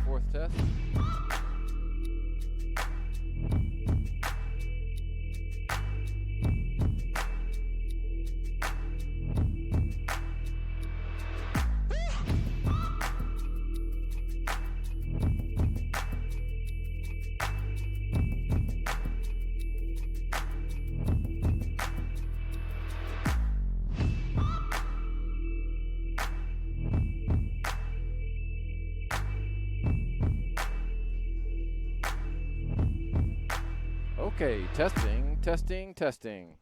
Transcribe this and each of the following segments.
Fourth test. Okay, testing.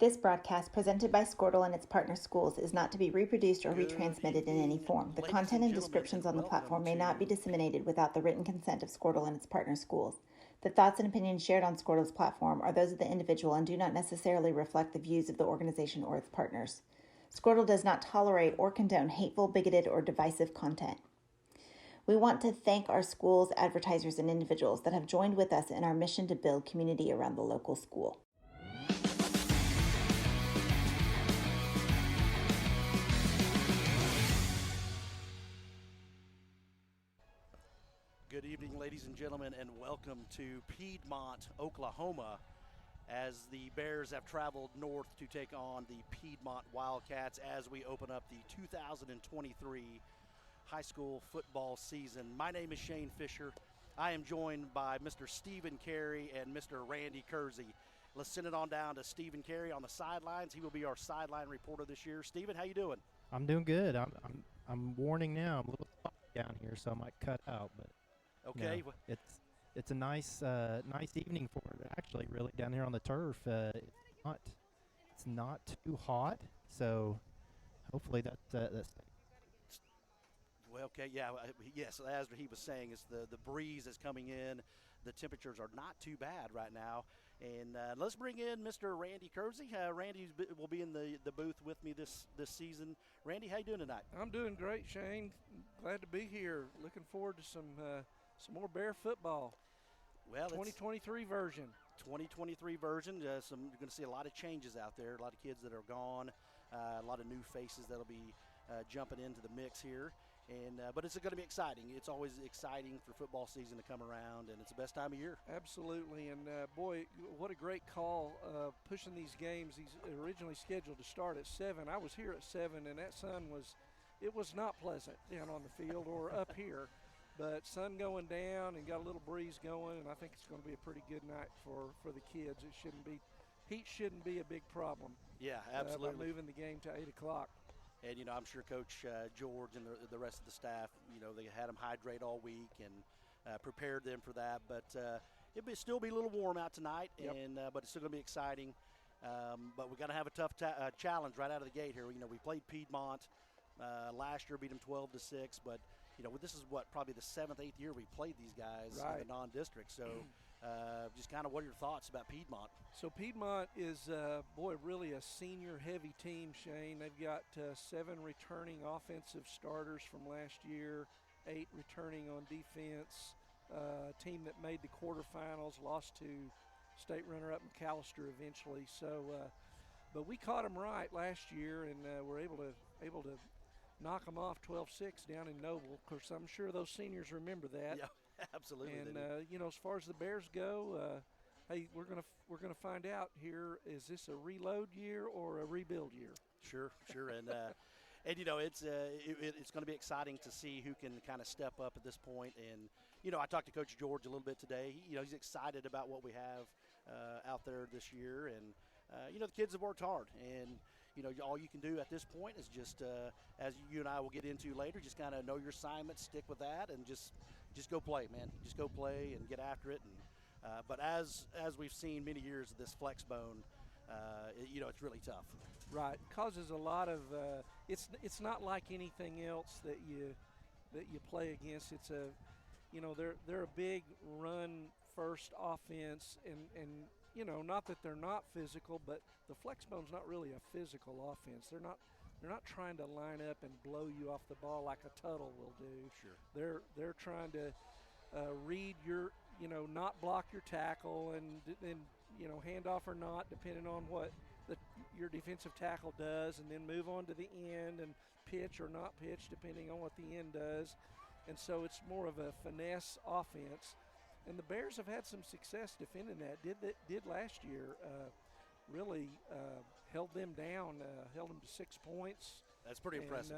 This broadcast, presented by Squirtle and its partner schools, is not to be reproduced or retransmitted in any form. The content and descriptions on the platform may not be disseminated without the written consent of Squirtle and its partner schools. The thoughts and opinions shared on Squirtle's platform are those of the individual and do not necessarily reflect the views of the organization or its partners. Squirtle does not tolerate or condone hateful, bigoted, or divisive content. We want to thank our schools, advertisers, and individuals that have joined with us in our mission to build community around the local school. Good evening, ladies and gentlemen, and welcome to Piedmont, Oklahoma, as the Bears have traveled north to take on the Piedmont Wildcats as we open up the 2023 high school football season. My name is Shane Fisher. I am joined by Mr. Stephen Carey and Mr. Randy Kersey. Let's send it on down to Stephen Carey on the sidelines. He will be our sideline reporter this year. Stephen, how you doing? I'm doing good. I'm warning now. I'm a little spotty down here, so I might cut out, but okay. No, it's a nice evening for it. Actually, really down here on the turf. It's not too hot, so hopefully that's. Well, okay, yeah, yes. As he was saying, is the breeze is coming in. The temperatures are not too bad right now. And let's bring in Mr. Randy Kersey. Randy will be in the booth with me this season. Randy, how you doing tonight? I'm doing great, Shane. Glad to be here. Looking forward to some more Bear football. Well, 2023 version. 2023 version. You're going to see a lot of changes out there. A lot of kids that are gone. A lot of new faces that'll be jumping into the mix here. And but it's going to be exciting. It's always exciting for football season to come around, and it's the best time of year. Absolutely, and boy, what a great call pushing these games. These originally scheduled to start at 7. I was here at 7, and that sun was not pleasant down on the field or up here. But sun going down and got a little breeze going, and I think it's going to be a pretty good night for the kids. Heat shouldn't be a big problem. Yeah, absolutely. By moving the game to 8 o'clock. And, I'm sure Coach George and the rest of the staff, they had them hydrate all week and prepared them for that. But it'll still be a little warm out tonight, yep. But it's still going to be exciting. But we got to have a tough challenge right out of the gate here. We played Piedmont last year, beat them 12-6, but this is probably the 7th, 8th year we played these guys in the non-district. So just kind of what are your thoughts about Piedmont? So Piedmont is, really a senior-heavy team, Shane. They've got 7 returning offensive starters from last year, 8 returning on defense. A team that made the quarterfinals, lost to state runner-up McAllister eventually. So, but we caught them right last year, and were able to knock them off 12-6 down in Noble. Of course, I'm sure those seniors remember that. Yeah, absolutely. And as far as the Bears go, hey, we're gonna find out here. Is this a reload year or a rebuild year? Sure. And it's going to be exciting to see who can kind of step up at this point. And I talked to Coach George a little bit today. He's excited about what we have out there this year, and the kids have worked hard. And all you can do at this point is just, as you and I will get into later, just kind of know your assignment, stick with that, and just go play, man. Just go play and get after it. And but as we've seen many years of this flex bone, it's really tough. Right, it causes a lot of. It's not like anything else that you play against. It's they're a big run first offense, and not that they're not physical, but the flex bone's not really a physical offense. They're not trying to line up and blow you off the ball like a Tuttle will do. Sure. They're trying to read your, not block your tackle and hand off or not, depending on what your defensive tackle does, and then move on to the end and pitch or not pitch, depending on what the end does. And so it's more of a finesse offense. And the Bears have had some success defending that. Did last year. Really held them down, held them to 6 points. That's pretty impressive.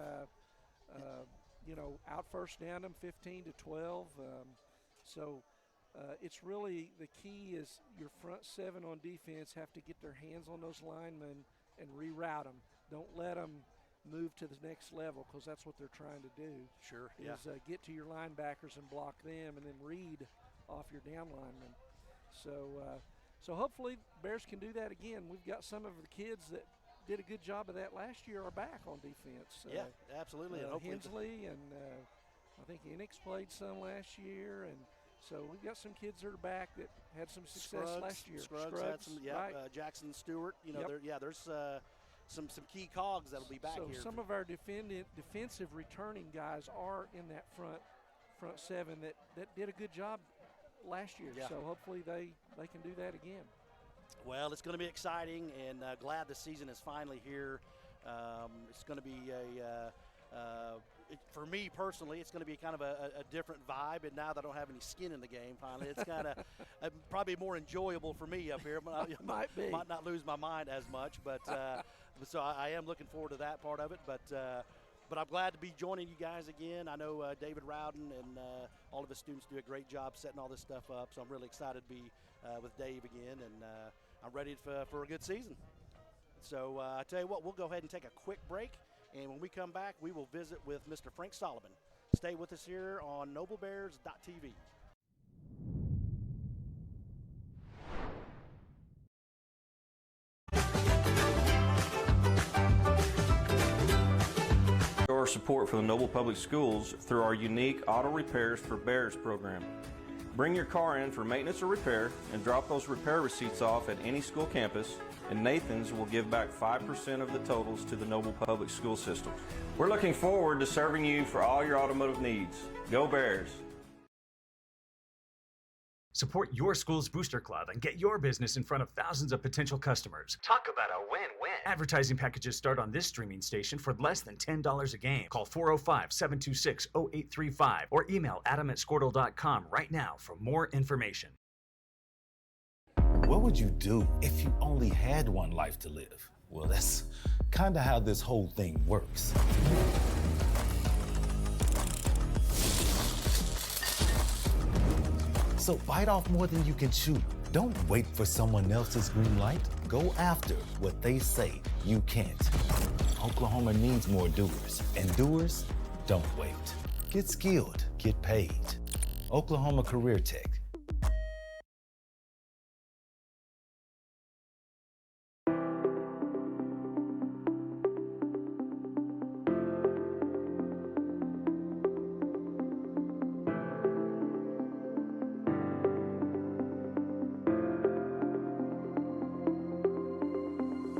Out first down them 15-12. So it's really the key is your front 7 on defense have to get their hands on those linemen and reroute them. Don't let them move to the next level, because that's what they're trying to do. Sure. Is get to your linebackers and block them, and then read off your down linemen. So So hopefully Bears can do that again. We've got some of the kids that did a good job of that last year are back on defense. Yeah, absolutely. And hopefully Hensley and I think Enix played some last year, and so we've got some kids that are back that had some success last year. Scruggs had some, Jackson Stewart. You know, there's some key cogs that'll be back so here. So some of our defensive returning guys are in that front seven that did a good job last year. Yeah. So hopefully they can do that again. Well, it's going to be exciting, and glad the season is finally here. It's going to be for me personally, it's going to be kind of a different vibe. And now that I don't have any skin in the game, finally, it's kind of probably more enjoyable for me up here. Might be. Might not lose my mind as much, but so I am looking forward to that part of it. But I'm glad to be joining you guys again. I know David Rowden and all of his students do a great job setting all this stuff up. So I'm really excited to be with Dave again, and I'm ready for a good season. So I tell you what, we'll go ahead and take a quick break. And when we come back, we will visit with Mr. Frank Solomon. Stay with us here on NobleBears.tv. Your support for the Noble Public Schools through our unique Auto Repairs for Bears program. Bring your car in for maintenance or repair and drop those repair receipts off at any school campus, and Nathan's will give back 5% of the totals to the Noble Public School System. We're looking forward to serving you for all your automotive needs. Go Bears! Support your school's booster club and get your business in front of thousands of potential customers. Talk about a win-win. Advertising packages start on this streaming station for less than $10 a game. Call 405-726-0835 or email adam@squirtle.com right now for more information. What would you do if you only had one life to live? Well, that's kind of how this whole thing works. So bite off more than you can chew. Don't wait for someone else's green light. Go after what they say you can't. Oklahoma needs more doers, and doers don't wait. Get skilled, get paid. Oklahoma Career Tech.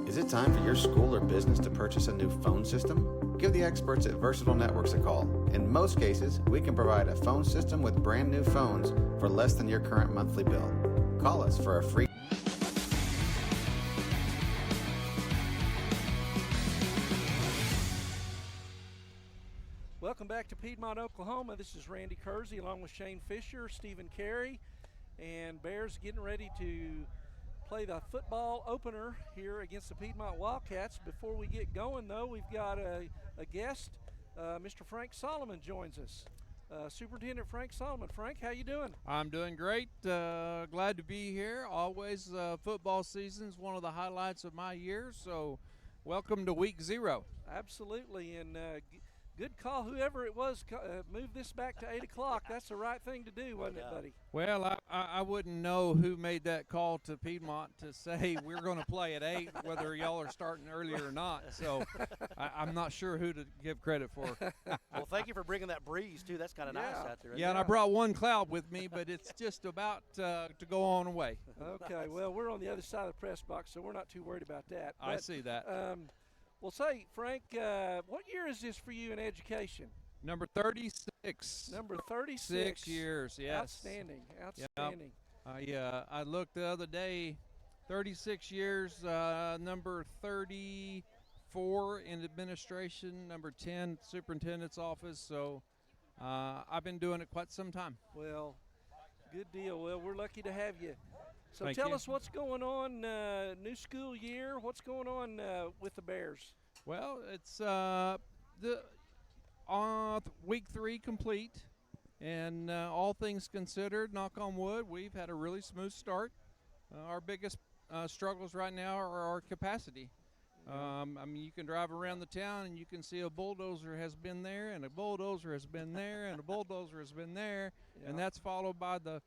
Is it time for your school or business to purchase a new phone system? Give the experts at Versatile Networks a call. In most cases, we can provide a phone system with brand new phones for less than your current monthly bill. Call us for a free... Welcome back to Piedmont, Oklahoma. This is Randy Kersey along with Shane Fisher, Stephen Carey, and Bears getting ready to play the football opener here against the Piedmont Wildcats. Before we get going, though, we've got a guest. Mr. Frank Solomon joins us. Superintendent Frank Solomon. Frank, how you doing? I'm doing great. Glad to be here. Always football season is one of the highlights of my year, so welcome to week 0. Absolutely, and good call. Whoever it was, move this back to 8 o'clock. That's the right thing to do, wasn't it, buddy? Well, I wouldn't know who made that call to Piedmont to say we're going to play at 8, whether y'all are starting earlier or not. So I'm not sure who to give credit for. Well, thank you for bringing that breeze, too. That's kind of nice out there. Yeah, and I brought one cloud with me, but it's just about to go on away. Okay, well, we're on the other side of the press box, so we're not too worried about that. I see that. Well, say, Frank, what year is this for you in education? Number 36. Number 36. 6 years, yes. Outstanding, outstanding. Yep. I looked the other day, 36 years, number 34 in administration, number 10 superintendent's office. So I've been doing it quite some time. Well, good deal. Well, we're lucky to have you. So Thank tell you. us what's going on, new school year. What's going on with the Bears? Well, it's week 3 complete, and all things considered, knock on wood, we've had a really smooth start. Our biggest struggles right now are our capacity. I mean, you can drive around the town and you can see a bulldozer has been there, and a bulldozer has been there, and a bulldozer has been there, and that's followed by the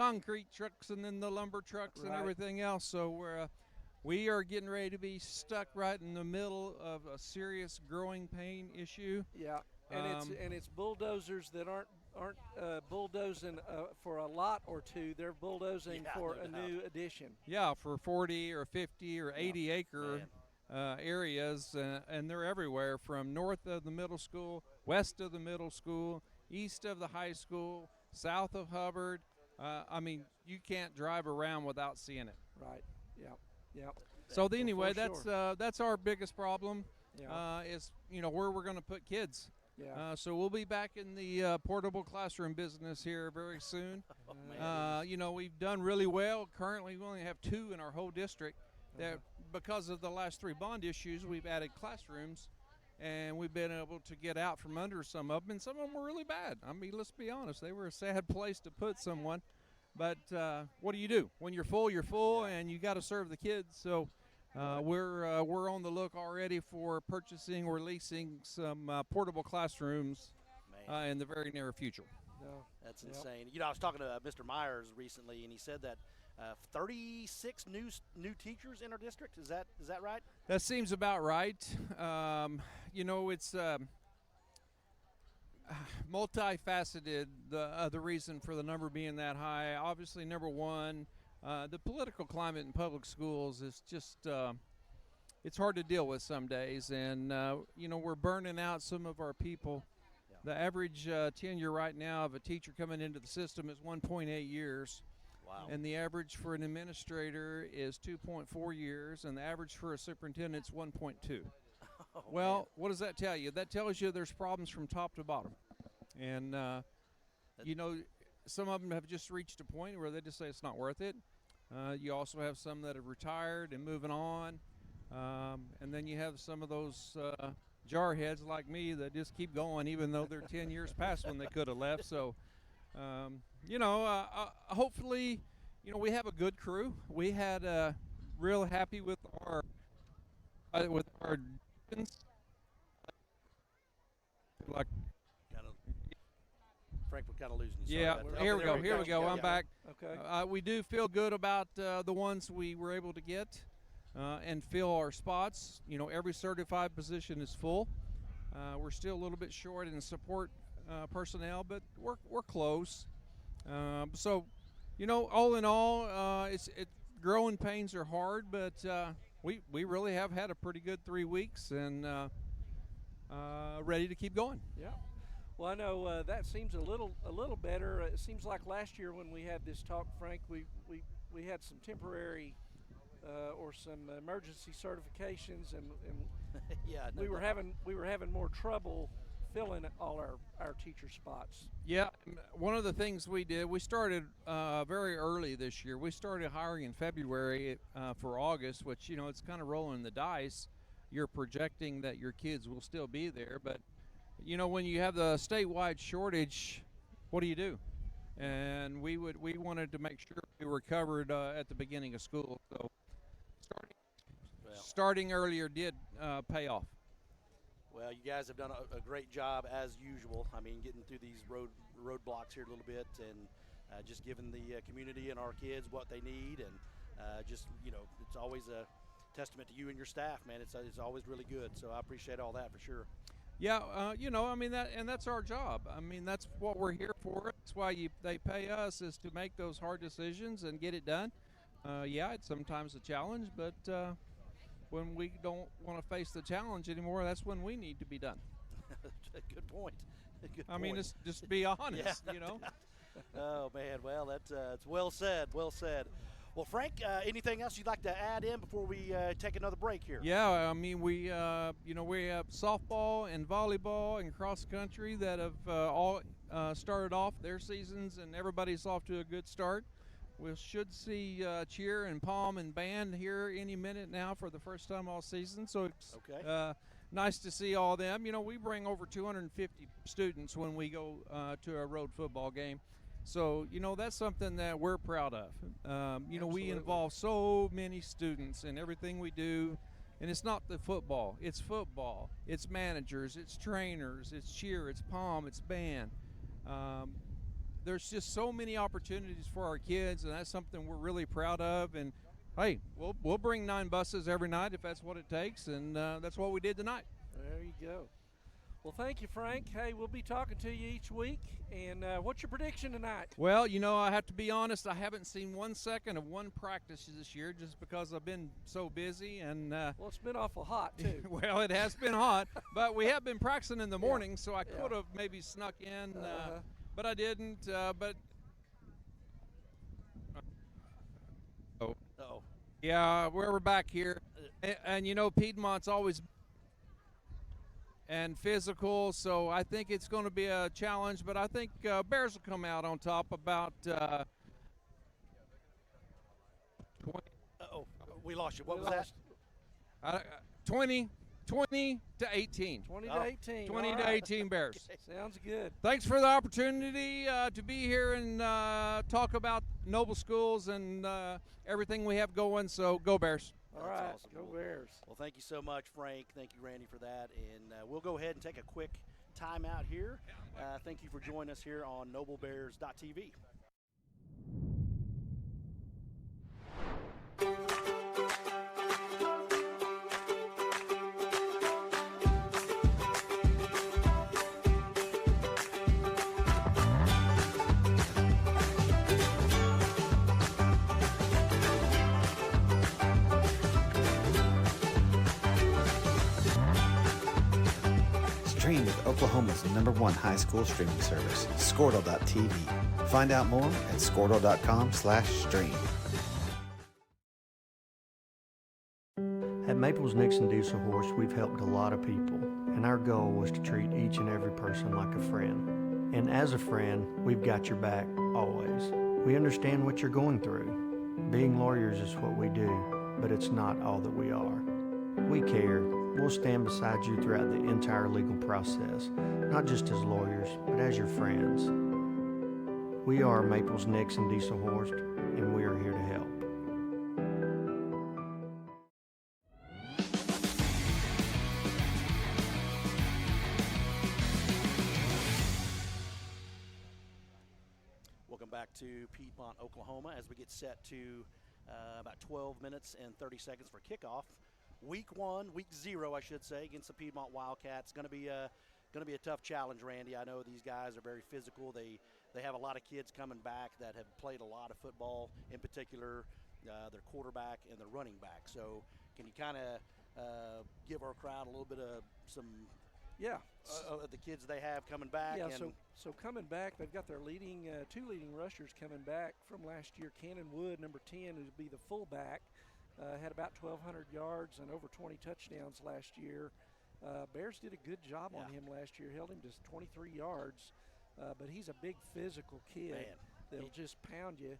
concrete trucks and then the lumber trucks and Right. everything else. So we are getting ready to be stuck right in the middle of a serious growing pain issue. Yeah, and it's bulldozers that aren't bulldozing for a lot or two. They're bulldozing Yeah, for no a doubt. new addition. Yeah, for 40 or 50 or 80 acre Man. areas, and they're everywhere from north of the middle school, west of the middle school, east of the high school, south of Hubbard. I mean, you can't drive around without seeing it. Right. Yeah. Yeah. So For anyway, sure. that's our biggest problem. Yeah. Is where we're going to put kids. Yeah. So we'll be back in the portable classroom business here very soon. Oh, man. We've done really well. Currently, we only have 2 in our whole district. That because of the last 3 bond issues, we've added classrooms, and we've been able to get out from under some of them. And some of them were really bad. I mean, let's be honest; they were a sad place to put someone. But what do you do when you're full, and you got to serve the kids? So. We're on the look already for purchasing or leasing some portable classrooms Man. in the very near future. No. That's Yep. insane. I was talking to Mr. Myers recently, and he said that 36 new teachers in our district. Is that right? That seems about right. It's multifaceted. The reason for the number being that high, obviously, number one. The political climate in public schools is just it's hard to deal with some days, and we're burning out some of our people. Yeah. The average tenure right now of a teacher coming into the system is 1.8 years, Wow. and the average for an administrator is 2.4 years, and the average for a superintendent is 1.2. Oh, Well, man. what does that tell you? That tells you there's problems from top to bottom, and some of them have just reached a point where they just say it's not worth it. You also have some that have retired and moving on. And then you have some of those jarheads like me that just keep going even though they're 10 years past when they could have left. So, hopefully, we have a good crew. We had real happy with our like Frank, we're kind of losing you. Sorry yeah, about that. here we There go. Here we go. Yeah, I'm yeah. back. Okay. We do feel good about the ones we were able to get and fill our spots. Every certified position is full. We're still a little bit short in support personnel, but we're close. So, all in all, it's growing pains are hard, but we really have had a pretty good 3 weeks and ready to keep going. Yeah. Well, I know that seems a little better. It seems like last year when we had this talk, Frank, we had some temporary or some emergency certifications, and Yeah, no we were doubt. having more trouble filling all our teacher spots. Yeah, one of the things we did, we started very early this year. We started hiring in February for August, which, it's kind of rolling the dice. You're projecting that your kids will still be there, but, when you have the statewide shortage, what do? And we wanted to make sure we were covered at the beginning of school. So starting earlier did pay off. Well, you guys have done a great job as usual. I mean, getting through these roadblocks here a little bit, and just giving the community and our kids what they need, and it's always a testament to you and your staff, man. It's always really good. So I appreciate all that for sure. Yeah, that's our job. I mean, that's what we're here for. That's why they pay us, is to make those hard decisions and get it done. It's sometimes a challenge, but when we don't want to face the challenge anymore, that's when we need to be done. Good point. Good I mean, point. it's just be honest, Oh man, well that's well said. Well said. Well, Frank, anything else you'd like to add in before we take another break here? Yeah, I mean, we have softball and volleyball and cross country that have all started off their seasons, and everybody's off to a good start. We should see cheer and palm and band here any minute now for the first time all season. So it's Okay. nice to see all them. We bring over 250 students when we go to a road football game. So, that's something that we're proud of. We Absolutely. involve so many students in everything we do. And it's not the football. It's football. It's managers. It's trainers. It's cheer. It's palm. It's band. there's just so many opportunities for our kids, and that's something we're really proud of. And hey, we'll bring 9 buses every night if that's what it takes, and that's what we did tonight. There you go. Well, thank you, Frank. Hey, we'll be talking to you each week. And what's your prediction tonight? Well, I have to be honest. I haven't seen 1 second of one practice this year just because I've been so busy. And well, it's been awful hot, too. well, it has been hot, but we have been practicing in the morning, so I could have maybe snuck in, but I didn't. But Uh-oh. yeah, we're back here. And Piedmont's always and physical, so I think it's going to be a challenge, but I think Bears will come out on top about 20. Uh-oh. We lost you. What was that? 20 to 18. 20 to 18. 20 to 18 Bears. Sounds good. Thanks for the opportunity to be here and talk about Noble Schools and everything we have going, so go Bears. All right, awesome. Go Bears. Well, thank you so much, Frank. Thank you, Randy, for that. And we'll go ahead and take a quick timeout here. Thank you for joining us here on NobleBears.tv. Stream with Oklahoma's #1 high school streaming service, Squirtle.tv. Find out more at Squirtle.com/stream. At Maples Nixon Diesel Horse, we've helped a lot of people, and our goal was to treat each and every person like a friend. And as a friend, we've got your back, always. We understand what you're going through. Being lawyers is what we do, but it's not all that we are. We care. We'll stand beside you throughout the entire legal process, not just as lawyers, but as your friends. We are Maples Nixon Diesel Horse, and we are here to help. Welcome back to Piedmont, Oklahoma, as we get set to about 12 minutes and 30 seconds for kickoff. Week 0, I should say, against the Piedmont Wildcats. Going to be a tough challenge, Randy. I know these guys are very physical. They have a lot of kids coming back that have played a lot of football, in particular their quarterback and their running back. So can you kind of give our crowd a little bit of some of the kids they have coming back? Yeah, and so coming back, they've got their two leading rushers coming back from last year. Cannon Wood, number 10, who'd be the fullback. Had about 1,200 yards and over 20 touchdowns last year. Bears did a good job on him last year, held him to 23 yards, but he's a big physical kid that'll just pound you.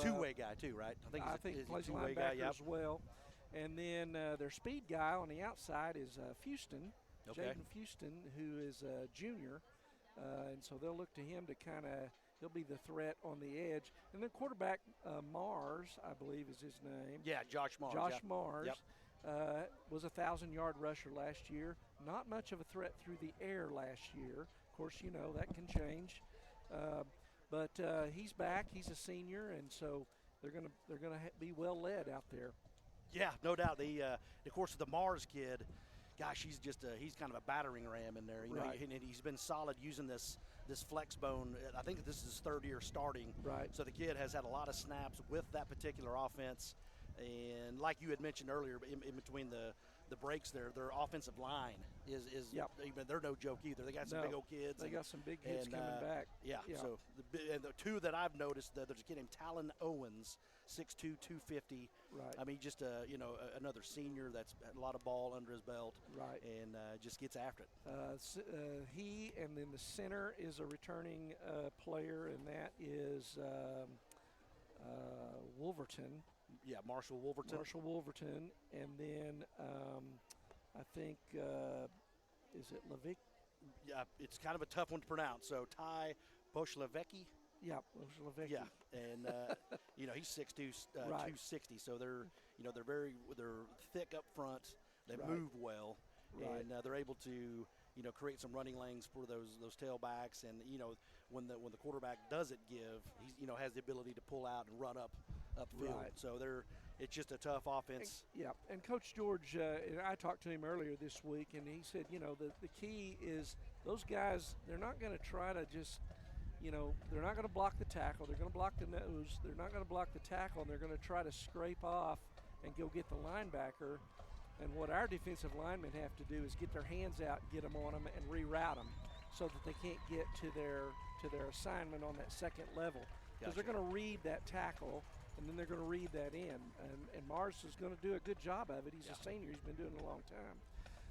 Two-way guy too, right? I think he plays linebacker as well. And then their speed guy on the outside is Fuston, Jaden Fuston, who is a junior, and so they'll look to him to kind of – he'll be the threat on the edge. And then quarterback Mars, I believe is his name. Yeah, Josh Mars. Josh Mars was a 1,000-yard rusher last year. Not much of a threat through the air last year. Of course, that can change. But he's back. He's a senior, and so they're gonna be well led out there. Yeah, no doubt. Of course, the Mars kid, gosh, he's kind of a battering ram in there. You know, and he's been solid using this flex bone. I think this is his 3rd year starting. Right. So the kid has had a lot of snaps with that particular offense. And like you had mentioned earlier, in between the breaks there, their offensive line is they're no joke either. They got some big old kids. They got some big kids coming back. Yeah. So the two that I've noticed, there's a kid named Talon Owens, 6'2", 250. Right. I mean, just another senior that's had a lot of ball under his belt. Right. And just gets after it. He and then the center is a returning player, and that is Wolverton. Yeah, Marshall Wolverton. And then I think, is it Levick? Yeah, it's kind of a tough one to pronounce. So Ty Boshlevecki. Yeah, Boshlevecki. Yeah, and he's 6'2", 260. So they're thick up front. They move well, and they're able to create some running lanes for those tailbacks. And when the quarterback doesn't give, he's has the ability to pull out and run upfield. Right. So it's just a tough offense. And Coach George, and I talked to him earlier this week, and he said, the key is those guys, they're not going to try to just, they're not going to block the tackle. They're going to block the nose. They're not going to block the tackle, and they're going to try to scrape off and go get the linebacker. And what our defensive linemen have to do is get their hands out, get them on them, and reroute them so that they can't get to their assignment on that second level. Because they're going to read that tackle, and then they're going to read that in. And Mars is going to do a good job of it. He's a senior. He's been doing it a long time.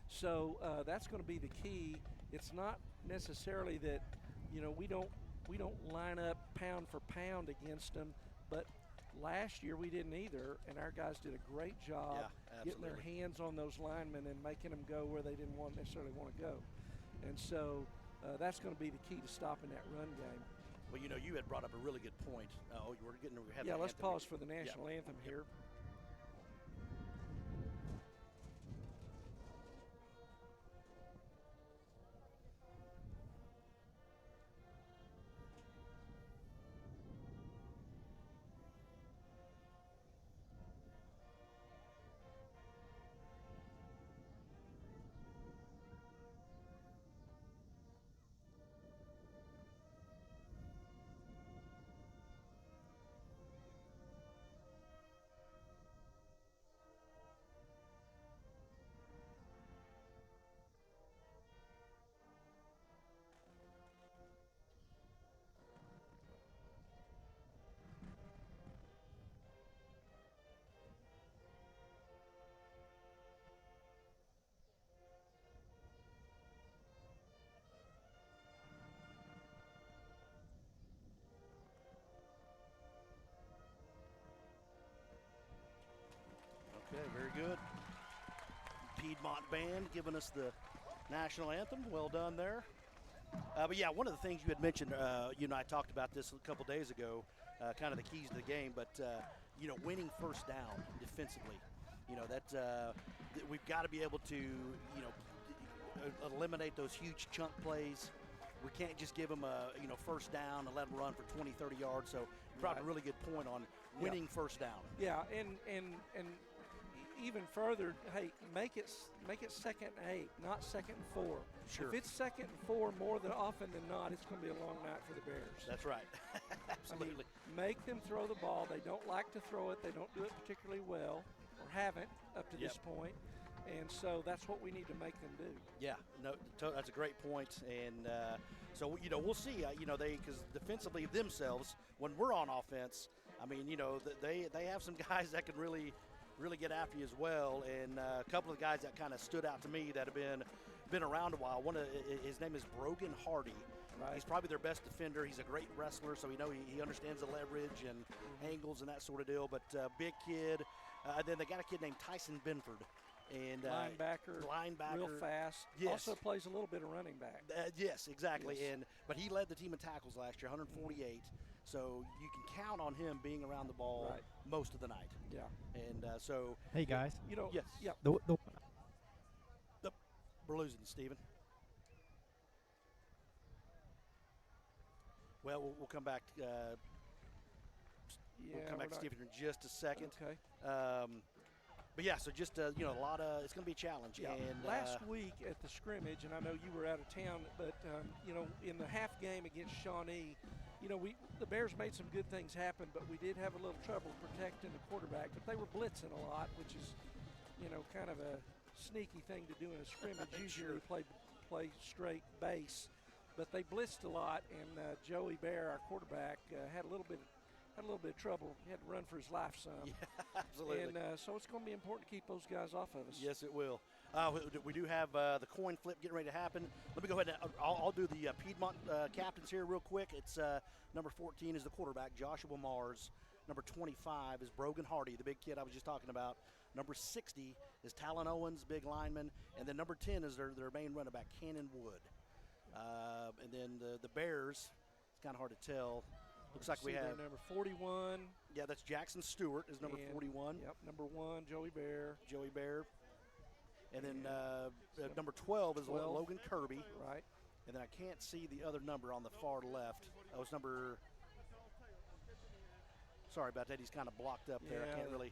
So that's going to be the key. It's not necessarily that, we don't line up pound for pound against them, but last year we didn't either, and our guys did a great job getting their hands on those linemen and making them go where they didn't necessarily want to go. And so that's going to be the key to stopping that run game. Well, you had brought up a really good point. Let's pause for the national anthem here. Okay, very good. Piedmont band giving us the national anthem. Well done there. But yeah, one of the things you had mentioned, I talked about this a couple days ago, kind of the keys to the game, but winning first down defensively. We've got to be able to, eliminate those huge chunk plays. We can't just give them a first down and let them run for 20, 30 yards. So you brought a really good point on winning first down. Yeah, and even further, hey, make it 2nd and 8, not 2nd and 4. Sure. If it's 2nd and 4 more than often than not, it's going to be a long night for the Bears. That's right. Absolutely. Make them throw the ball. They don't like to throw it. They don't do it particularly well, or haven't up to this point. And so that's what we need to make them do. Yeah, that's a great point. And so we'll see. Because defensively themselves, when we're on offense, I mean, they have some guys that can really get after you as well. And a couple of guys that kind of stood out to me that have been around a while. His name is Brogan Hardy. Right. He's probably their best defender. He's a great wrestler, so he understands the leverage and angles and that sort of deal. But big kid. Then they got a kid named Tyson Benford. And linebacker, real fast. Yes. Also plays a little bit of running back. Yes, exactly. Yes. But he led the team in tackles last year, 148. So you can count on him being around the ball most of the night. Yeah. And so. Hey guys. Yes. Yeah. We're losing, Stephen. Well, we'll come back. We'll come back to Stephen in just a second. Okay. But yeah, so just a lot of it's going to be a challenge. Yeah. And last week at the scrimmage, and I know you were out of town, but in the half game against Shawnee, the Bears made some good things happen, but we did have a little trouble protecting the quarterback. But they were blitzing a lot, which is kind of a sneaky thing to do in a scrimmage. Usually play straight base, but they blitzed a lot, and Joey Bear, our quarterback, had a little bit of trouble. He had to run for his life some. Yeah, absolutely. And so it's going to be important to keep those guys off of us. Yes, it will. We do have the coin flip getting ready to happen. Let me go ahead and I'll do the Piedmont captains here real quick. It's number 14 is the quarterback, Joshua Mars. Number 25 is Brogan Hardy, the big kid I was just talking about. Number 60 is Talon Owens, big lineman. And then number 10 is their main running back, Cannon Wood. And then the Bears, it's kind of hard to tell. Looks like we have number 41. Yeah, that's Jackson Stewart is number 41. Yep, number 1, Joey Bear. And then number 12 is Logan Kirby. Right. And then I can't see the other number on the far left. Oh, it's number. Sorry about that. He's kind of blocked up there. I can't really.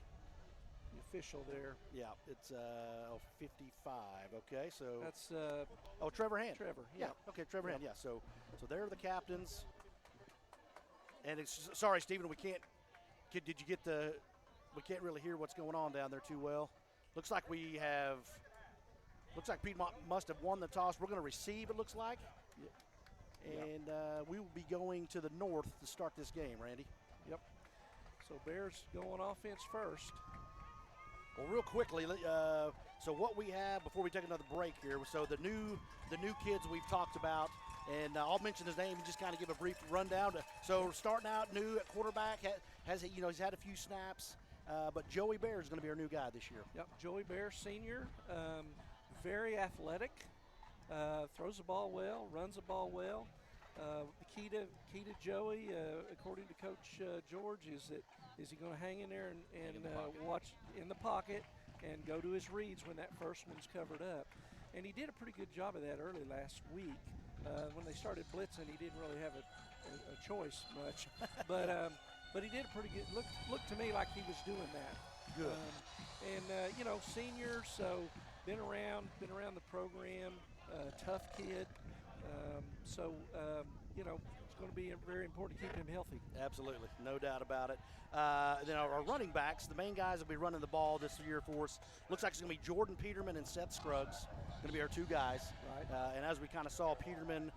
The official there. Yeah, it's 55. Okay, so That's Trevor Hand. Trevor. Yeah. Okay, Trevor Hand. Yeah. So they're the captains. And it's sorry, Stephen. We can't. Did you get the? We can't really hear what's going on down there too well. Looks like we have. Looks like Piedmont must have won the toss. We're going to receive. It looks like. And we will be going to the north to start this game, Randy. Yep. So Bears going offense first. Well, real quickly, so what we have before we take another break here. So the new kids we've talked about, and I'll mention his name and just kind of give a brief rundown. So starting out new at quarterback, he's had a few snaps, but Joey Bear is going to be our new guy this year. Yep, Joey Bear, senior, very athletic, throws the ball well, runs the ball well. The key to Joey, according to Coach George, is he going to hang in there and watch in the pocket and go to his reads when that first one's covered up. And he did a pretty good job of that early last week. When they started blitzing, he didn't really have a choice much, but he did a pretty good. Looked to me like he was doing that. Good. Senior, so been around the program, tough kid. It's going to be very important to keep him healthy. Absolutely, no doubt about it. Then our running backs, the main guys will be running the ball this year for us. Looks like it's going to be Jordan Peterman and Seth Scruggs, going to be our two guys. Right. And as we kind of saw, Peterman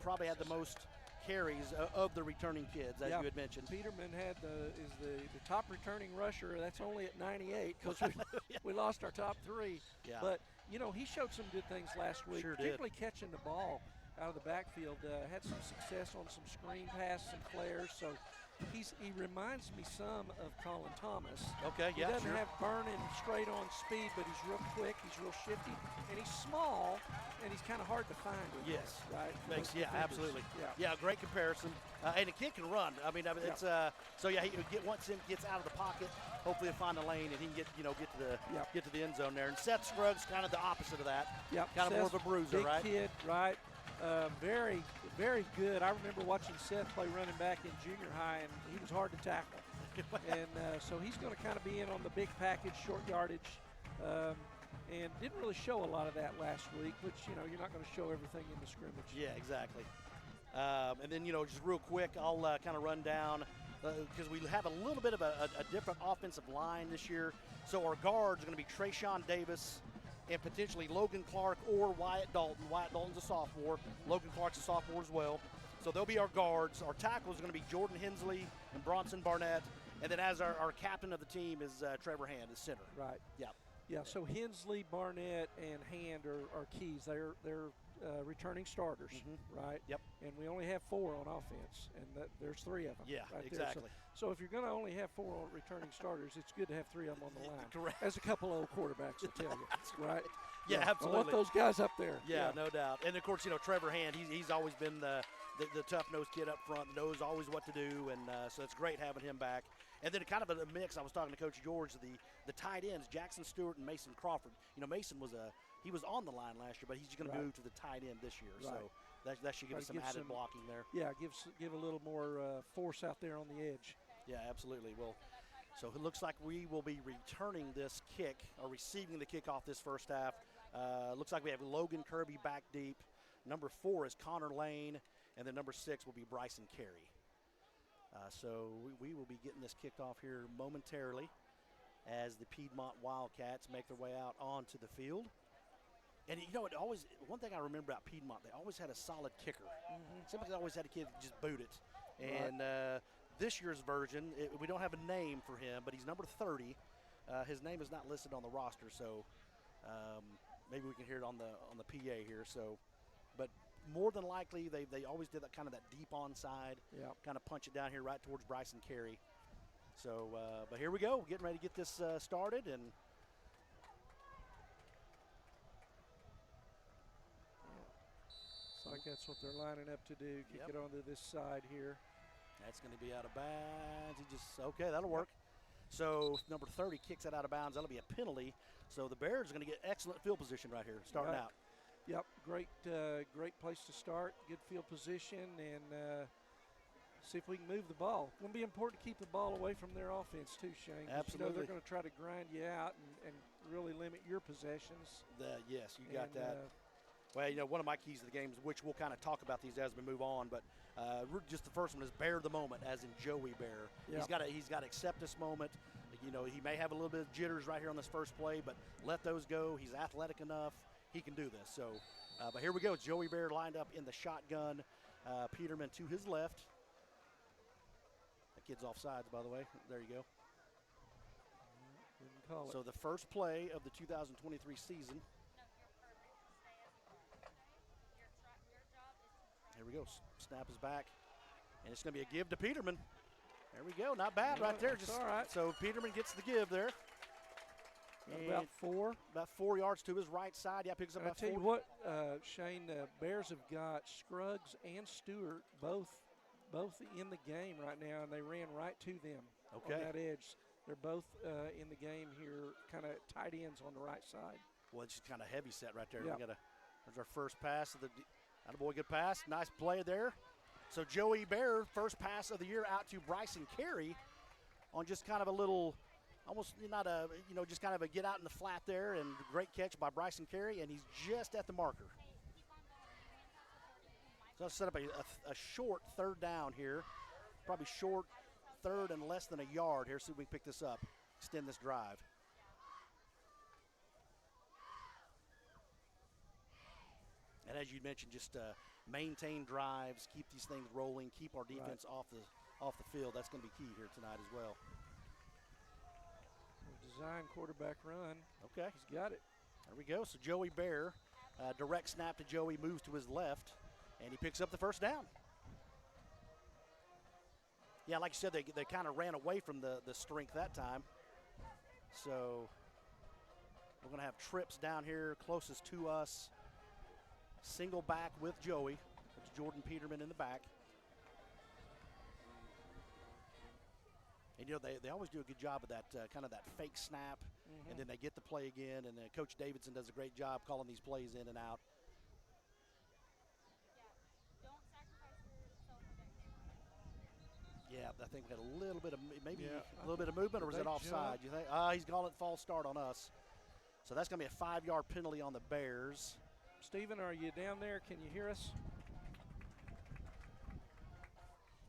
probably had the most carries of the returning kids, as you had mentioned. Peterman is the top returning rusher. That's only at 98 because we lost our top three. Yeah. But, he showed some good things last week, Sure particularly catching the ball out of the backfield. Had some success on some screen passes, some flares. So he reminds me some of Colin Thomas. Okay, he doesn't have burning straight on speed, but he's real quick, he's real shifty, and he's small, and he's kind of hard to find. Yes, right. Absolutely. Yeah, great comparison. And the kid can run. I mean, it's once he gets out of the pocket, hopefully he'll find a lane and he can get to the end zone there. And Seth Scruggs kind of the opposite of that. Yep. Kind of more of a bruiser, big right? Kid, right. Very, very good. I remember watching Seth play running back in junior high, and he was hard to tackle. And so he's going to kind of be in on the big package, short yardage, and didn't really show a lot of that last week, which, you're not going to show everything in the scrimmage. Yeah, exactly. And then, just real quick, I'll kind of run down because we have a little bit of a different offensive line this year. So our guards are going to be Trayshawn Davis and potentially Logan Clark or Wyatt Dalton. Wyatt Dalton's a sophomore. Logan Clark's a sophomore as well. So they'll be our guards. Our tackles are going to be Jordan Hensley and Bronson Barnett. And then as our captain of the team is Trevor Hand, the center. Right. Yeah. Yeah, so Hensley, Barnett, and Hand are keys. They're returning starters, right? Yep. And we only have 4 on offense, and there's 3 of them. Yeah, right exactly. There. So if you're going to only have 4 returning starters, it's good to have 3 of them on the line. Correct. As a couple old quarterbacks will tell you, right? Yeah, absolutely. I want those guys up there. Yeah, no doubt. And of course, Trevor Hand, he's always been the tough-nosed kid up front, knows always what to do, and so it's great having him back. And then kind of a mix. I was talking to Coach George, the tight ends, Jackson Stewart and Mason Crawford. Mason was on the line last year, but he's going to move to the tight end this year. Right. So that should give us some added blocking there. Yeah, give a little more force out there on the edge. Yeah, absolutely. Well, so it looks like we will be returning this kick or receiving the kickoff this first half. Looks like we have Logan Kirby back deep. Number 4 is Connor Lane, and then number 6 will be Bryson Carey. So we will be getting this kicked off here momentarily as the Piedmont Wildcats make their way out onto the field. And one thing I remember about Piedmont, they always had a solid kicker. Somebody always had a kid that just boot it. And this year's version, we don't have a name for him, but he's number 30. His name is not listed on the roster, so maybe we can hear it on the PA here. So, but more than likely, they always did that kind of that deep onside, kind of punch it down here right towards Bryson Carey. So, but here we go. We're getting ready to get this started, and looks like that's what they're lining up to do. Kick it onto this side here. That's going to be out of bounds. Okay, that'll work. So number 30 kicks that out of bounds. That'll be a penalty. So the Bears are going to get excellent field position right here, starting out. Yep, great place to start. Good field position, and see if we can move the ball. It's going to be important to keep the ball away from their offense too, Shane. 'Cause Absolutely. you know they're going to try to grind you out and really limit your possessions. Yes, you got And, that. Well, you know, one of my keys to the game, is, which we'll kind of talk about these as we move on, but just the first one is bear the moment, as in Joey Bear. Yeah. He's got to accept this moment. You know, he may have a little bit of jitters right here on this first play, but let those go. He's athletic enough. He can do this. So, but here we go. Joey Bear lined up in the shotgun. Peterman to his left. That kid's offsides, by the way. There you go. Didn't call it. So the first play of the 2023 season. Here we go. Snap is back. And it's going to be a give to Peterman. There we go. Not bad right there. That's all right. So Peterman gets the give there. About 4. About 4 yards to his right side. Yeah, picks up I about tell 4. you what, Shane, the Bears have got Scruggs and Stewart both in the game right now, and they ran right to them on that edge. They're both in the game here, kind of tight ends on the right side. Well, it's just kind of heavy set right there. Yeah. There's our first pass. Attaboy, good pass. Nice play there. So Joey Bear, first pass of the year out to Bryson Carey on just kind of a little, almost not a, just kind of a get out in the flat there, and great catch by Bryson Carey, and he's just at the marker. So let's set up a short third down here. Probably short third and less than a yard here. See if we can pick this up, extend this drive. And as you mentioned, just maintain drives, keep these things rolling, keep our defense off the field. That's going to be key here tonight as well. Design quarterback run. Okay. He's got it. There we go. So Joey Bear, direct snap to Joey, moves to his left, and he picks up the first down. Yeah, like you said, they kind of ran away from the strength that time. So we're going to have trips down here closest to us. Single back with Joey. It's Jordan Peterman in the back. And, they always do a good job of that kind of that fake snap, and then they get the play again, and Coach Davidson does a great job calling these plays in and out. Yeah, I think we had a little bit of a little bit of movement, or was it offside? You think? He's calling it false start on us. So that's going to be a 5-yard penalty on the Bears. Stephen, are you down there? Can you hear us?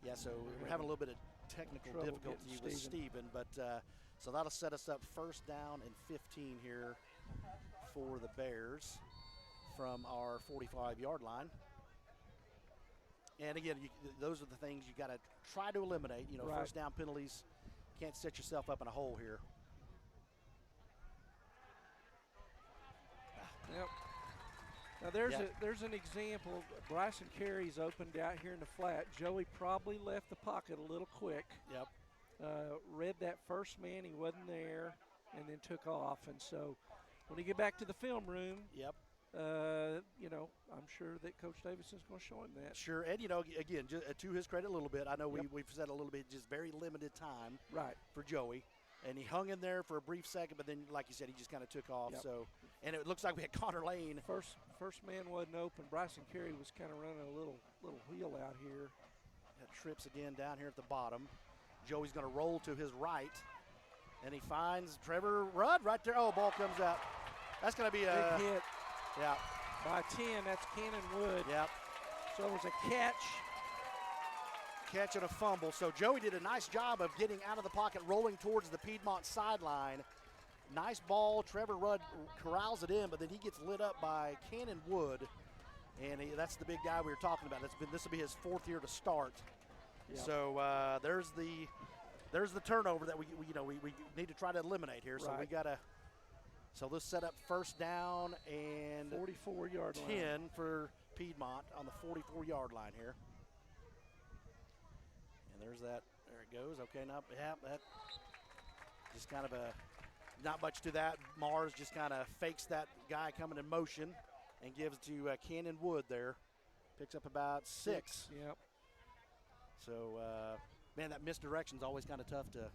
Yeah, so we're having a little bit of technical difficulty with Stephen, but so that'll set us up first down and 15 here for the Bears from our 45-yard line. And again, those are the things you got to try to eliminate. First down penalties. Can't set yourself up in a hole here. Yep. Now there's an example. Bryson Carey's opened out here in the flat. Joey probably left the pocket a little quick. Yep. Read that first man, he wasn't there, and then took off. And so when you get back to the film room, I'm sure that Coach Davidson's going to show him that. Sure, and again, just, to his credit a little bit, I know we've said a little bit, just very limited time for Joey. And he hung in there for a brief second, but then, like you said, he just kind of took off. Yep. So, and it looks like we had Connor Lane. First man wasn't open. Bryson Carey was kind of running a little wheel out here. Got trips again down here at the bottom. Joey's going to roll to his right, and he finds Trevor Rudd right there. Oh, ball comes out. That's going to be a big hit. Yeah. By 10, that's Cannon Wood. Yep. So it was a catch and a fumble. So Joey did a nice job of getting out of the pocket, rolling towards the Piedmont sideline. Nice ball. Trevor Rudd corrals it in, but then he gets lit up by Cannon Wood, and that's the big guy we were talking about. This will be his 4th year to start. Yep. So there's the turnover that we need to try to eliminate here. So we got to. So let's set up first down and 44-yard line. 10 for Piedmont on the 44-yard line here. And there's that. There it goes. Okay, that just kind of not much to that. Mars just kind of fakes that guy coming in motion and gives to Cannon Wood there. Picks up about 6. Yep. So, man, that misdirection's always kind of tough to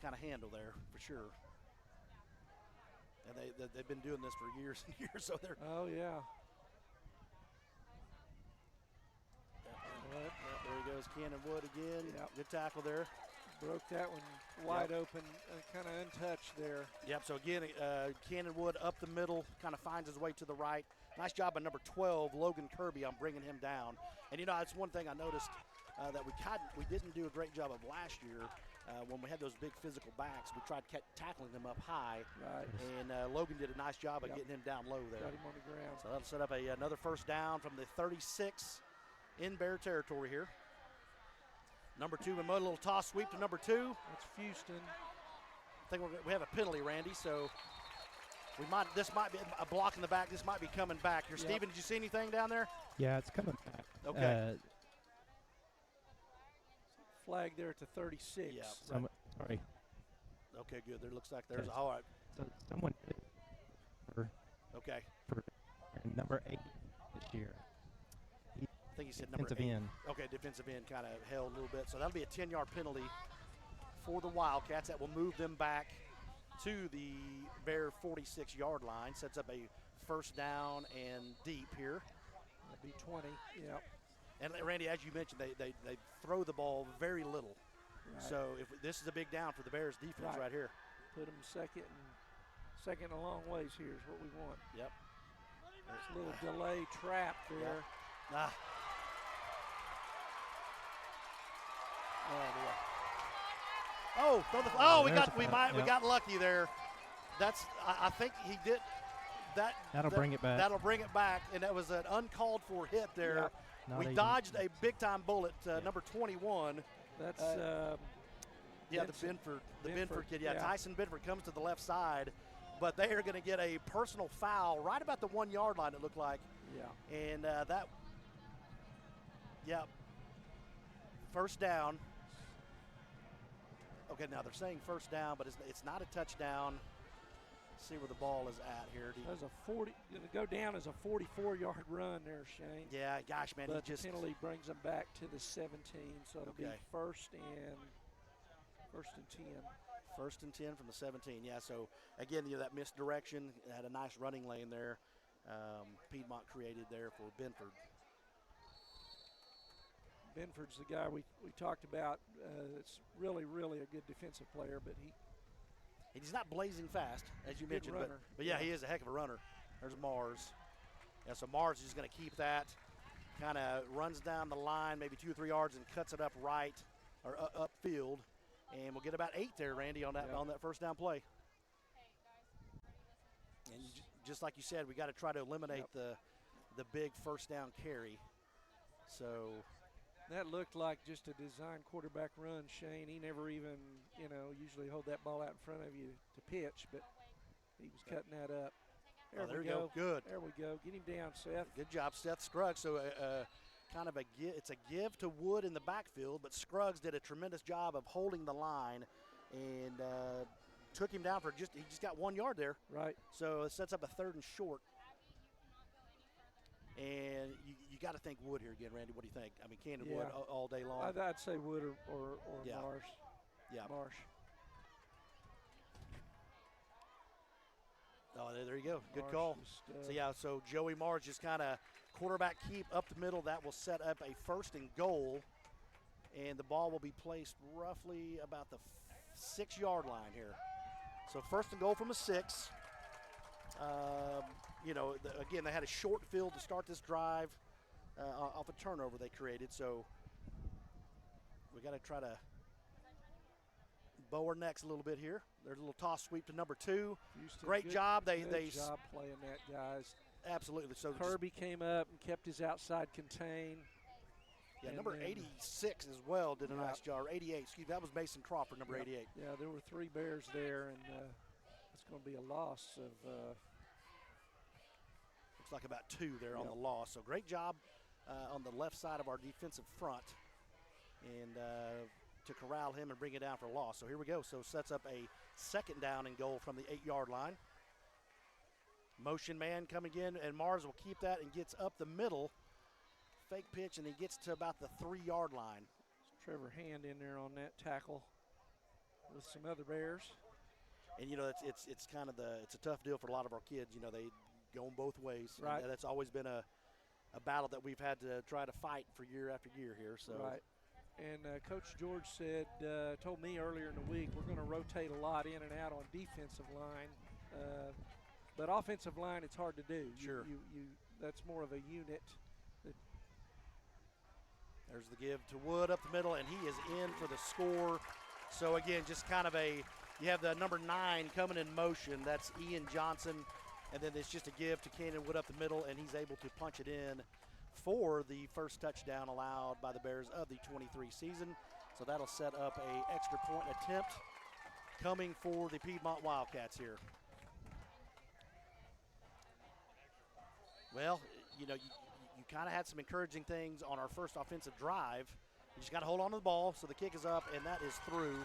kind of handle there for sure. And they've been doing this for years and years, so they're. Oh yeah. There he goes, Cannon Wood again. Yep. Good tackle there. Broke that one wide open, kind of untouched there. Yep, so again, Cannon Wood up the middle, kind of finds his way to the right. Nice job by number 12, Logan Kirby, on bringing him down. And, you know, that's one thing I noticed that we didn't do a great job of last year. When we had those big physical backs, we tried tackling them up high. Right. And Logan did a nice job of getting him down low there. Got him on the ground. So that'll set up another first down from the 36 in Bear territory here. Number 2, a little toss sweep to number 2. That's Houston. I think we have a penalty, Randy, so this might be a block in the back. This might be coming back here. Steven, did you see anything down there? Yeah, it's coming back. Okay. Flag there at the 36. Yeah. Sorry. Okay, good. There looks like there's a all right. So someone did it for number 8 this year. I think he said number 8. Defensive end. Okay, defensive end kind of held a little bit. So that'll be a 10-yard penalty for the Wildcats. That will move them back to the Bear 46-yard line. Sets up a first down and deep here. That'll be 20. Yep. And Randy, as you mentioned, they throw the ball very little. Right. So this is a big down for the Bears defense right here. Put them second and a long ways here is what we want. Yep. There's a little delay trap there. Yep. Oh, we got lucky there. I think he did that. That'll bring it back. That'll bring it back, and that was an uncalled for hit there. Yep. We dodged a big time bullet. Number 21. That's the Benford kid. Yeah, Tyson Benford comes to the left side, but they are going to get a personal foul right about the 1 yard line. It looked like. Yeah. And that. Yeah. First down. Okay, now they're saying first down, but it's not a touchdown. Let's see where the ball is at here. There's a 40. Going to go down as a 44-yard run there, Shane. Yeah, gosh, man, but the penalty brings them back to the 17, so it'll be first and 10. First and 10 from the 17. Yeah. So again, that misdirection had a nice running lane there. Piedmont created there for Benford. Benford's the guy we talked about. It's really a good defensive player, but he's not blazing fast, as you mentioned. But yeah, he is a heck of a runner. There's Mars. Yeah, so Mars is going to keep that. Kind of runs down the line, maybe 2 or 3 yards, and cuts it up right or upfield. And we'll get about 8 there, Randy, on that first down play. And just like you said, we got to try to eliminate the big first down carry. So that looked like just a design quarterback run, Shane. He never even, usually hold that ball out in front of you to pitch, but he was cutting that up. There we go. Good. There we go. Get him down, Seth. Good job, Seth Scruggs. So kind of it's a give to Wood in the backfield, but Scruggs did a tremendous job of holding the line and took him down he just got 1 yard there. Right. So it sets up a 3rd and short. And you got to think Wood here again, Randy. What do you think? I mean, Cannon Wood all day long. I'd say Wood or Marsh. Yeah. Marsh. Oh, there you go. Good call. So Joey Marsh just kind of quarterback keep up the middle. That will set up a 1st and goal. And the ball will be placed roughly about the 6 yard line here. So 1st and goal from the 6. Again, they had a short field to start this drive off a turnover they created. So we got to try to bow our necks a little bit here. There's a little toss sweep to number 2. Houston, Great job. They job playing that, guys. Absolutely. So Kirby came up and kept his outside contained. Yeah, number 86 as well did a nice job. 88, excuse me, that was Mason Crawford, number 88. Yeah, there were 3 Bears there, and it's going to be a loss of looks like about 2 there on the loss. So great job on the left side of our defensive front and to corral him and bring it down for a loss. So here we go. So sets up a 2nd down and goal from the 8 yard line. Motion man coming in, and Mars will keep that and gets up the middle. Fake pitch, and he gets to about the 3 yard line. Trevor Hand in there on that tackle with some other Bears. And it's kind of it's a tough deal for a lot of our kids. They go both ways. Right. And that's always been a a battle that we've had to try to fight for year after year here. So. Right. And Coach George said, told me earlier in the week, we're going to rotate a lot in and out on defensive line. But offensive line, it's hard to do. Sure. That's more of a unit. There's the give to Wood up the middle, and he is in for the score. So, again, just kind of you have the number 9 coming in motion. That's Ian Johnson. And then it's just a give to Cannon Wood up the middle, and he's able to punch it in for the first touchdown allowed by the Bears of the 23 season. So that'll set up a extra point attempt coming for the Piedmont Wildcats here. Well, you kind of had some encouraging things on our first offensive drive. You just got to hold on to the ball. So the kick is up, and that is through.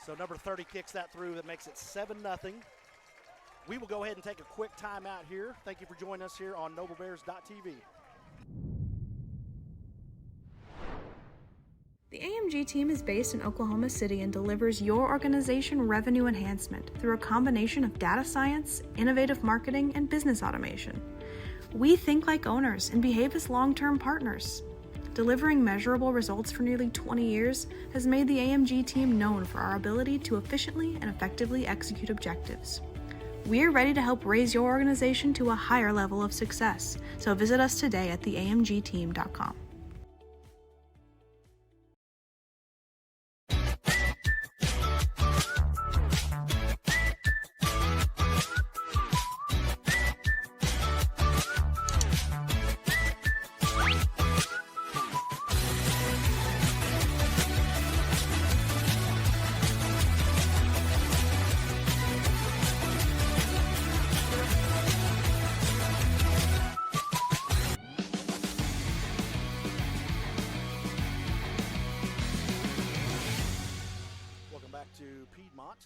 So number 30 kicks that through. That makes it 7-0. We will go ahead and take a quick timeout here. Thank you for joining us here on NobleBears.tv. The AMG team is based in Oklahoma City and delivers your organization revenue enhancement through a combination of data science, innovative marketing, and business automation. We think like owners and behave as long-term partners. Delivering measurable results for nearly 20 years has made the AMG team known for our ability to efficiently and effectively execute objectives. We're ready to help raise your organization to a higher level of success, so visit us today at theamgteam.com. Welcome back to Piedmont.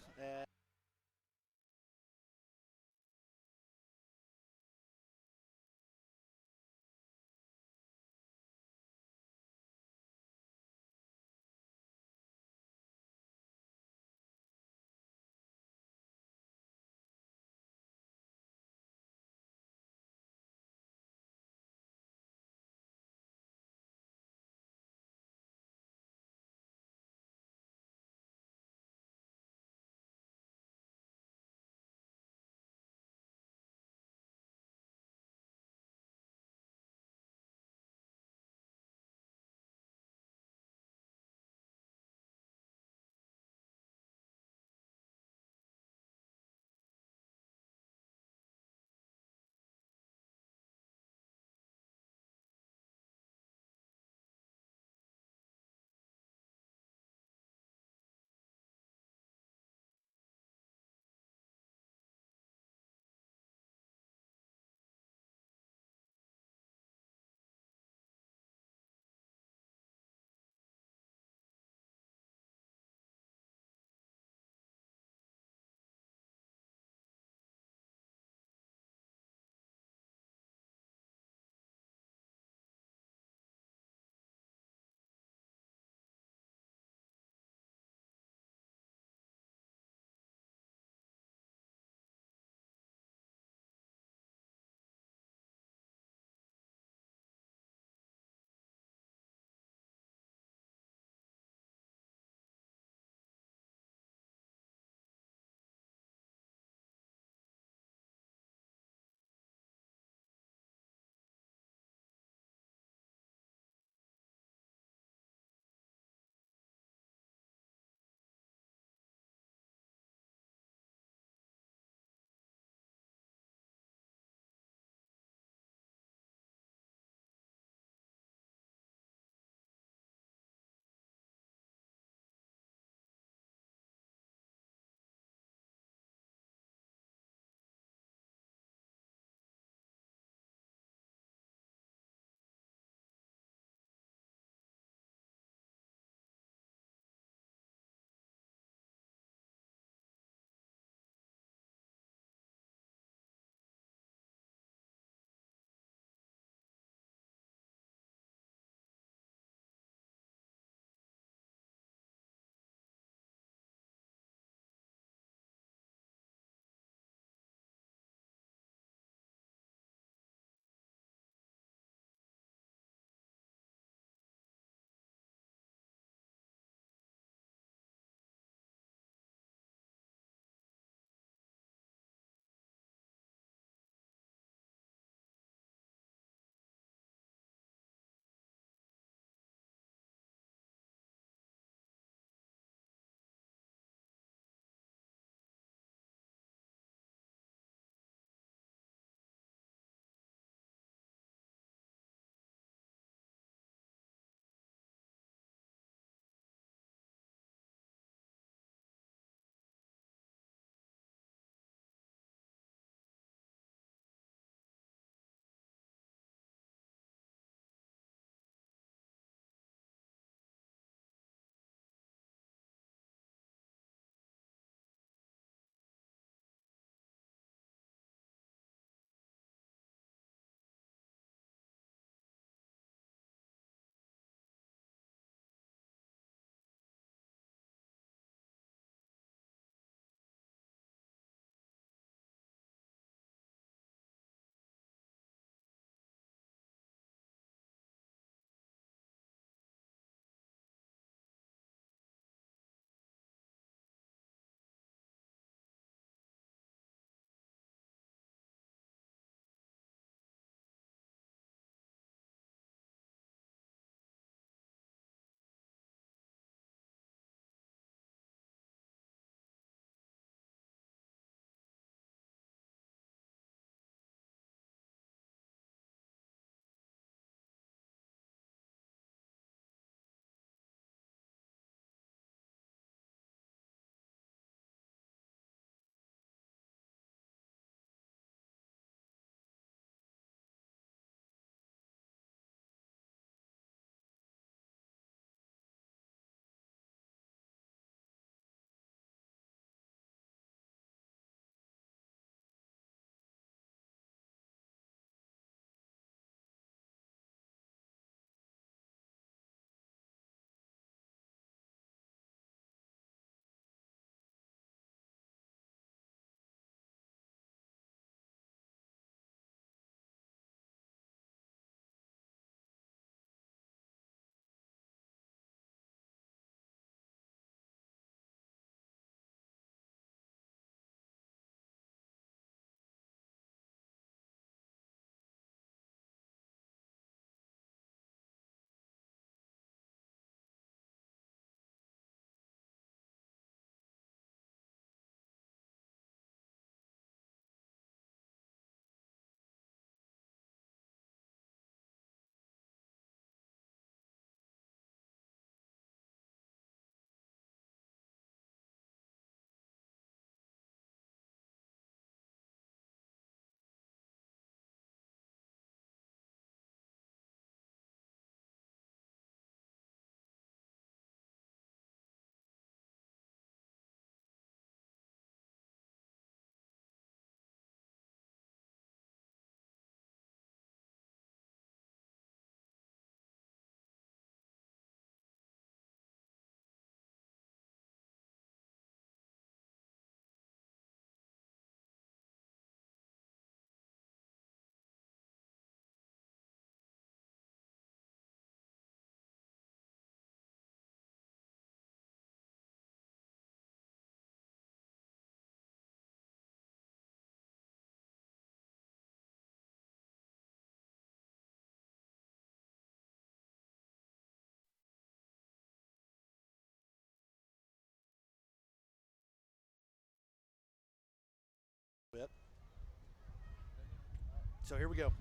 So here we go.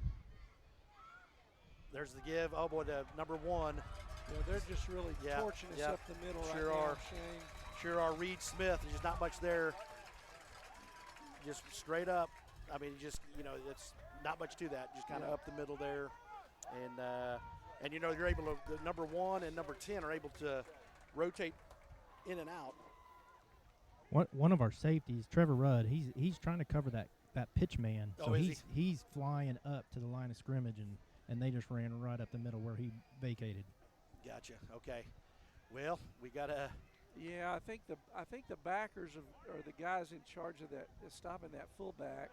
There's the give. Oh, boy, the number 1. Yeah, they're just really torching us up the middle sure right are. now, Shane. Sure are. Reed Smith, there's just not much there. Just straight up. I mean, just, it's not much to that. Just kind of up the middle there. And you're able to, the number 1 and number 10 are able to rotate in and out. One of our safeties, Trevor Rudd, he's trying to cover that pitch man. Oh, so is he's flying up to the line of scrimmage, and they just ran right up the middle where he vacated. Gotcha. Okay. Well, we got to. Yeah, I think the backers are the guys in charge of that, stopping that fullback.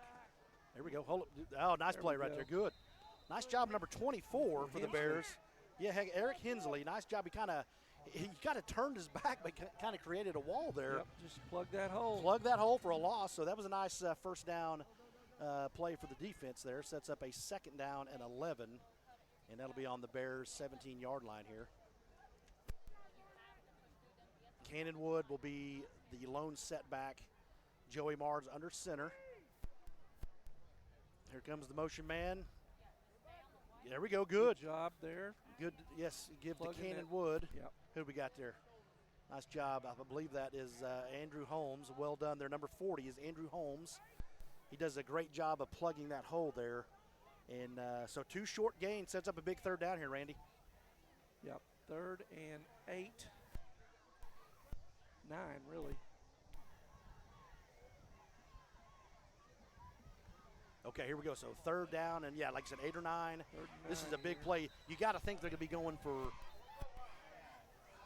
There we go. Hold up. Oh, nice play right there. Good. Nice job, number 24 for the Bears. Yeah, heck, Eric Hensley. Nice job. He kind of turned his back, but kind of created a wall there. Yep, just plug that hole. Plug that hole for a loss. So that was a nice first down play for the defense there. Sets up a 2nd down and 11, and that'll be on the Bears' 17-yard line here. Cannonwood will be the lone setback. Joey Mars under center. Here comes the motion man. There we go. Good job there. Good. Yes, give Plugging to Cannonwood. Yep. Who we got there? Nice job. I believe that is Andrew Holmes. Well done there. Number 40 is Andrew Holmes. He does a great job of plugging that hole there. And so 2 short gains sets up a big 3rd down here, Randy. Yep, 3rd and 8. 9, really. Okay, here we go. So 3rd down, and like I said, 8 or 9. This is a big play. You got to think they're going to be going for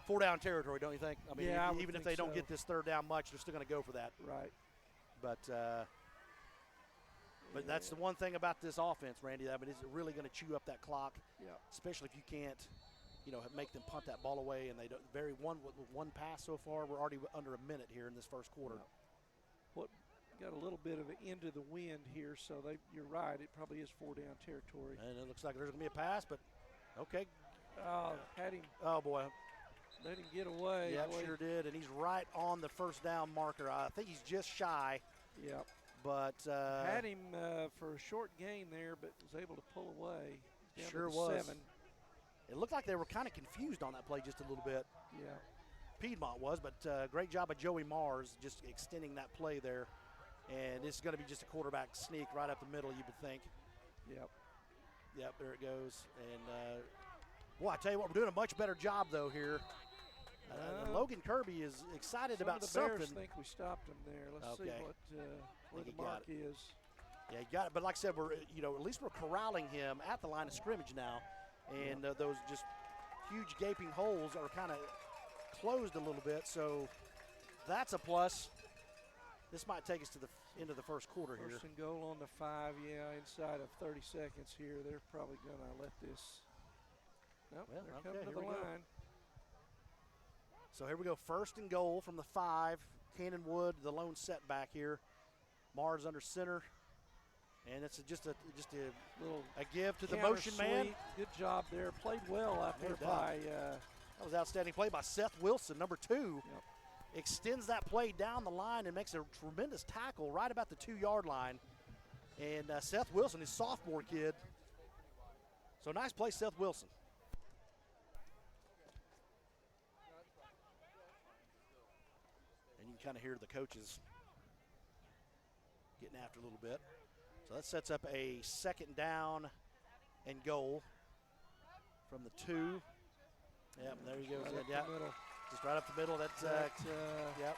4-down territory, don't you think? I mean, yeah, even if they don't get this 3rd down much, they're still going to go for that. Right. But that's the one thing about this offense, Randy. I mean, is it really going to chew up that clock? Yeah. Especially if you can't, make them punt that ball away, and they don't. One pass so far. We're already under a minute here in this first quarter. What got a little bit of an into the wind here, so you're right. It probably is 4-down territory. And it looks like there's going to be a pass, but okay. Had him. Oh boy. Let him get away. Yeah, sure did, and he's right on the 1st down marker. I think he's just shy. Yep. But had him for a short gain there, but was able to pull away. Down sure to was. 7. It looked like they were kind of confused on that play just a little bit. Yeah. Piedmont was, but great job of Joey Mars just extending that play there. And this is going to be just a quarterback sneak right up the middle, you would think. Yep. Yep, there it goes. And, I tell you what, we're doing a much better job, though, here. Logan Kirby is excited about something. something. Bears think we stopped him there. Let's see where the mark is. Yeah, you got it. But like I said, we're at least we're corralling him at the line of scrimmage now, and those just huge gaping holes are kind of closed a little bit. So that's a plus. This might take us to the end of the first quarter here. First and goal on the 5. Yeah, inside of 30 seconds here. They're probably gonna let this. Nope, they're coming to the line. So here we go, 1st and goal from the 5. Cannonwood, the lone setback here. Mars under center, and it's just a little give to the motion man. Good job there. Played well out there by. That was outstanding play by Seth Wilson, number 2. Yep. Extends that play down the line and makes a tremendous tackle right about the 2-yard line. And Seth Wilson is a sophomore kid. So nice play, Seth Wilson. And you can kind of hear the coaches getting after a little bit. So that sets up a 2nd down and goal from the 2. Yep, there he goes. Right just right up the middle. That's yep.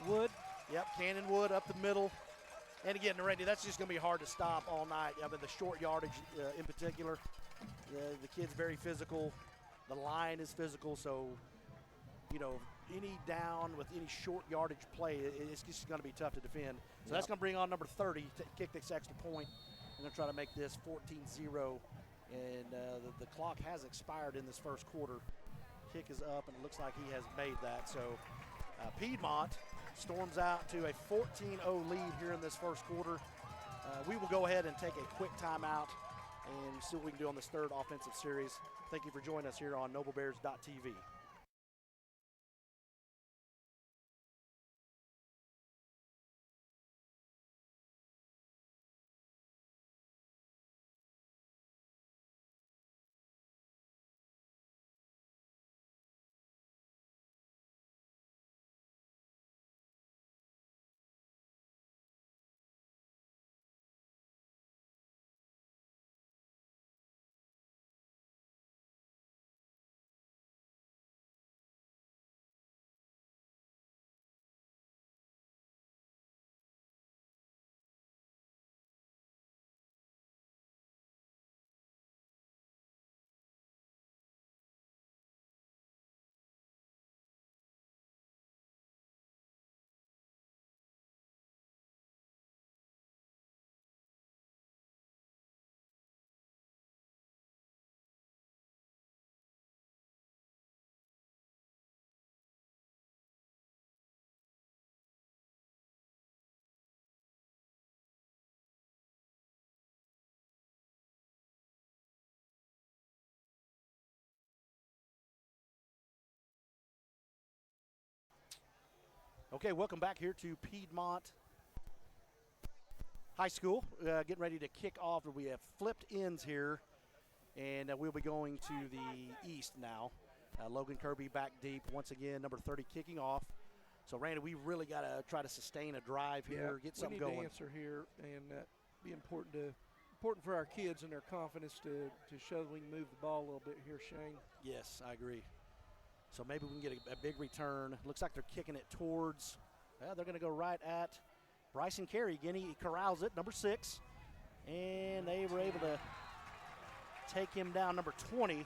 Wood. Yep, Cannonwood up the middle. And again, Randy, that's just going to be hard to stop all night. I mean, the short yardage in particular. The kid's very physical. The line is physical, so any down with any short yardage play, it's just going to be tough to defend. So that's going to bring on number 30 to kick this extra point. They're going to try to make this 14-0. And the clock has expired in this first quarter. Kick is up, and it looks like he has made that. So Piedmont storms out to a 14-0 lead here in this first quarter. We will go ahead and take a quick timeout and see what we can do on this 3rd offensive series. Thank you for joining us here on NobleBears.tv. Okay, welcome back here to Piedmont High School. Getting ready to kick off. We have flipped ends here, and we'll be going to the east now. Logan Kirby back deep once again, number 30 kicking off. So, Randy, we really got to try to sustain a drive here, get something going. We need to answer here, and be important for our kids and their confidence to show that we can move the ball a little bit here, Shane. Yes, I agree. So maybe we can get a big return. Looks like they're kicking it towards, they're going to go right at Bryson Carey. Again, he corrals it, number 6. And they were able to take him down, number 20.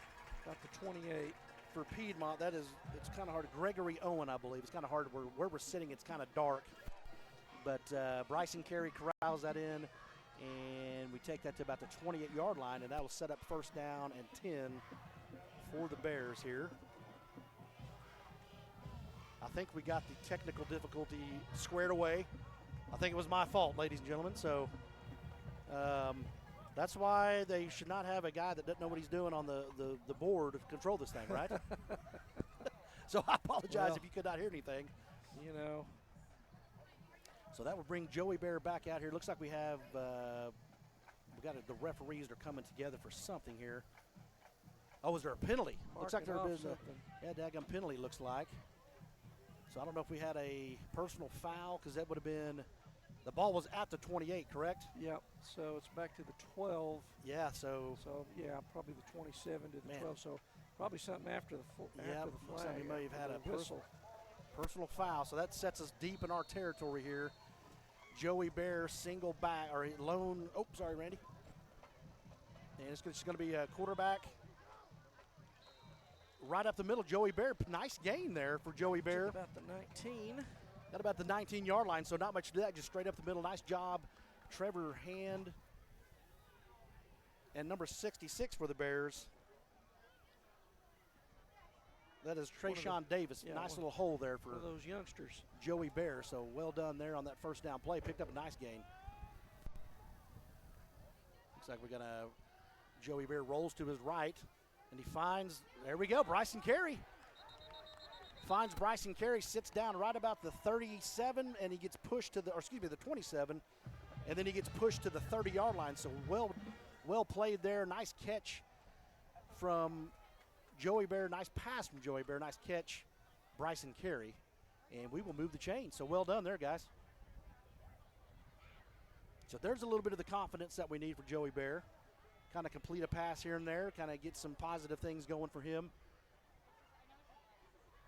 Got the 28. For Piedmont, it's kind of hard. Gregory Owen, I believe. It's kind of hard where we're sitting. It's kind of dark. But Bryson Carey corrals that in, and we take that to about the 28-yard line, and that will set up first down and 10 for the Bears here. I think we got the technical difficulty squared away. I think it was my fault, ladies and gentlemen. So that's why they should not have a guy that doesn't know what he's doing on the board to control this thing, right? So I apologize if you could not hear anything. You know. So that will bring Joey Bear back out here. Looks like we have the referees are coming together for something here. Oh, is there a penalty? Looks like there is a daggum penalty, looks like. So I don't know if we had a personal foul, because that would have been, the ball was at the 28, correct? Yep. So it's back to the 12. Yeah. So yeah, probably the 27 to the 12. So probably something after the flag. Looks like we may have had a personal foul. So that sets us deep in our territory here. Joey Bear single back or lone. Oh, sorry, Randy. And it's just going to be a quarterback. Right up the middle, Joey Bear. Nice gain there for Joey Bear. About the 19. Got about the 19-yard line, so not much to that, just straight up the middle. Nice job, Trevor Hand. And number 66 for the Bears. That is Trayshawn Davis. Nice little hole there for those youngsters. Joey Bear, so well done there on that first down play. Picked up a nice gain. Looks like we're going to, Joey Bear rolls to his right. And he finds, there we go, Bryson Carey. Finds Bryson Carey, sits down right about the 37, and he gets pushed to the 27, and then he gets pushed to the 30-yard line. So well played there. Nice catch from Joey Bear. Nice pass from Joey Bear. Nice catch, Bryson Carey. And we will move the chain. So well done there, guys. So there's a little bit of the confidence that we need for Joey Bear. Kind of complete a pass here and there, kind of get some positive things going for him.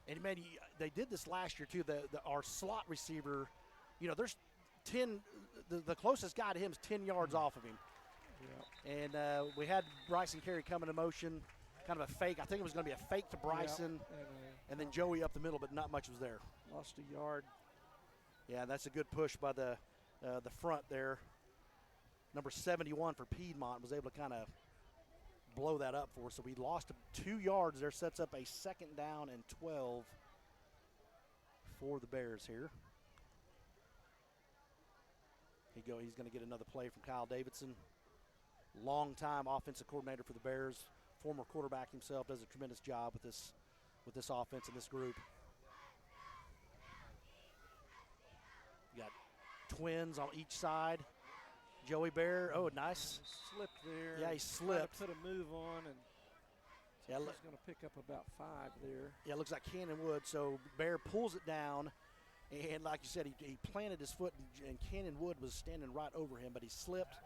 And, man, they did this last year, too. Our slot receiver, you know, there's 10 – the closest guy to him is 10 yards off of him. Yeah. And we had Bryson Carey come into motion, kind of a fake. I think it was going to be a fake to Bryson, and then Joey up the middle, but not much was there. Lost a yard. Yeah, that's a good push by the front there. Number 71 for Piedmont was able to kind of blow that up for us. So we lost 2 yards there, sets up a second down and 12 for the Bears here. He's going to get another play from Kyle Davidson. Long-time offensive coordinator for the Bears, former quarterback himself, does a tremendous job with this offense and this group. You got twins on each side. Joey Bear, nice. Slipped there. Yeah, he slipped. Put a move on, and he's going to pick up about 5 there. Yeah, it looks like Cannon Wood. So Bear pulls it down, and like you said, he planted his foot, and Cannon Wood was standing right over him, but he slipped.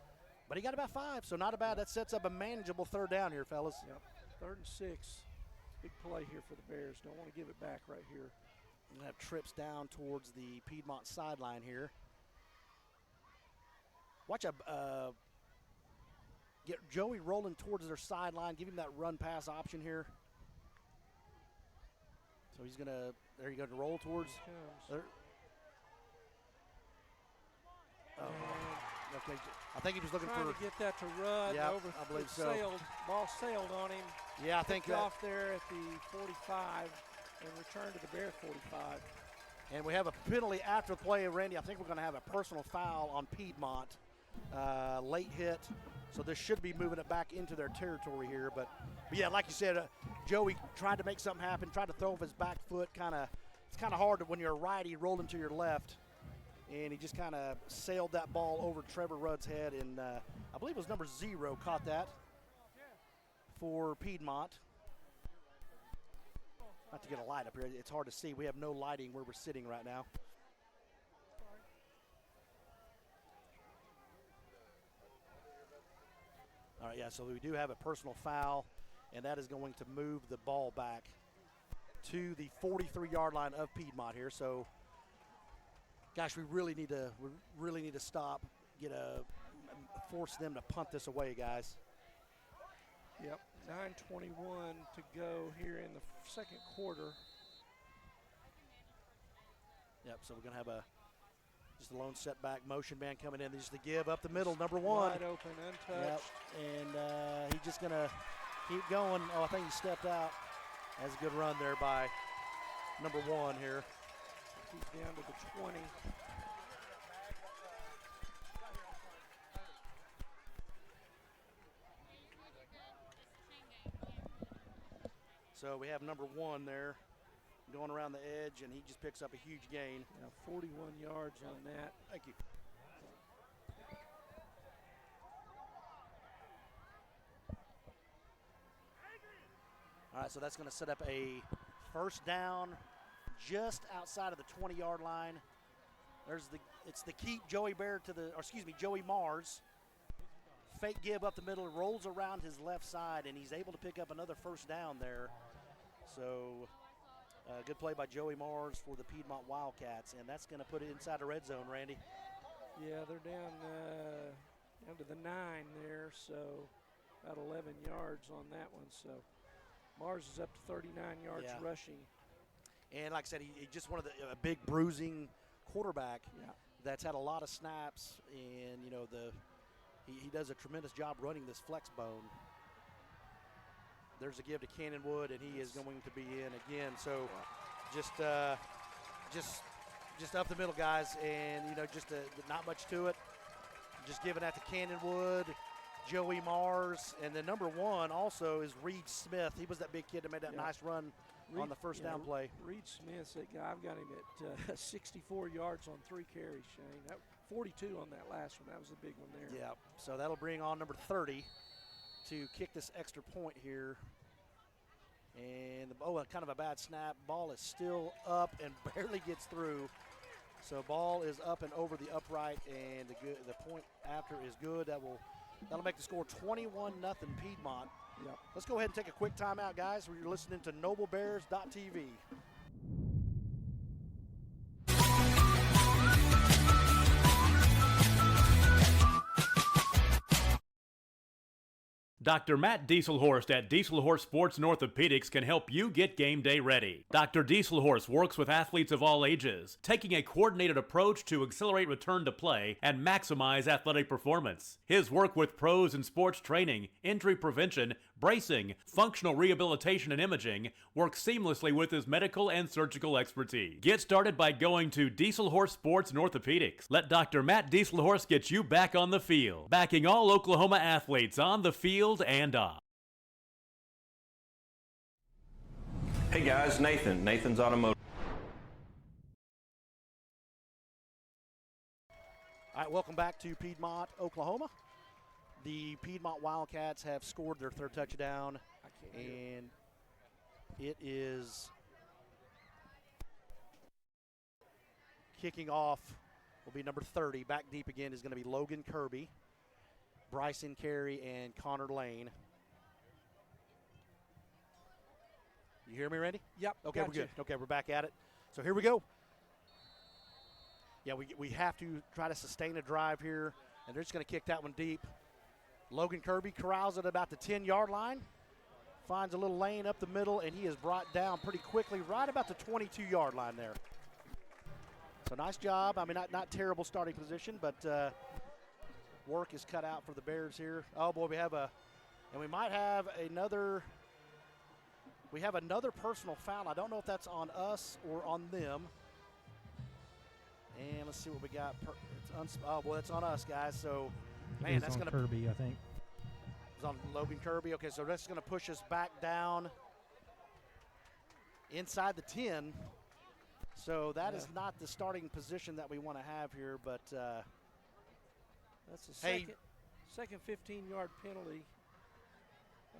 But he got about 5, so not bad. That sets up a manageable third down here, fellas. Yep, 3rd and 6. Big play here for the Bears. Don't want to give it back right here. We'll have trips down towards the Piedmont sideline here. Watch get Joey rolling towards their sideline. Give him that run-pass option here. So he's going to, there you go, to roll towards. Okay. I think he was looking trying to get that to run. Yeah, over, I believe so. Ball sailed on him. Yeah, I think that. Off there at the 45 and returned to the Bears 45. And we have a penalty after the play, Randy. I think we're going to have a personal foul on Piedmont. Late hit, so this should be moving it back into their territory here. But yeah, like you said, Joey tried to make something happen, tried to throw with his back foot, kind of it's kind of hard when you're a righty, roll him to your left. And he just kind of sailed that ball over Trevor Rudd's head, and I believe it was number 0 caught that for Piedmont. Not to get a light up here. It's hard to see. We have no lighting where we're sitting right now. All right, yeah, so we do have a personal foul, and that is going to move the ball back to the 43-yard line of Piedmont here. So, gosh, we really need to stop, force them to punt this away, guys. Yep, 9:21 to go here in the second quarter. Yep, so we're going to have just a lone setback motion man coming in. Just to give up the middle, number 1. Wide open, untouched. Yep, and he's just going to keep going. Oh, I think he stepped out. That's a good run there by number 1 here. He's down to the 20. So we have number 1 there going around the edge, and he just picks up a huge gain. Now 41 yards on that. Thank you. All right, so that's going to set up a first down just outside of the 20-yard line. It's the keep Joey Mars. Fake give up the middle, rolls around his left side, and he's able to pick up another first down there. So good play by Joey Mars for the Piedmont Wildcats, and that's going to put it inside the red zone, Randy. Yeah, they're down to the 9 there, so about 11 yards on that one. So Mars is up to 39 yards rushing. And like I said, he just one of a big bruising quarterback that's had a lot of snaps, and he does a tremendous job running this flex bone. There's a give to Cannonwood, and he is going to be in again. So just up the middle, guys, and not much to it. Just giving that to Cannonwood, Joey Mars, and the number 1 also is Reed Smith. He was that big kid that made that nice run on the first down play. Reed Smith's that guy. I've got him at 64 yards on 3 carries, Shane. 42 on that last one. That was a big one there. Yeah, so that'll bring on number 30 to kick this extra point here. And, kind of a bad snap. Ball is still up and barely gets through. So ball is up and over the upright, and the point after is good. That'll make the score 21-0 Piedmont. Yep. Let's go ahead and take a quick timeout, guys. You're listening to NobleBears.tv. Dr. Matt Dieselhorst at Dieselhorst Sports and Orthopedics can help you get game day ready. Dr. Dieselhorst works with athletes of all ages, taking a coordinated approach to accelerate return to play and maximize athletic performance. His work with pros in sports training, injury prevention, bracing, functional rehabilitation, and imaging works seamlessly with his medical and surgical expertise. Get started by going to Dieselhorst Sports and Orthopedics. Let Dr. Matt Dieselhorst get you back on the field, backing all Oklahoma athletes on the field and off. Hey guys, Nathan's Automotive. All right, welcome back to Piedmont, Oklahoma. The Piedmont Wildcats have scored their 3rd touchdown, and it is kicking off will be number 30. Back deep again is going to be Logan Kirby, Bryson Carey, and Connor Lane. You hear me, Randy? Yep. Okay, we're good. Okay, we're back at it. So here we go. Yeah, we have to try to sustain a drive here, and they're just going to kick that one deep. Logan Kirby corrals at about the 10-yard line, finds a little lane up the middle, and he is brought down pretty quickly right about the 22-yard line there. So nice job. I mean, not terrible starting position, but work is cut out for the Bears here. Oh, boy, we might have another personal foul. I don't know if that's on us or on them. And let's see what we got. Oh, boy, that's on us, guys. So, man, that's going to Kirby, I think. It's on Logan Kirby. Okay, so that's going to push us back down inside the 10. So that is not the starting position that we want to have here, but that's a second 15-yard penalty.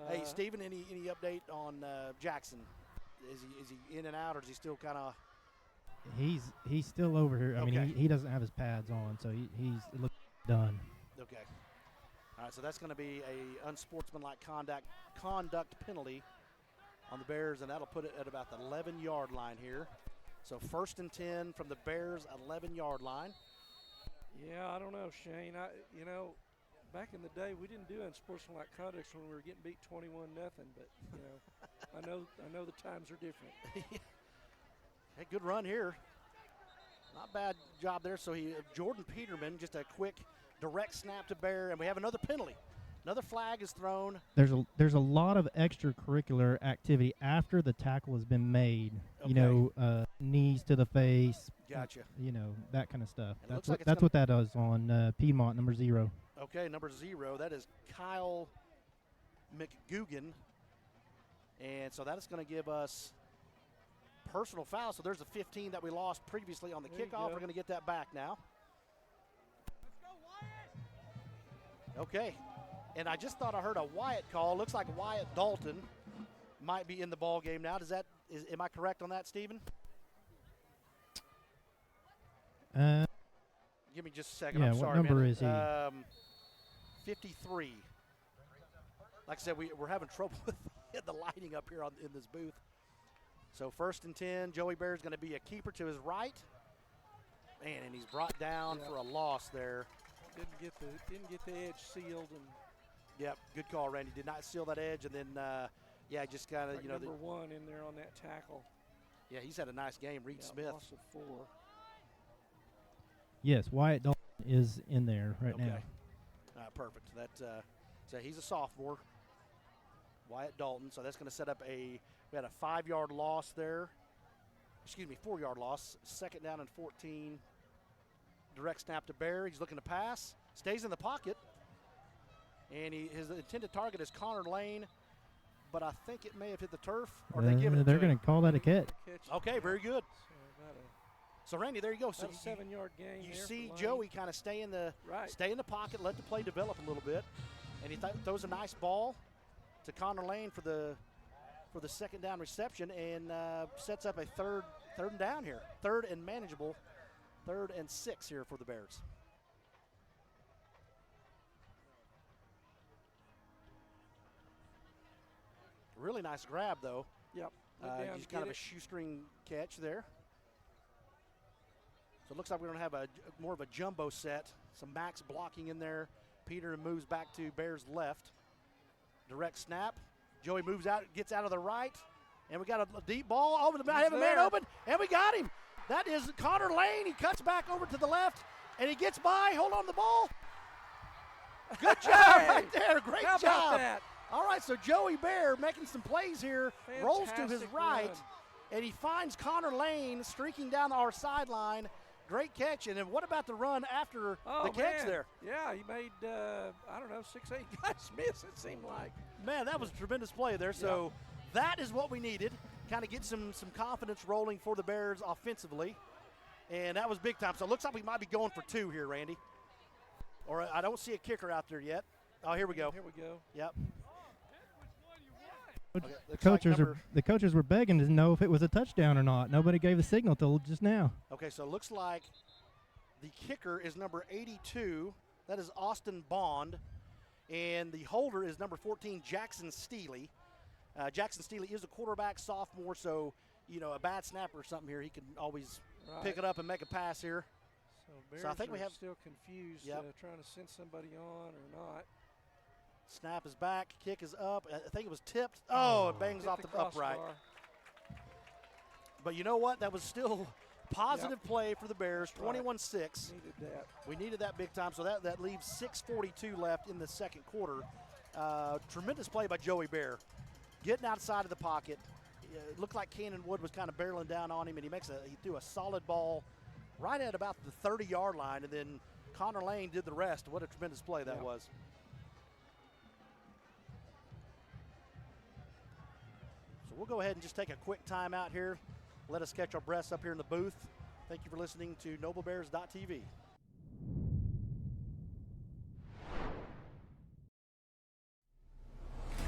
Hey, Stephen, any update on Jackson? Is he in and out, or is he still kind of? He's still over here. I Okay. mean, he doesn't have his pads on, so he's it looks done. Okay. All right, so that's going to be a unsportsmanlike conduct penalty on the Bears, and that'll put it at about the 11-yard line here. So 1st and 10 from the Bears' 11-yard line. Yeah, I don't know, Shane. Back in the day, we didn't do unsportsmanlike conducts when we were getting beat 21-0. But I know the times are different. Hey, good run here. Not bad job there. So Jordan Peterman, just a quick direct snap to Bear, and we have another penalty. Another flag is thrown. There's a lot of extracurricular activity after the tackle has been made. Okay. Knees to the face. Gotcha. That kind of stuff. And That's what that is on Piedmont, number 0. Okay, number 0. That is Kyle McGugan. And so that is going to give us personal foul. So there's a 15 that we lost previously on the kickoff. We're going to get that back now. Okay. And I just thought I heard a Wyatt call. Looks like Wyatt Dalton might be in the ball game now. Am I correct on that, Stephen? Give me just a second. Yeah, I'm sorry, what number man. is he? 53. Like I said, we're having trouble with the lighting up here in this booth. So 1st and 10, Joey Bear is going to be a keeper to his right. Man, and he's brought down for a loss there. Didn't get the edge sealed, and yep, good call, Randy. Did not seal that edge, and then just kind of like number 1 in there on that tackle. Yeah, he's had a nice game. Reed Smith. Loss of 4. Yes, Wyatt Dalton is in there right now. Perfect. So he's a sophomore, Wyatt Dalton. So that's going to set up we had a 5-yard loss there. 4-yard loss. 2nd down and 14. Direct snap to Bear. He's looking to pass. Stays in the pocket. And his intended target is Connor Lane, but I think it may have hit the turf. Or they giving it they're to going him? to call that a catch. Okay, very good. So Randy, there you go. So a 7-yard gain. You see Joey kind of stay in the pocket, let the play develop a little bit, and he throws a nice ball to Connor Lane for the 2nd down reception, and sets up a third and down here, 3rd and manageable, 3rd and 6 here for the Bears. Really nice grab though. Yep. Just kind of a shoestring catch there. So it looks like we're going to have more of a jumbo set. Some max blocking in there. Peter moves back to Bears left. Direct snap. Joey moves out, gets out of the right. And we got a deep ball over the have a man open, and we got him. That is Connor Lane. He cuts back over to the left, and he gets by. Hold on the ball. Good job right there. Great How job. about that? All right, so Joey Bear making some plays here. Rolls to his Fantastic right, run. and he finds Connor Lane streaking down our sideline. Great catch. And then what about the run after the catch there? Yeah, he made, 6, 8 guys miss, it seemed like. Man, that was a tremendous play there. So that is what we needed. Kind of get some confidence rolling for the Bears offensively. And that was big time. So it looks like we might be going for 2 here, Randy. Or I don't see a kicker out there yet. Oh, here we go. Here we go. Yep. The coaches were begging to know if it was a touchdown or not. Nobody gave the signal till just now. Okay, so it looks like the kicker is number 82. That is Austin Bond. And the holder is number 14, Jackson Steely. Jackson Steely is a quarterback, sophomore, so, a bad snapper or something here, he can always pick it up and make a pass here. So Bears I think we have still confused, trying to send somebody on or not. Snap is back, kick is up. I think it was tipped. Oh, it bangs off the upright. But you know what? That was still positive play for the Bears, 21-6. Needed that. We needed that big time, so that leaves 6:42 left in the second quarter. Tremendous play by Joey Bear. Getting outside of the pocket. It looked like Cannon Wood was kind of barreling down on him, and he threw a solid ball right at about the 30-yard line, and then Connor Lane did the rest. What a tremendous play that was. So we'll go ahead and just take a quick timeout here. let us catch our breaths up here in the booth. Thank you for listening to NobleBears.tv.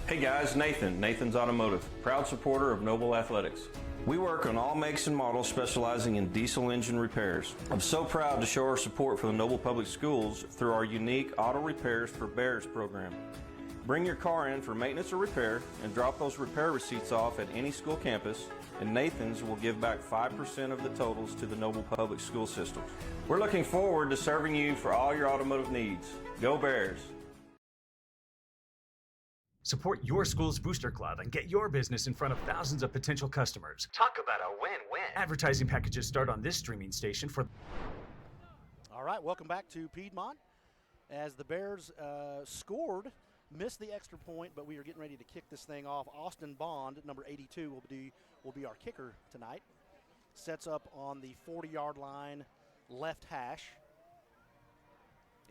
Hey guys, Nathan's Automotive, proud supporter of Noble Athletics. We work on all makes and models specializing in diesel engine repairs. I'm so proud to show our support for the Noble Public Schools through our unique Auto Repairs for Bears program. Bring your car in for maintenance or repair and drop those repair receipts off at any school campus, and Nathan's will give back 5% of the totals to the Noble Public School system. We're looking forward to serving you for all your automotive needs. Go Bears! Support your school's booster club and get your business in front of thousands of potential customers. Talk about a win-win. Advertising packages start on this streaming station for... All right, welcome back to Piedmont. As the Bears scored, missed the extra point, but we are getting ready to kick this thing off. Austin Bond, number 82, will be our kicker tonight. Sets up on the 40-yard line, left hash.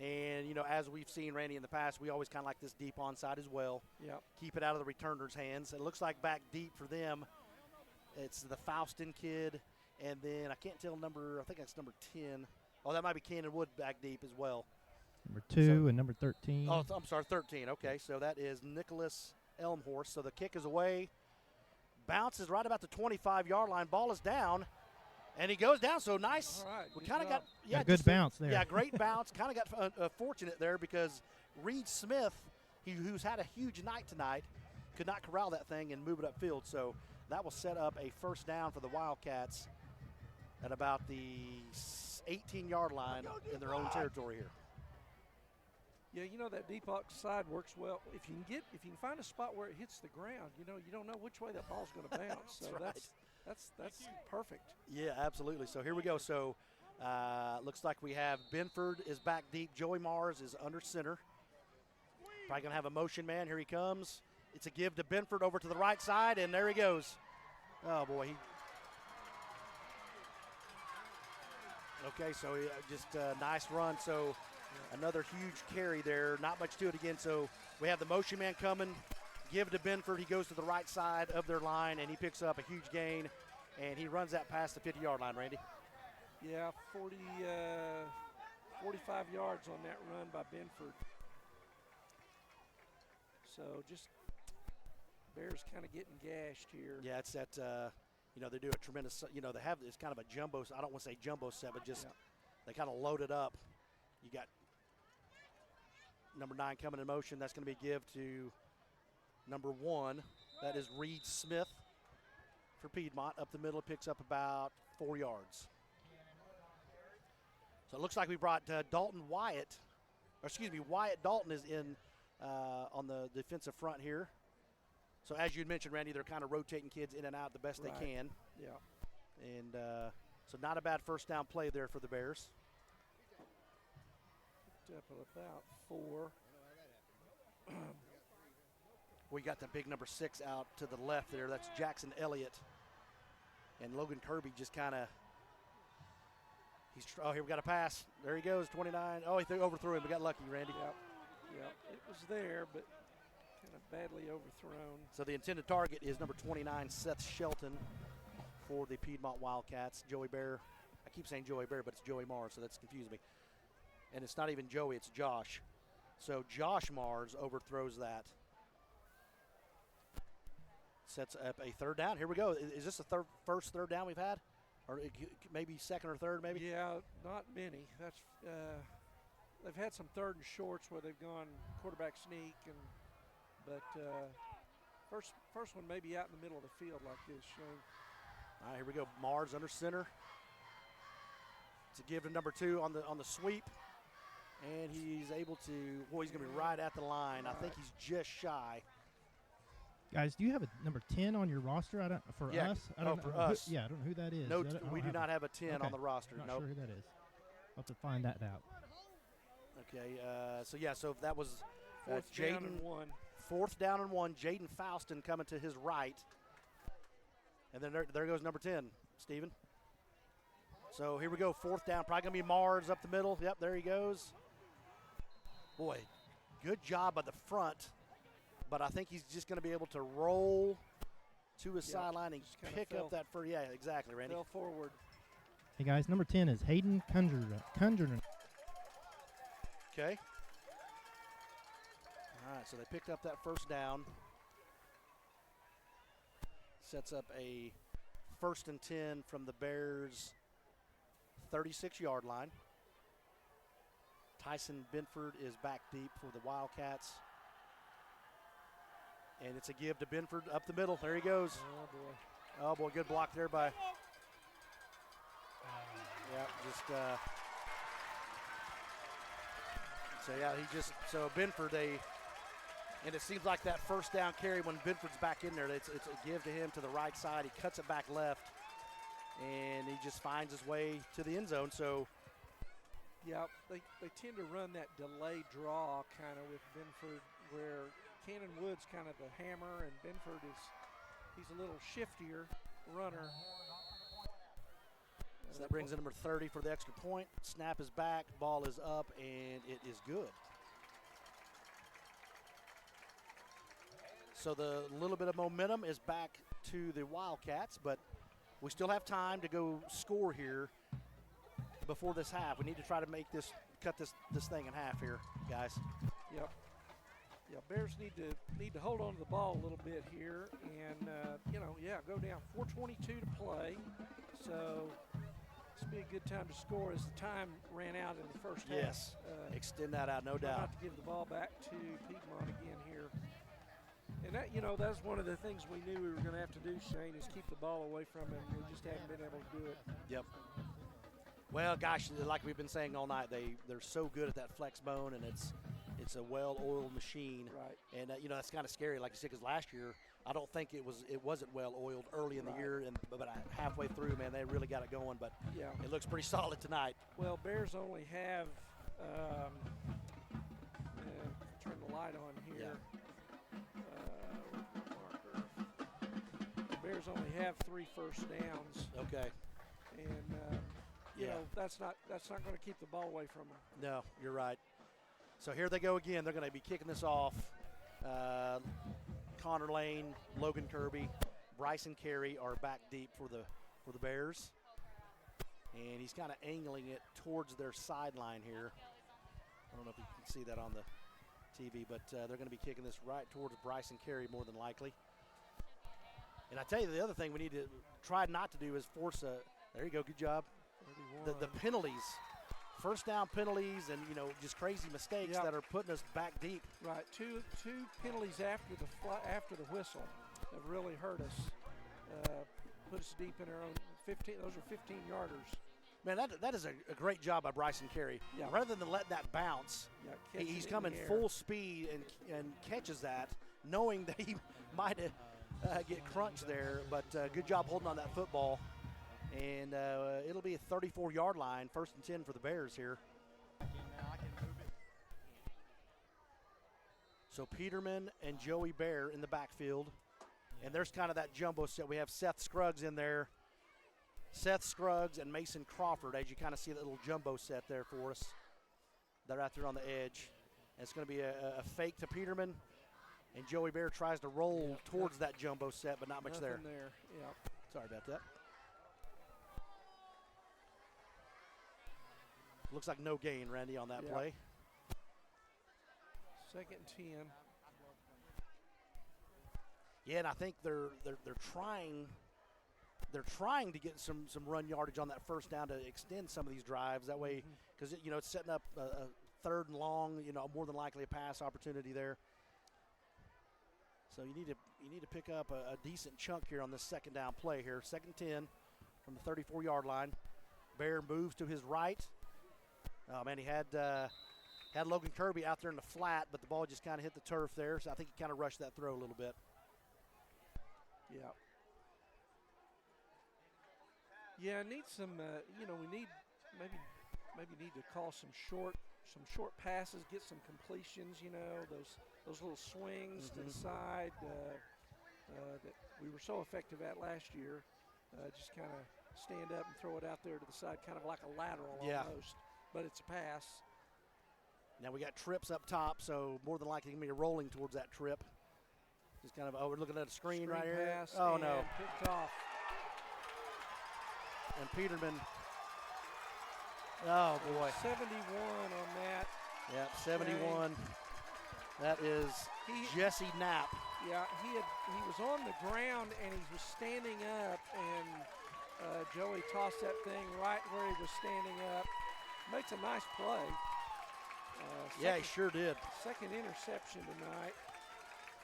And, you know, as we've seen, Randy, in the past, we always kind of like this deep onside as well. Yep. Keep it out of the returner's hands. It looks like back deep for them. It's the Faustin kid, and then I can't tell I think that's number 10. Oh, that might be Cannon Wood back deep as well. Number 2 and number 13. Oh, I'm sorry, 13. Okay, so that is Nicholas Elmhorst. So the kick is away. Bounces right about the 25-yard line. Ball is down. And he goes down, so nice. All right, We kind of got a good bounce there. Yeah, great bounce. Kind of got fortunate there because Reed Smith, who's had a huge night tonight, could not corral that thing and move it upfield. So that will set up a first down for the Wildcats at about the 18-yard line in their own territory here. Yeah, you know that deep outside works well. If you can find a spot where it hits the ground, you don't know which way that ball's going to bounce. So that's perfect. Yeah, absolutely. So here we go. So looks like we have Benford is back deep. Joey Mars is under center. Probably going to have a motion man. Here he comes. It's a give to Benford over to the right side, and there he goes. Oh, boy. Okay, so just a nice run. So another huge carry there. Not much to it again. So we have the motion man coming. Give to Benford. He goes to the right side of their line, and he picks up a huge gain, and he runs that past the 50-yard line, Randy. Yeah, 45 yards on that run by Benford. So just Bears kind of getting gashed here. Yeah, it's that, they do a tremendous, they have this kind of a jumbo, I don't want to say jumbo set, but just they kind of load it up. You got number 9 coming in motion. That's going to be give to number 1, that is Reed Smith for Piedmont. Up the middle, picks up about 4 yards. So it looks like we brought Wyatt Dalton is in on the defensive front here. So as you mentioned, Randy, they're kind of rotating kids in and out the best they can. Yeah. And so not a bad first down play there for the Bears. Picked up at about 4. We got the big number 6 out to the left there. That's Jackson Elliott. And Logan Kirby just kind of, here we got a pass. There he goes, 29. Oh, he overthrew him. We got lucky, Randy. Yep. It was there, but kind of badly overthrown. So the intended target is number 29, Seth Shelton for the Piedmont Wildcats. Joey Bear. I keep saying Joey Bear, but it's Joey Mars, so that's confusing me. And it's not even Joey, it's Josh. So Josh Mars overthrows that. Sets up a third down. Here we go. Is this the first third down we've had? Or maybe second or third, maybe? Yeah, not many. That's they've had some third and shorts where they've gone quarterback sneak, but first one maybe out in the middle of the field like this, Shane. All right, here we go. Mars under center. To give to number 2 on the sweep, and he's able to. Boy, he's going to be right at the line. I think he's just shy. Guys, do you have a number 10 on your roster? Us? I don't know. For us. I don't know who that is. No, we do not have a 10 on the roster. Not nope. sure who that is. I'll have to find that out. Okay, so that was Jaden. Fourth down and 1. Jaden Faustin coming to his right. And then there goes number 10, Steven. So here we go, fourth down. Probably going to be Mars up the middle. Yep, there he goes. Boy, good job by the front. But I think he's just going to be able to roll to his sideline and just kinda pick fell- up that first. Yeah, exactly, Randy. Fell forward. Hey, guys, number 10 is Hayden Conjurer. Okay. All right, so they picked up that first down. Sets up a 1st and 10 from the Bears' 36-yard line. Tyson Benford is back deep for the Wildcats. And it's a give to Benford up the middle. There he goes. Oh, boy. Oh, boy, good block there by. Yeah, just. So Benford, and it seems like that first down carry when Benford's back in there, it's a give to him to the right side. He cuts it back left, and he just finds his way to the end zone. So. Yeah, they tend to run that delay draw kind of with Benford, where Cannon Wood's kind of the hammer, and Benford he's a little shiftier runner. So that brings in number 30 for the extra point. Snap is back, ball is up, and it is good. So the little bit of momentum is back to the Wildcats, but we still have time to go score here before this half. We need to try to cut this thing in half here, guys. Yep. Yeah, Bears need to hold on to the ball a little bit here, and go down. 4:22 to play, so this would be a good time to score as the time ran out in the first half. Yes, extend that out, no try doubt. Not to give the ball back to Piedmont again here. And that's one of the things we knew we were going to have to do, Shane, is keep the ball away from him. We just haven't been able to do it. Yep. Well, gosh, like we've been saying all night, they're so good at that flex bone, and it's a well-oiled machine. Right. And that's kind of scary, like you said, because last year I don't think it wasn't well-oiled early in the year, but halfway through, man, they really got it going. But yeah, it looks pretty solid tonight. Well, Bears only have turn the light on here. Yeah. Bears only have 3 first downs. Okay. And that's not going to keep the ball away from them. No, you're right. So here they go again. They're going to be kicking this off. Connor Lane, Logan Kirby, Bryson Carey are back deep for the Bears. And he's kind of angling it towards their sideline here. I don't know if you can see that on the TV, but they're going to be kicking this right towards Bryson Carey more than likely. And I tell you, the other thing we need to try not to do is force there you go, good job. The penalties, first down penalties, and just crazy mistakes that are putting us back deep. Right, two penalties after the whistle have really hurt us. Put us deep in our own 15. Those are 15-yarders. Man, that is a great job by Bryson Carey. Yeah. Rather than letting that bounce, he's coming full speed and catches that, knowing that he might get crunched there. But good job holding on that football. And it'll be a 34-yard line, 1st and 10 for the Bears here. So Peterman and Joey Bear in the backfield. And there's kind of that jumbo set. We have Seth Scruggs in there. Seth Scruggs and Mason Crawford, as you kind of see that little jumbo set there for us. They're out there on the edge. And it's going to be a fake to Peterman. And Joey Bear tries to roll towards that jumbo set, but not much there. Yeah. Sorry about that. Looks like no gain, Randy, on that play. 2nd and 10. Yeah, and I think they're trying to get some run yardage on that first down to extend some of these drives. That way, because it's setting up a 3rd and long. More than likely a pass opportunity there. So you need to pick up a decent chunk here on this 2nd down play here. 2nd and 10 from the 34-yard line. Bear moves to his right. Oh man, he had Logan Kirby out there in the flat, but the ball just kind of hit the turf there. So I think he kind of rushed that throw a little bit. Yeah. Yeah, need some. We need maybe need to call some short passes, get some completions. Those little swings to the side that we were so effective at last year. Just kind of stand up and throw it out there to the side, kind of like a lateral almost, but it's a pass. Now we got trips up top, so more than likely going to be rolling towards that trip. Just kind of, we're looking at a screen right Screen here. pass Oh, and no. picked off. And Peterman. Oh, boy. 71 on that. Yeah, 71. That is Jesse Knapp. Yeah, he was on the ground and he was standing up, and Joey tossed that thing right where he was standing up. Makes a nice play. Yeah, he sure did. Second interception tonight.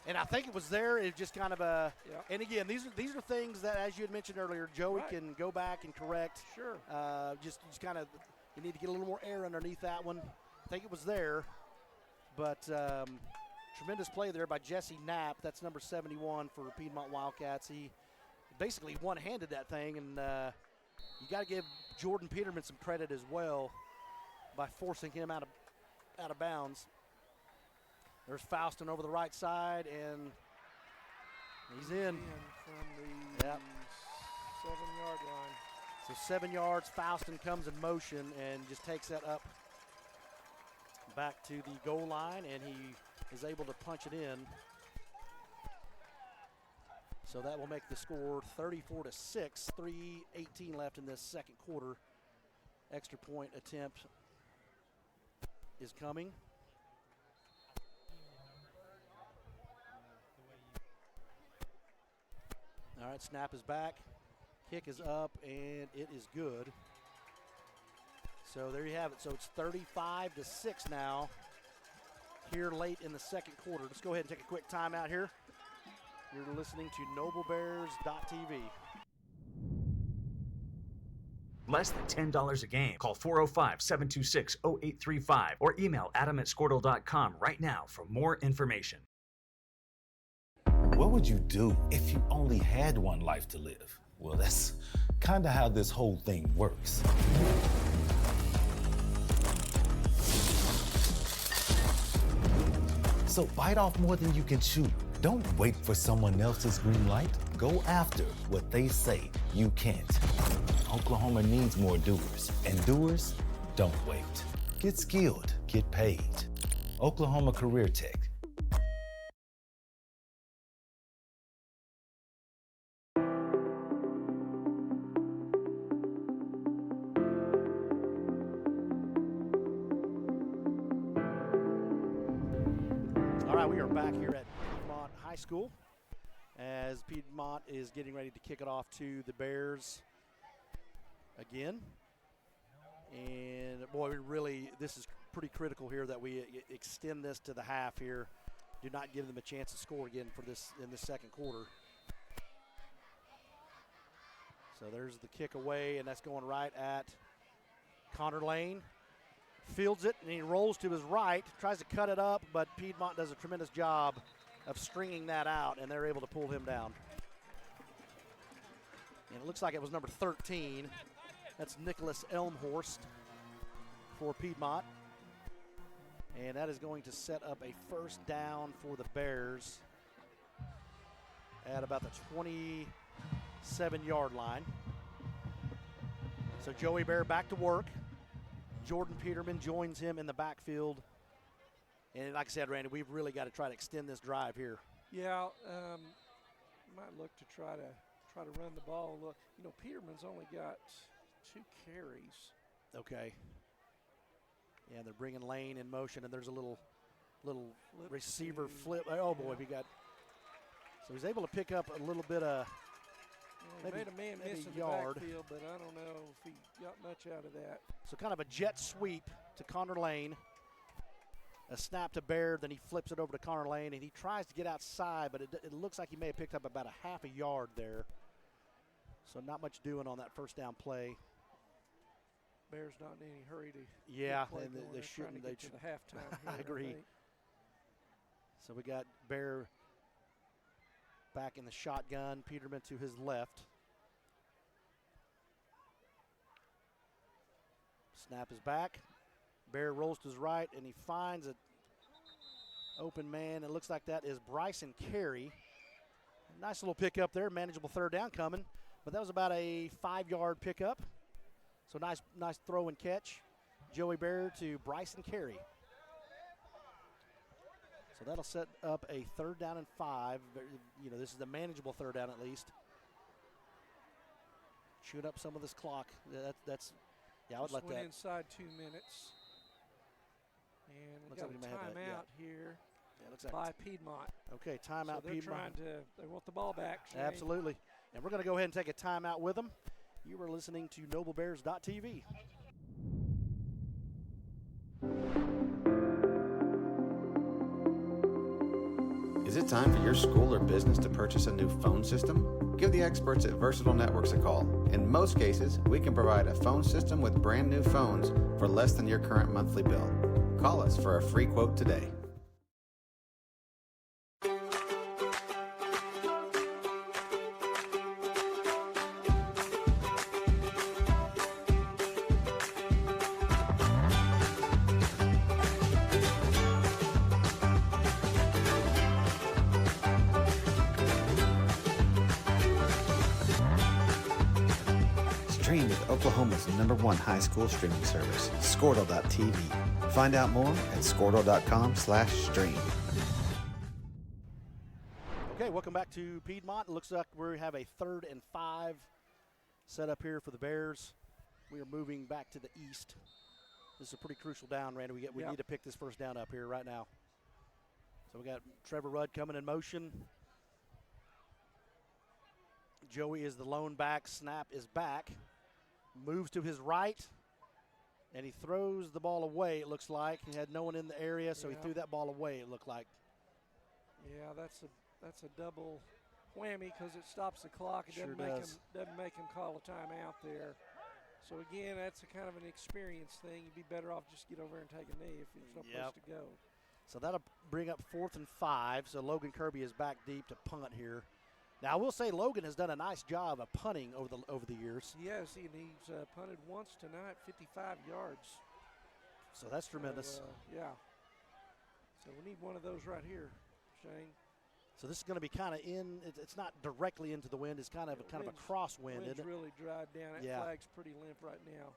And I think it was there. It just kind of a. Yeah. And again, these are things that, as you had mentioned earlier, Joey can go back and correct. Sure. Just kind of, you need to get a little more air underneath that one. I think it was there, but tremendous play there by Jesse Knapp. That's number 71 for Piedmont Wildcats. He basically one-handed that thing, and you got to give Jordan Peterman some credit as well by forcing him out of bounds. There's Faustin over the right side, and he's in. From the 7-yard line. So 7 yards, Faustin comes in motion and just takes that up back to the goal line, and he is able to punch it in. So that will make the score 34-6, 3:18 left in this second quarter. Extra point attempt is coming. All right, snap is back. Kick is up, and it is good. So there you have it. So it's 35-6 now here late in the second quarter. Let's go ahead and take a quick timeout here. You're listening to NobleBears.tv. Less than $10 a game. Call 405-726-0835 or email adam@squirtle.com right now for more information. What would you do if you only had one life to live? Well, that's kind of how this whole thing works. So bite off more than you can chew. Don't wait for someone else's green light. Go after what they say you can't. Oklahoma needs more doers, and doers don't wait. Get skilled, get paid. Oklahoma Career Tech. All right, we are back here at Piedmont High School as Piedmont is getting ready to kick it off to the Bears again. And boy, this is pretty critical here that we extend this to the half here. Do not give them a chance to score again in this second quarter. So there's the kick away, and that's going right at Connor Lane. Fields it, and he rolls to his right, tries to cut it up, but Piedmont does a tremendous job of stringing that out, and they're able to pull him down. And it looks like it was number 13. That's Nicholas Elmhorst for Piedmont. And that is going to set up a first down for the Bears at about the 27-yard line. So Joey Bear back to work. Jordan Peterman joins him in the backfield. And like I said, Randy, we've really got to try to extend this drive here. Yeah, might look to try to run the ball. Look, Peterman's only got 2 carries. Okay. Yeah, they're bringing Lane in motion, and there's a little receiver flip. Oh boy, so he's able to pick up a little bit of. He made a man miss in the backfield, but I don't know if he got much out of that. So kind of a jet sweep to Connor Lane. A snap to Baird, then he flips it over to Connor Lane, and he tries to get outside, but it looks like he may have picked up about a half a yard there. So not much doing on that first down play. Bears not in any hurry to and they shouldn't. They to the halftime. I agree. So we got Bear back in the shotgun, Peterman to his left. Snap is back. Bear rolls to his right, and he finds an open man. It looks like that is Bryson Carey. Nice little pickup there, manageable third down coming. But that was about a 5-yard pickup. So nice throw and catch. Joey Bear to Bryson Carey. So that'll set up a 3rd down and 5. You know, this is a manageable 3rd down at least. Shoot up some of this clock. That's I would Just let went that. inside 2 minutes. And we Looks got like a we may have timeout that, here Yeah, looks like by Piedmont. Okay, timeout. So they're Piedmont. they want the ball back. Shane. Absolutely. And we're going to go ahead and take a timeout with them. You are listening to NobleBears.tv. Is it time for your school or business to purchase a new phone system? Give the experts at Versatile Networks a call. In most cases, we can provide a phone system with brand new phones for less than your current monthly bill. Call us for a free quote today. Stream with Oklahoma's #1 high school streaming service, Squirtle.tv. Find out more at Squirtle.com/stream. Okay, welcome back to Piedmont. It looks like we have a 3rd and 5 set up here for the Bears. We are moving back to the east. This is a pretty crucial down, Randy. We need to pick this first down up here right now. So we got Trevor Rudd coming in motion. Joey is the lone back. Snap is back. Moves to his right, and he throws the ball away, it looks like. He had no one in the area, so he threw that ball away, it looked like. Yeah, that's a double whammy because it stops the clock. It Sure doesn't make him call a timeout there. So again, that's a kind of an experience thing. You'd be better off just get over and take a knee if there's no place to go. So that'll bring up 4th and 5. So Logan Kirby is back deep to punt here. Now I will say Logan has done a nice job of punting over the years. Yes, and he's punted once tonight, 55 yards. So that's tremendous. Yeah. So we need one of those right here, Shane. So this is going to be kind of it's not directly into the wind. It's kind of a crosswind, isn't it? Really dried down. That flag's pretty limp right now.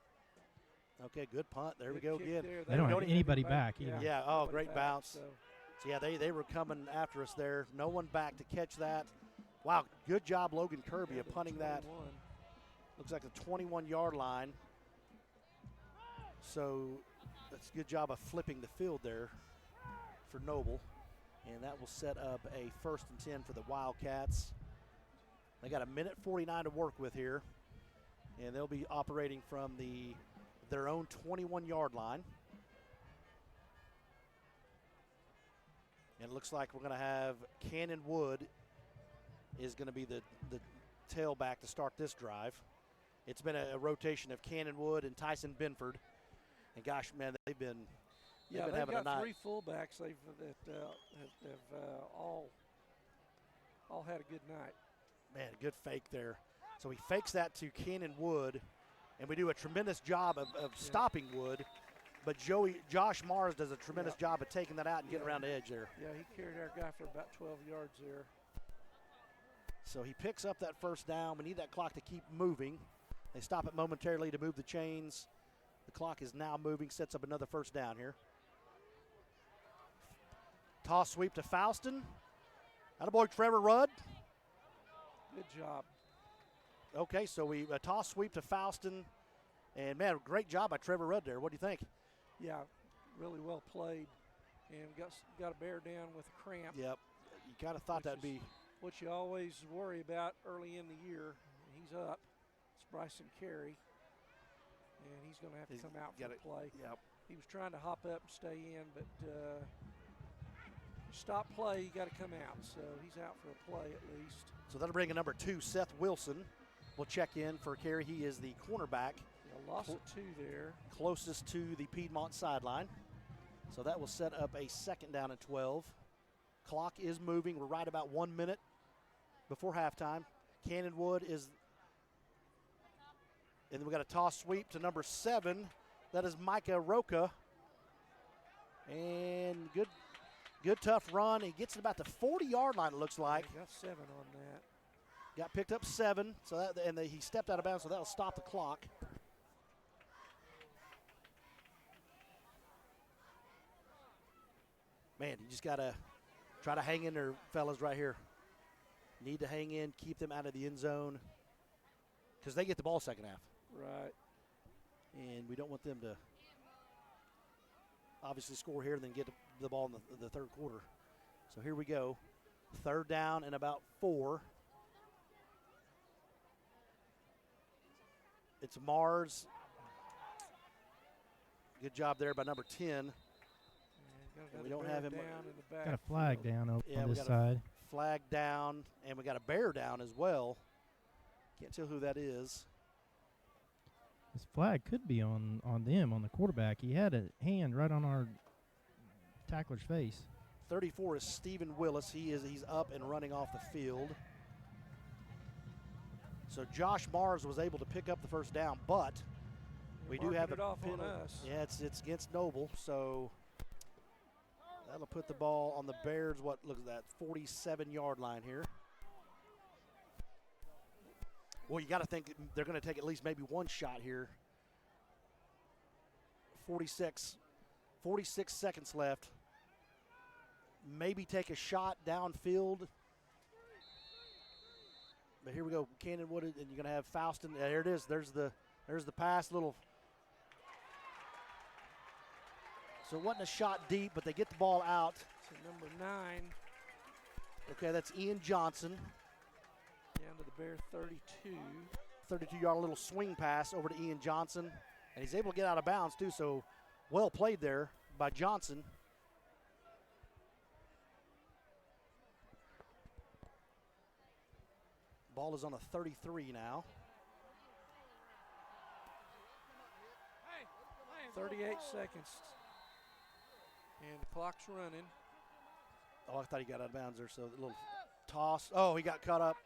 Okay, good punt. There we go again. They don't have anybody back either. Yeah, oh, great bounce. So yeah, they were coming after us there. No one back to catch that. Wow, good job, Logan Kirby, of punting that. Looks like the 21-yard line. So that's a good job of flipping the field there for Noble. And that will set up a 1st and 10 for the Wildcats. They got 1:49 to work with here. And they'll be operating from their own 21-yard line. And it looks like we're going to have Cannon Wood is going to be the tailback to start this drive. It's been a rotation of Cannon Wood and Tyson Benford. And gosh, man, they've been having a night. 3 fullbacks that have all had a good night. Man, good fake there. So he fakes that to Cannon Wood, and we do a tremendous job of stopping Wood. But Josh Mars does a tremendous job of taking that out and getting around the edge there. Yeah, he carried our guy for about 12 yards there. So he picks up that 1st down. We need that clock to keep moving. They stop it momentarily to move the chains. The clock is now moving, sets up another 1st down here. Toss sweep to Faustin. Attaboy Trevor Rudd. Good job. Okay, so we toss sweep to Faustin. And, man, great job by Trevor Rudd there. What do you think? Yeah, really well played. And got a bear down with a cramp. Yep. You kind of thought that'd be what you always worry about early in the year. He's up. It's Bryson Carey. And he's going to have to come out for the play. Yep. He was trying to hop up and stay in, but stop play, you got to come out. So he's out for a play at least. So that'll bring a number 2, Seth Wilson. Will check in for Carey. He is the cornerback. Yeah, loss of 2 there. Closest to the Piedmont sideline. So that will set up a 2nd down and 12. Clock is moving. We're right about 1 minute before halftime. Cannon Wood is, and then we got a toss sweep to number 7. That is Micah Roca. And good tough run. He gets it about the 40-yard line, it looks like. Got 7 on that. Got picked up 7. So that, he stepped out of bounds, so that'll stop the clock. Man, you just got to try to hang in there, fellas, right here. Need to hang in, keep them out of the end zone because they get the ball second half. Right. And we don't want them to obviously score here and then get the ball in the third quarter. So here we go. Third down and about 4. It's Mars. Good job there by number 10. And we don't have him. Down in the back. Got a flag down over Yeah, on we this got side. a flag down, and we got a bear down as well. Can't tell who that is. This flag could be on them, on the quarterback. He had a hand right on our tackler's face. 34 is Stephen Willis. He's up and running off the field. So Josh Mars was able to pick up the first down, but we do have it a off on penalty. us. Yeah, it's against Noble, so that'll put the ball on the Bears. What looks at that 47-yard line here. Well, you got to think they're going to take at least maybe one shot here. 46 seconds left. Maybe take a shot downfield. But here we go, Cannonwood, and you're going to have Faustin. There it is. There's the pass. Little. So it wasn't a shot deep, but they get the ball out. So number 9. Okay, that's Ian Johnson. Down to the Bear 32. 32-yard little swing pass over to Ian Johnson. And he's able to get out of bounds, too, so well played there by Johnson. Ball is on a 33 now. 38 seconds. And the clock's running. Oh, I thought he got out of bounds there, so a little toss. Oh, he got caught up.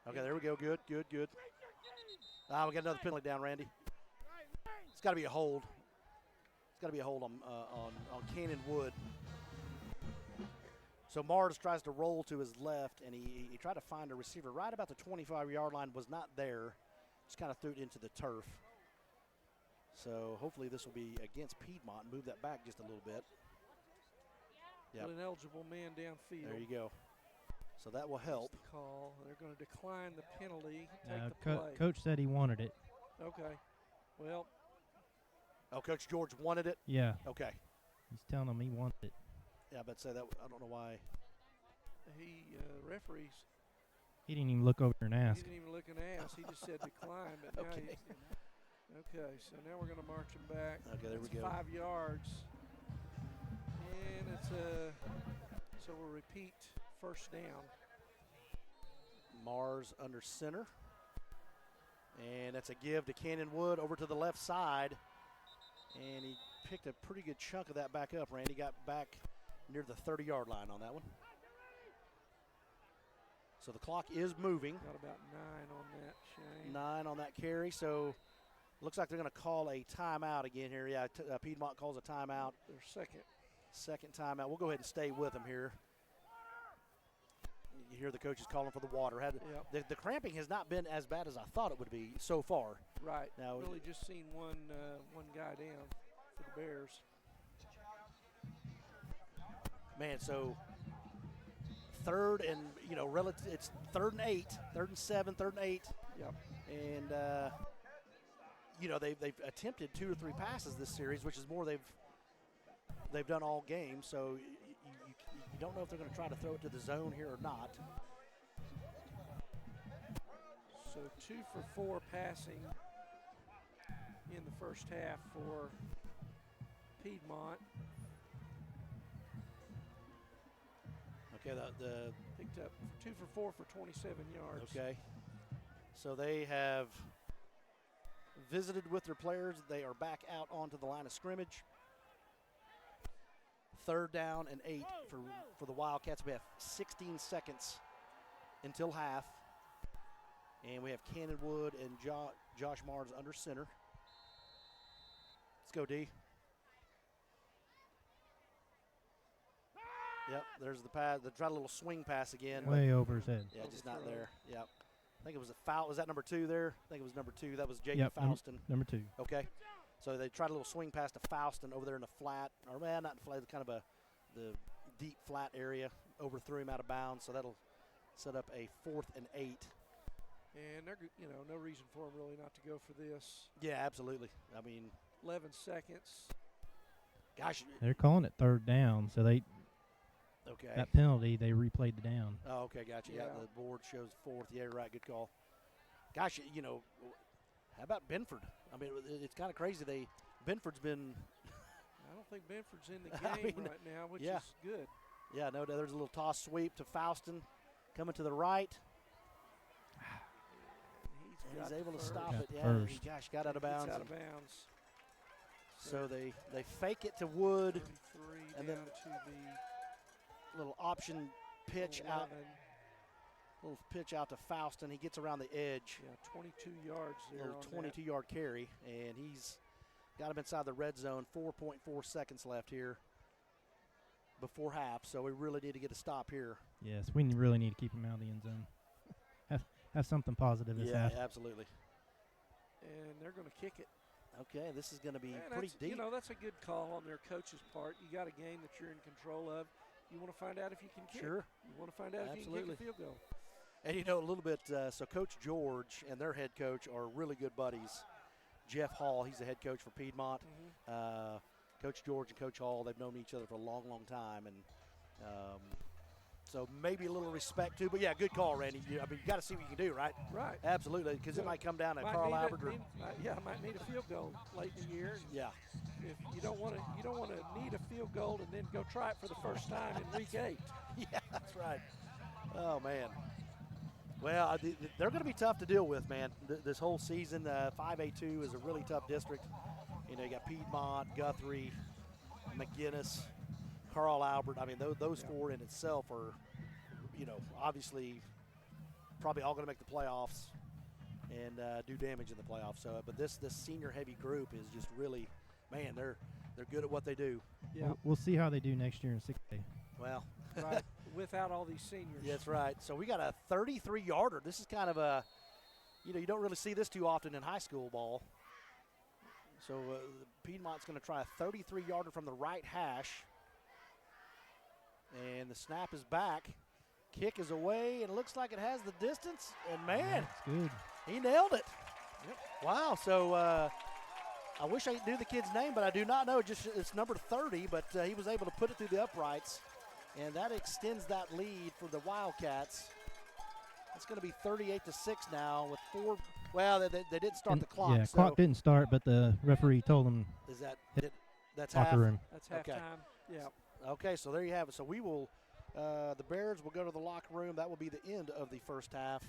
Okay, there we go. Good. We got another penalty down, Randy. It's got to be a hold. It's got to be a hold on Cannon Wood. So Mars tries to roll to his left, and he tried to find a receiver right about the 25-yard line. Was not there. Just kind of threw it into the turf. So hopefully this will be against Piedmont. Move that back just a little bit. Yep. An eligible man downfield. There you go. So that will help. That's the call. They're going to decline the penalty. Take the play. Coach said he wanted it. Okay. Well. Oh, Coach George wanted it? Yeah. Okay. He's telling them he wants it. Yeah, I bet say that. I don't know why. He referees. He didn't even look over and ask. He didn't even look and ask. He just said decline. But now okay. Okay, so now we're going to march him back. Okay, there we go. 5 yards. And it's so we'll repeat first down. Mars under center. And that's a give to Cannon Wood over to the left side. And he picked a pretty good chunk of that back up. Randy got back near the 30-yard line on that one. So the clock is moving. Got about 9 on that, Shane. 9 on that carry. So looks like they're going to call a timeout again here. Yeah, Piedmont calls a timeout. Their second timeout. We'll go ahead and stay with them here. You hear the coaches calling for the water. The cramping has not been as bad as I thought it would be so far. Right. Now really just seen one guy down for the Bears. Man, so third and it's 3rd and 8, 3rd and 7, 3rd and 8. Yep. And they've attempted 2 or 3 passes this series, which is more they've done all game. So you don't know if they're going to try to throw it to the zone here or not. So 2 for 4 passing in the first half for Piedmont. Okay, the picked up 2 for 4 for 27 yards. Okay. So they have visited with their players. They are back out onto the line of scrimmage. 3rd down and 8 for the Wildcats. We have 16 seconds until half. And we have Cannon Wood and Josh Mars under center. Let's go, D. Yep, there's the pass. They tried a little swing pass again. Way over his head. Yeah, just not there. Yep. I think it was a foul. Was that number 2 there? I think it was number 2. That was Jacob Faustin. Number 2. Okay. So they tried a little swing pass to Faustin over there in the flat. Or, not in the flat, kind of deep flat area, overthrew him out of bounds, so that'll set up a 4th and 8. And no reason for him really not to go for this. Yeah, absolutely. I mean, 11 seconds. Gosh. They're calling it 3rd down, so Okay. that penalty, they replayed the down. Oh, okay, gotcha. Yeah, the board shows 4th. Yeah, right, good call. Gosh, how about Benford? I mean, it's kind of crazy. Benford's been. I don't think Benford's in the game right now, which is good. Yeah, no, there's a little toss sweep to Faustin coming to the right. He's able to stop it. Yeah, gosh, got out of bounds. Out of bounds. So they fake it to Wood, and then to the little option pitch 11. out. Little pitch out to Faustin. He gets around the edge. Yeah, 22 yards there. Little 22-yard carry, and he's got him inside the red zone. 4.4 seconds left here before half, so we really need to get a stop here. Yes, we really need to keep him out of the end zone. Have something positive this half. Yeah, absolutely. And they're going to kick it. Okay, this is going to be pretty deep. That's a good call on their coach's part. You got a game that you're in control of. You want to find out if you can kick. Sure. You want to find out if you can kick a field goal. And a little bit, so Coach George and their head coach are really good buddies. Jeff Hall, he's the head coach for Piedmont. Coach George and Coach Hall, they've known each other for a long, long time. And so maybe a little respect too. But, yeah, good call, Randy. You got to see what you can do, right? Right. Absolutely, because it might come down to Carl Albert. Might need a field goal late in the year. Yeah. If you don't want to need a field goal and then go try it for the first time in week 8. Yeah, that's right. Oh, man. Well, they're going to be tough to deal with, man. This whole season, 5A2 is a really tough district. You got Piedmont, Guthrie, McGinnis, Carl Albert. I mean, those 4 in itself are, obviously probably all going to make the playoffs and do damage in the playoffs. So, but this senior-heavy group is just really, man, they're good at what they do. Yeah, we'll see how they do next year in 6A. Well, right. Without all these seniors. That's right. So we got a 33-yarder. This is kind of a, you don't really see this too often in high school ball. So Piedmont's going to try a 33-yarder from the right hash. And the snap is back. Kick is away, and it looks like it has the distance. And, man, good. He nailed it. Yep. Wow. So I wish I knew the kid's name, but I do not know. Just it's number 30, but he was able to put it through the uprights. And that extends that lead for the Wildcats. It's going to be 38-6 now with 4. Well, they didn't start the clock. Yeah, clock didn't start, but the referee told them. Is that's locker half? room. That's halftime. Yeah. Okay, so there you have it. So we will, the Bears will go to the locker room. That will be the end of the first half.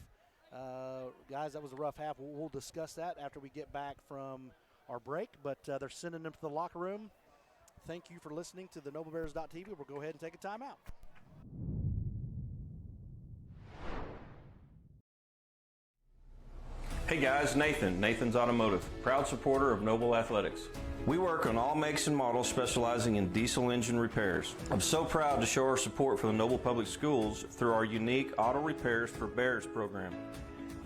Guys, that was a rough half. We'll discuss that after we get back from our break. But they're sending them to the locker room. Thank you for listening to the NobleBears.tv. We'll go ahead and take a timeout. Hey guys, Nathan's Automotive, proud supporter of Noble Athletics. We work on all makes and models specializing in diesel engine repairs. I'm so proud to show our support for the Noble Public Schools through our unique Auto Repairs for Bears program.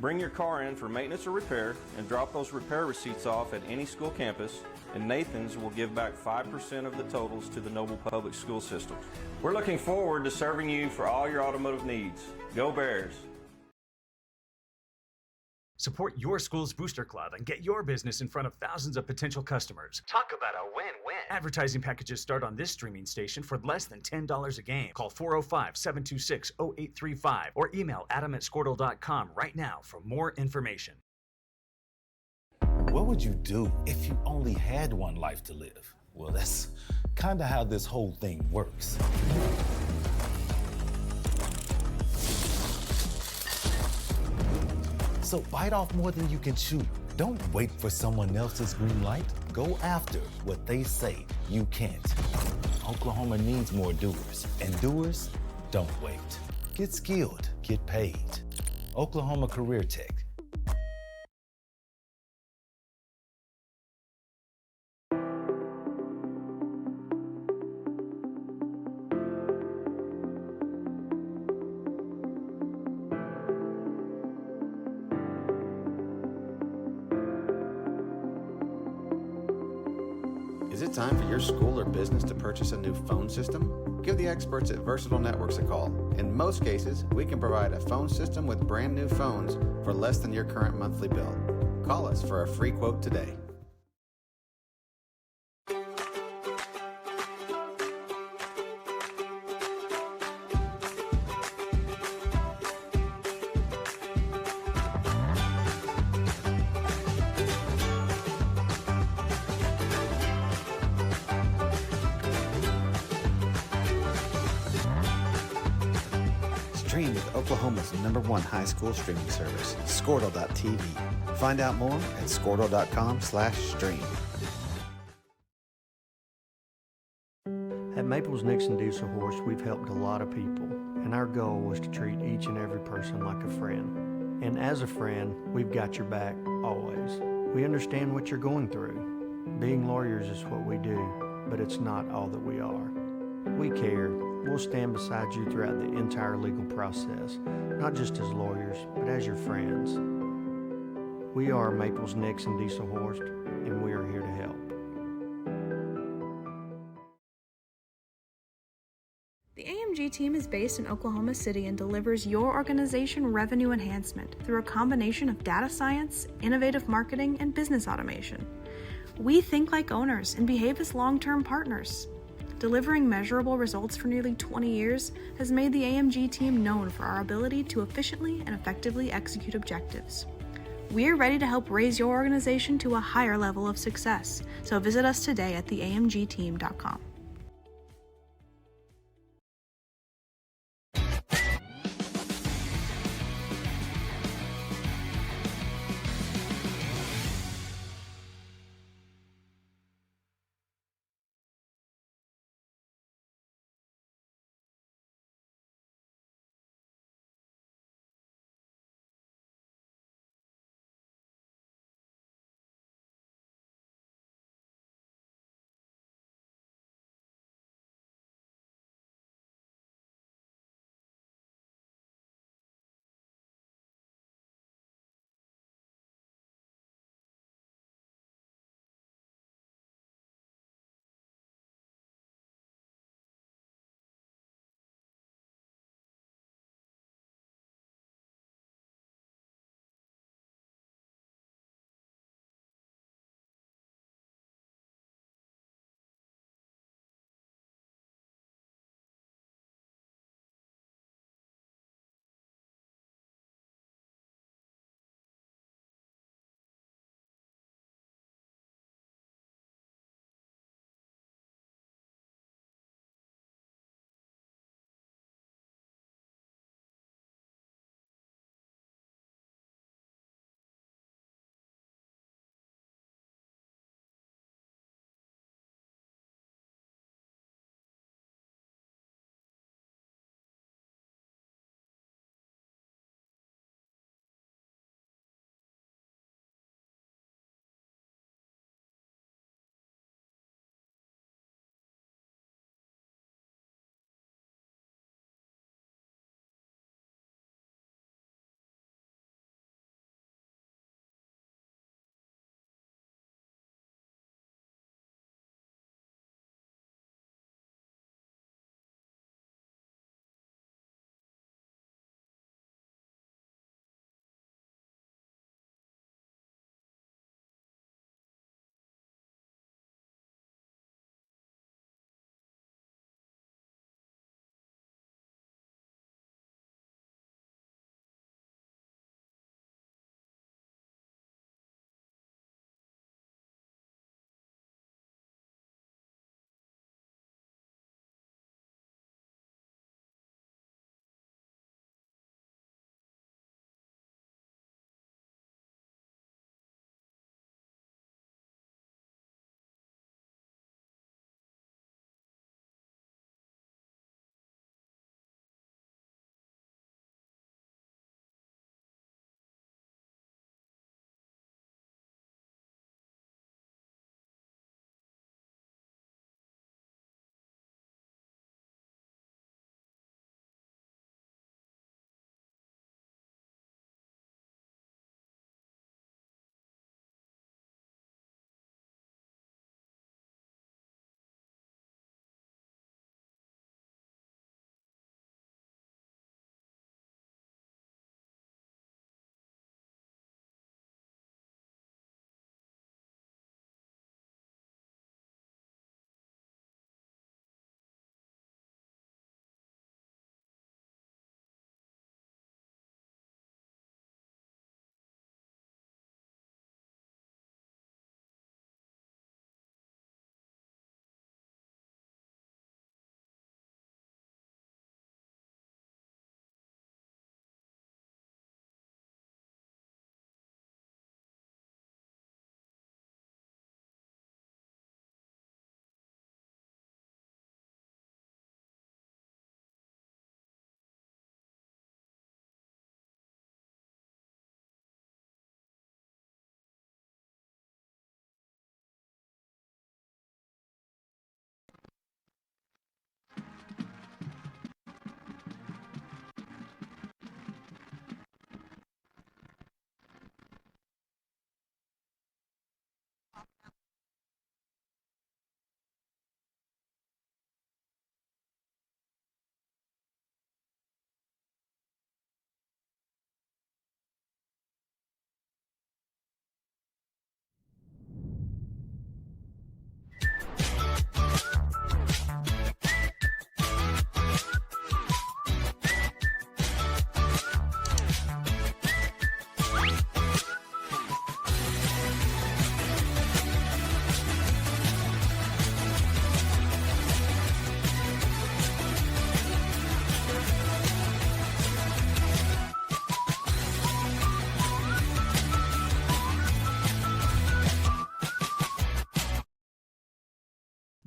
Bring your car in for maintenance or repair and drop those repair receipts off at any school campus, and Nathan's will give back 5% of the totals to the Noble Public School System. We're looking forward to serving you for all your automotive needs. Go Bears! Support your school's booster club and get your business in front of thousands of potential customers. Talk about a win-win. Advertising packages start on this streaming station for less than $10 a game. Call 405-726-0835 or email adam@squirtle.com right now for more information. What would you do if you only had one life to live? Well, that's kind of how this whole thing works. So bite off more than you can chew. Don't wait for someone else's green light. Go after what they say you can't. Oklahoma needs more doers, and doers don't wait. Get skilled, get paid. Oklahoma Career Tech. it time for your school or business to purchase a new phone system? Give the experts at Versatile Networks a call. In most cases, we can provide a phone system with brand new phones for less than your current monthly bill. Call us for a free quote today. Stream with Oklahoma's #1 high school streaming service, Squirtle.tv. Find out more at squirtle.com/stream. At Maples Nixon Diesel Horse, we've helped a lot of people, and our goal was to treat each and every person like a friend. And as a friend, we've got your back always. We understand what you're going through. Being lawyers is what we do, but it's not all that we are. We care. We'll stand beside you throughout the entire legal process, not just as lawyers, but as your friends. We are Maples Nixon Diesel Horse, and we are here to help. The AMG team is based in Oklahoma City and delivers your organization revenue enhancement through a combination of data science, innovative marketing, and business automation. We think like owners and behave as long-term partners. Delivering measurable results for nearly 20 years has made the AMG team known for our ability to efficiently and effectively execute objectives. We're ready to help raise your organization to a higher level of success, so visit us today at theamgteam.com.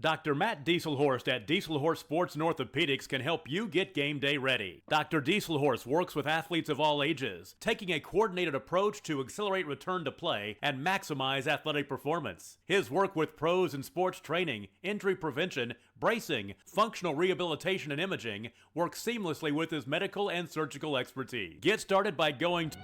Dr. Matt Dieselhorst at Dieselhorst Sports and Orthopedics can help you get game day ready. Dr. Dieselhorst works with athletes of all ages, taking a coordinated approach to accelerate return to play and maximize athletic performance. His work with pros in sports training, injury prevention, bracing, functional rehabilitation, and imaging works seamlessly with his medical and surgical expertise. Get started by going to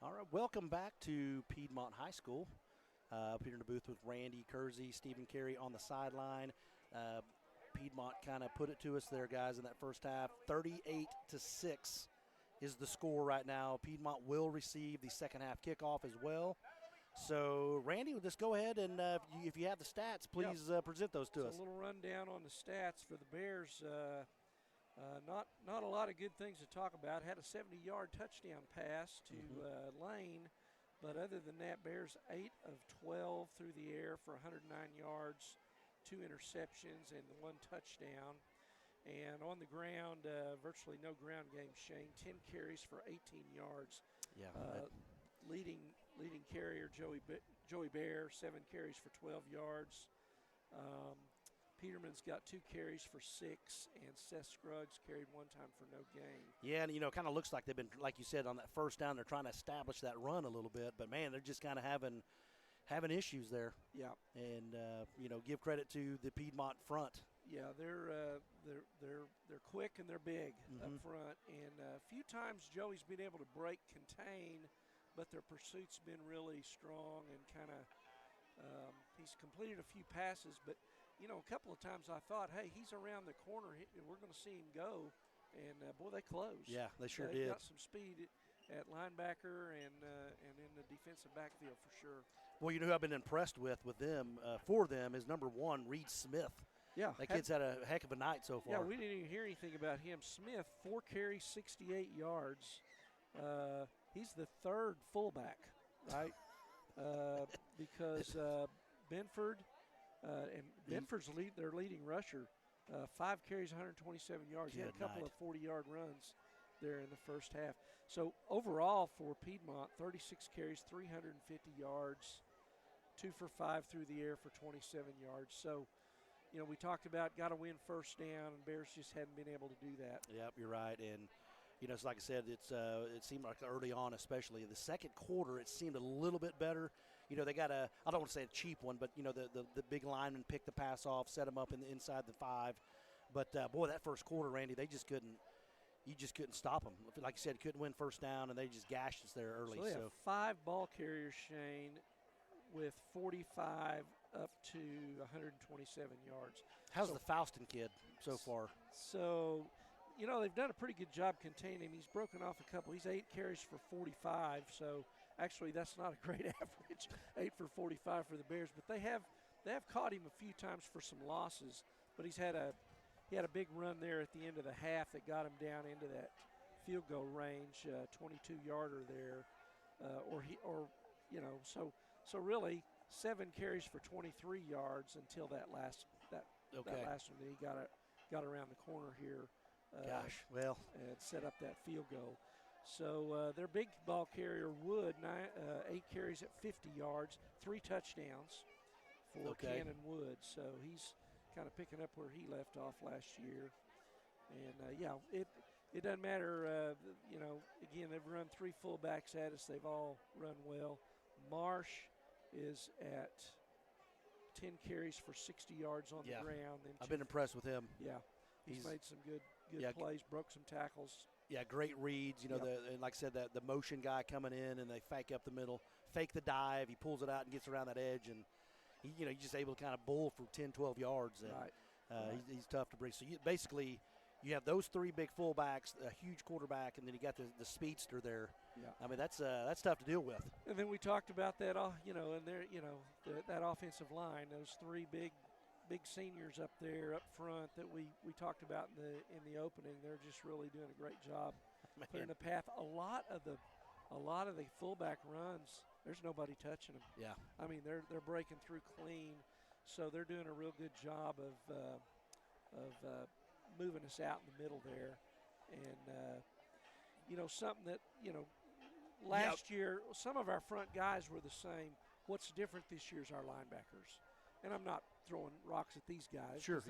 All right, welcome back to Piedmont High School. Up here in the booth with Randy Kersey, Stephen Carey on the sideline. Piedmont kind of put it to us there, guys, in that first half. 38-6 is the score right now. Piedmont will receive the second half kickoff as well. So, Randy, we'll just go ahead and if you have the stats, please present those to us. A little rundown on the stats for the Bears. Not a lot of good things to talk about. Had a 70-yard touchdown pass to Lane, but other than that, Bears 8 of 12 through the air for 109 yards, 2 interceptions, and 1 touchdown. And on the ground, virtually no ground game, Shane. 10 carries for 18 yards. Yeah. Leading carrier, Joey Bear, 7 carries for 12 yards. Peterman's got 2 carries for 6, and Seth Scruggs carried 1 time for no gain. Yeah, and, it kind of looks like they've been, like you said, on that first down, they're trying to establish that run a little bit. But, man, they're just kind of having issues there. Yeah. And, give credit to the Piedmont front. Yeah, they're quick and they're big up front. And a few times Joey's been able to break contain, but their pursuit's been really strong and kind of he's completed a few passes, but a couple of times I thought, hey, he's around the corner. We're going to see him go. And, boy, they closed. Yeah, they sure did. They got some speed at linebacker and in the defensive backfield for sure. Well, who I've been impressed with them, for them, is number 1, Reed Smith. Yeah. That kid's had a heck of a night so far. Yeah, we didn't even hear anything about him. Smith, 4 carries, 68 yards. He's the 3rd fullback, right? because Benford and Benford's their leading rusher, 5 carries, 127 yards. He had a couple of 40-yard runs there in the first half. So overall for Piedmont, 36 carries, 350 yards, 2 for 5 through the air for 27 yards. So, you know, we talked about got to win first down, and Bears just hadn't been able to do that. Yep, you're right. And, you know, it's like I said, it seemed like early on, especially in the second quarter, it seemed a little bit better. You know, they got I don't want to say a cheap one, but, you know, the big lineman picked the pass off, set them up inside the 5. But, boy, that first quarter, Randy, you just couldn't stop them. Like you said, couldn't win first down, and they just gashed us there early. So they have 5 ball carriers, Shane, with 45 up to 127 yards. How's the Faustin kid so far? So, you know, they've done a pretty good job containing him. He's broken off a couple. He's 8 carries for 45, so actually that's not a great average, 8 for 45 for the Bears. But they have caught him a few times for some losses, but he had a big run there at the end of the half that got him down into that field goal range, 22-yarder there, so really 7 carries for 23 yards until that last one. Then he got around the corner here. And set up that field goal. So their big ball carrier Wood, 8 carries at 50 yards, 3 touchdowns for Cannon Wood. So he's kind of picking up where he left off last year. And it doesn't matter. You know, again, they've run 3 fullbacks at us. They've all run well. Marsh is at 10 carries for 60 yards on the ground. I've been impressed with him. Yeah, he's made some good plays, broke some tackles. Yeah, great reads. You know, and like I said, the motion guy coming in and they fake up the middle, fake the dive. He pulls it out and gets around that edge, and he's just able to kind of bull for 10, 12 yards. And, he's tough to bring. So you have those 3 big fullbacks, a huge quarterback, and then you got the speedster there. Yeah, I mean that's tough to deal with. And then we talked about that, and there, that offensive line, those 3 big seniors up there up front that we talked about in the opening. They're just really doing a great job clearing the path. A lot of the fullback runs, there's nobody touching them. Yeah, I mean they're breaking through clean, so they're doing a real good job of moving us out in the middle there, and something that last year some of our front guys were the same. What's different this year is our linebackers, and I'm not throwing rocks at these guys. Sure,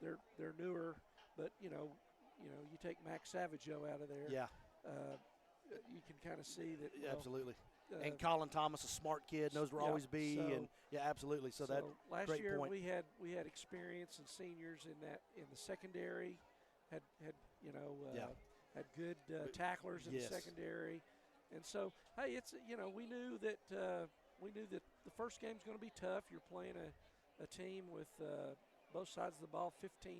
they're newer, but you take Max Savageau out of there. Yeah, you can kind of see that. Absolutely. And Colin Thomas, a smart kid, knows where always be, and absolutely. So that last great year point. we had experience and seniors in the secondary, had good tacklers in the secondary, and so hey, it's we knew that the first game's going to be tough. You're playing a team with both sides of the ball, 15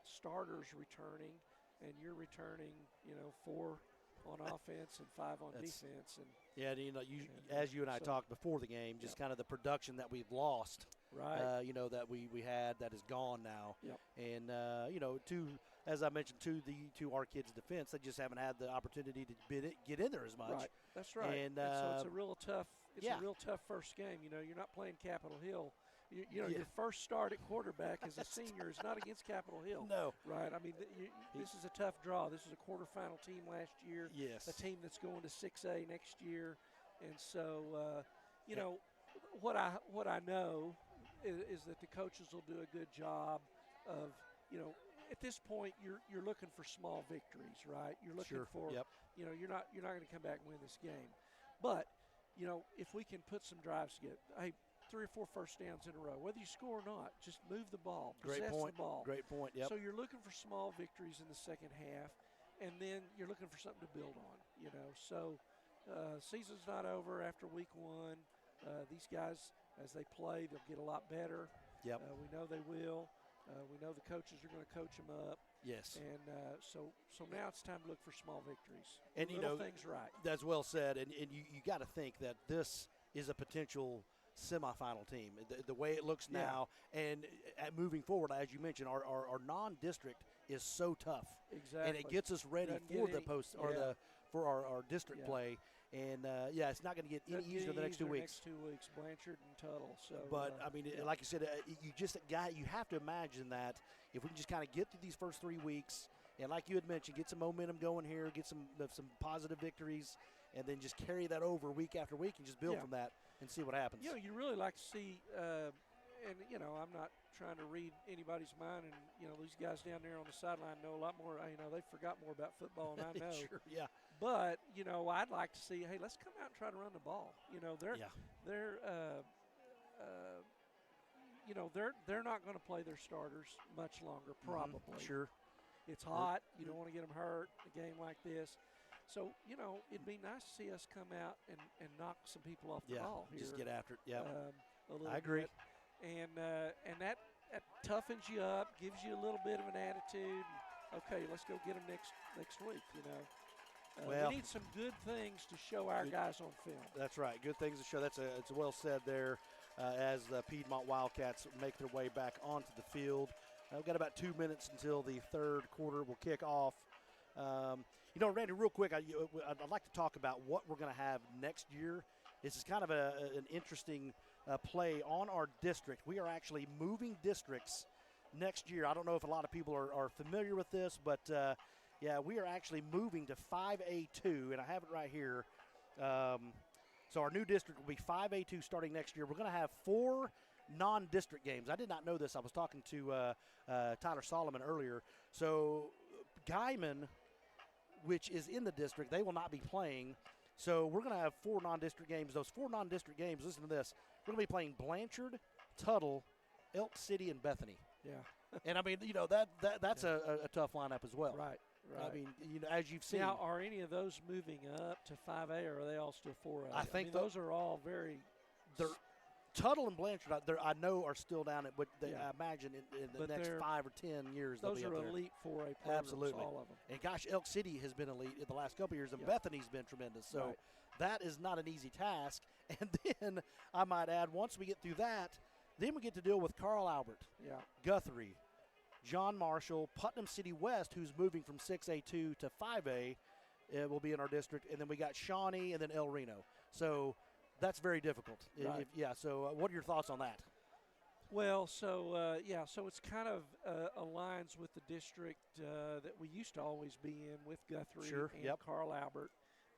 starters returning, and you're returning 4 on offense and 5 on defense. And as you and I talked before the game, just kind of the production that we've lost, right? That we had that is gone now. Yep. And as I mentioned to our kids' defense, they just haven't had the opportunity to get in there as much. Right. That's right. And so it's a real tough first game. You're not playing Capitol Hill. Your first start at quarterback as a senior is not against Capitol Hill. No. Right? I mean, this is a tough draw. This is a quarterfinal team last year. Yes. A team that's going to 6A next year. And so, what I know is that the coaches will do a good job of, at this point you're looking for small victories, right? You're looking for, you're not going to come back and win this game. But, if we can put some drives together, hey, 3 or 4 first downs in a row, whether you score or not, just move the ball, possess the ball. Great point. Yep. So you're looking for small victories in the second half, and then you're looking for something to build on. So season's not over after week 1. These guys, as they play, they'll get a lot better. Yep. We know they will. We know the coaches are going to coach them up. Yes. And so now it's time to look for small victories. And little things right. That's well said. And you got to think that this is a potential semifinal team, the way it looks now, and moving forward, as you mentioned, our non-district is so tough. Exactly. And it gets us ready for the post or for our district play. And yeah, it's not going to get any easier the next 2 weeks. Next 2 weeks, Blanchard and Tuttle. So, but I mean, like you said, you have to imagine that if we can just kind of get through these first 3 weeks, and like you had mentioned, get some momentum going here, get some positive victories, and then just carry that over week after week and just build from that and see what happens. You know, you really like to see, and you know, I'm not trying to read anybody's mind, and you know, these guys down there on the sideline know a lot more. You know, they forgot more about football than I know. Sure, yeah. But you know, I'd like to see. Hey, let's come out and try to run the ball. You know, they're not going to play their starters much longer, probably. Sure. It's hot. You don't want to get them hurt a game like this. So, you know, it'd be nice to see us come out and knock some people off the ball here. Just get after it. Yeah, a little I agree. Bit. And that toughens you up, gives you a little bit of an attitude. Okay, let's go get them next week, you know. We need some good things to show our guys on film. That's right. Good things to show. It's well said there as the Piedmont Wildcats make their way back onto the field. We've got about 2 minutes until the third quarter will kick off. You know, Randy, real quick, I'd like to talk about what we're going to have next year. This is kind of an interesting play on our district. We are actually moving districts next year. I don't know if a lot of people are familiar with this, but yeah, we are actually moving to 5A2, and I have it right here. So our new district will be 5A2 starting next year. We're going to have 4 non-district games. I did not know this. I was talking to Tyler Solomon earlier. So Guyman, which is in the district, they will not be playing. So we're going to have 4 non-district games. Those 4 non-district games, listen to this, we're going to be playing Blanchard, Tuttle, Elk City, and Bethany. Yeah. And, I mean, you know, that's a tough lineup as well. Right. I mean, you know, as you've seen. Now, are any of those moving up to 5A, or are they all still 4A? I think those are all very – Tuttle and Blanchard, I know, are still down at, but I imagine in the next 5 or 10 years they'll be up there. Those are elite 4A programs, Absolutely. all of them. And gosh, Elk City has been elite in the last couple of years, and Bethany's been tremendous. So that is not an easy task. And then I might add, once we get through that, then we get to deal with Carl Albert, Guthrie, John Marshall, Putnam City West, who's moving from 6A2 to 5A, will be in our district, and then we got Shawnee and then El Reno. So that's very difficult. Right. So what are your thoughts on that? Well, so it's kind of aligns with the district that we used to always be in with Guthrie and Carl Albert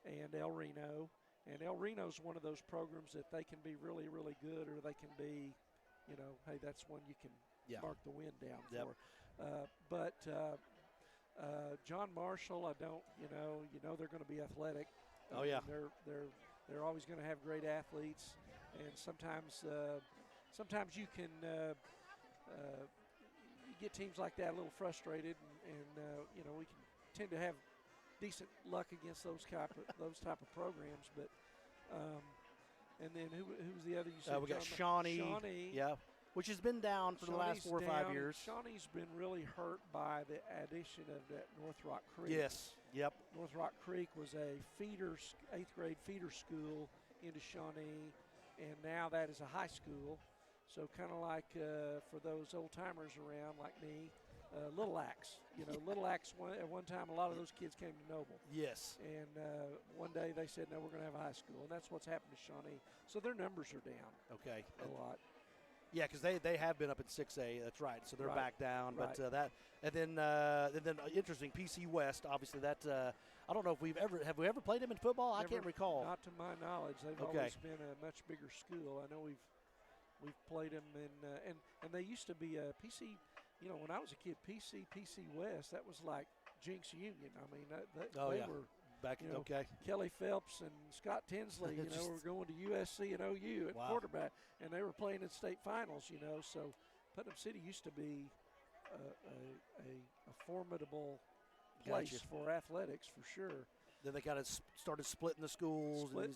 and El Reno. And El Reno's one of those programs that they can be really, really good, or they can be, you know, hey, that's one you can mark the win down for. But John Marshall, you know they're going to be athletic. Oh yeah, they're always going to have great athletes, and sometimes you can you get teams like that a little frustrated, and you know, we can tend to have decent luck against those type of programs. But and then who was the other? You said we got Shawnee. Which has been down for the last 4 or 5 years. Shawnee's been really hurt by the addition of that North Rock Creek. Yes, North Rock Creek was a 8th grade feeder school into Shawnee, and now that is a high school. So kind of like for those old timers around like me, Little Axe. You know, Little Axe, at one time, a lot of those kids came to Noble. Yes. And one day they said, no, we're going to have a high school. And that's what's happened to Shawnee. So their numbers are down a lot. Yeah, because they have been up in 6A. That's right. So they're back down. Right. But and then interesting, PC West. Obviously, that I don't know if have we ever played them in football. I can't recall. Not to my knowledge. They've always been a much bigger school. I know we've played them in and they used to be a PC. You know, when I was a kid, PC West, that was like Jinx Union. I mean, they were. Back in, Kelly Phelps and Scott Tinsley, you know, were going to USC and OU at quarterback, and they were playing in state finals, you know. So Putnam City used to be a formidable place for athletics, for sure. Then they kind of started splitting the schools. Splitting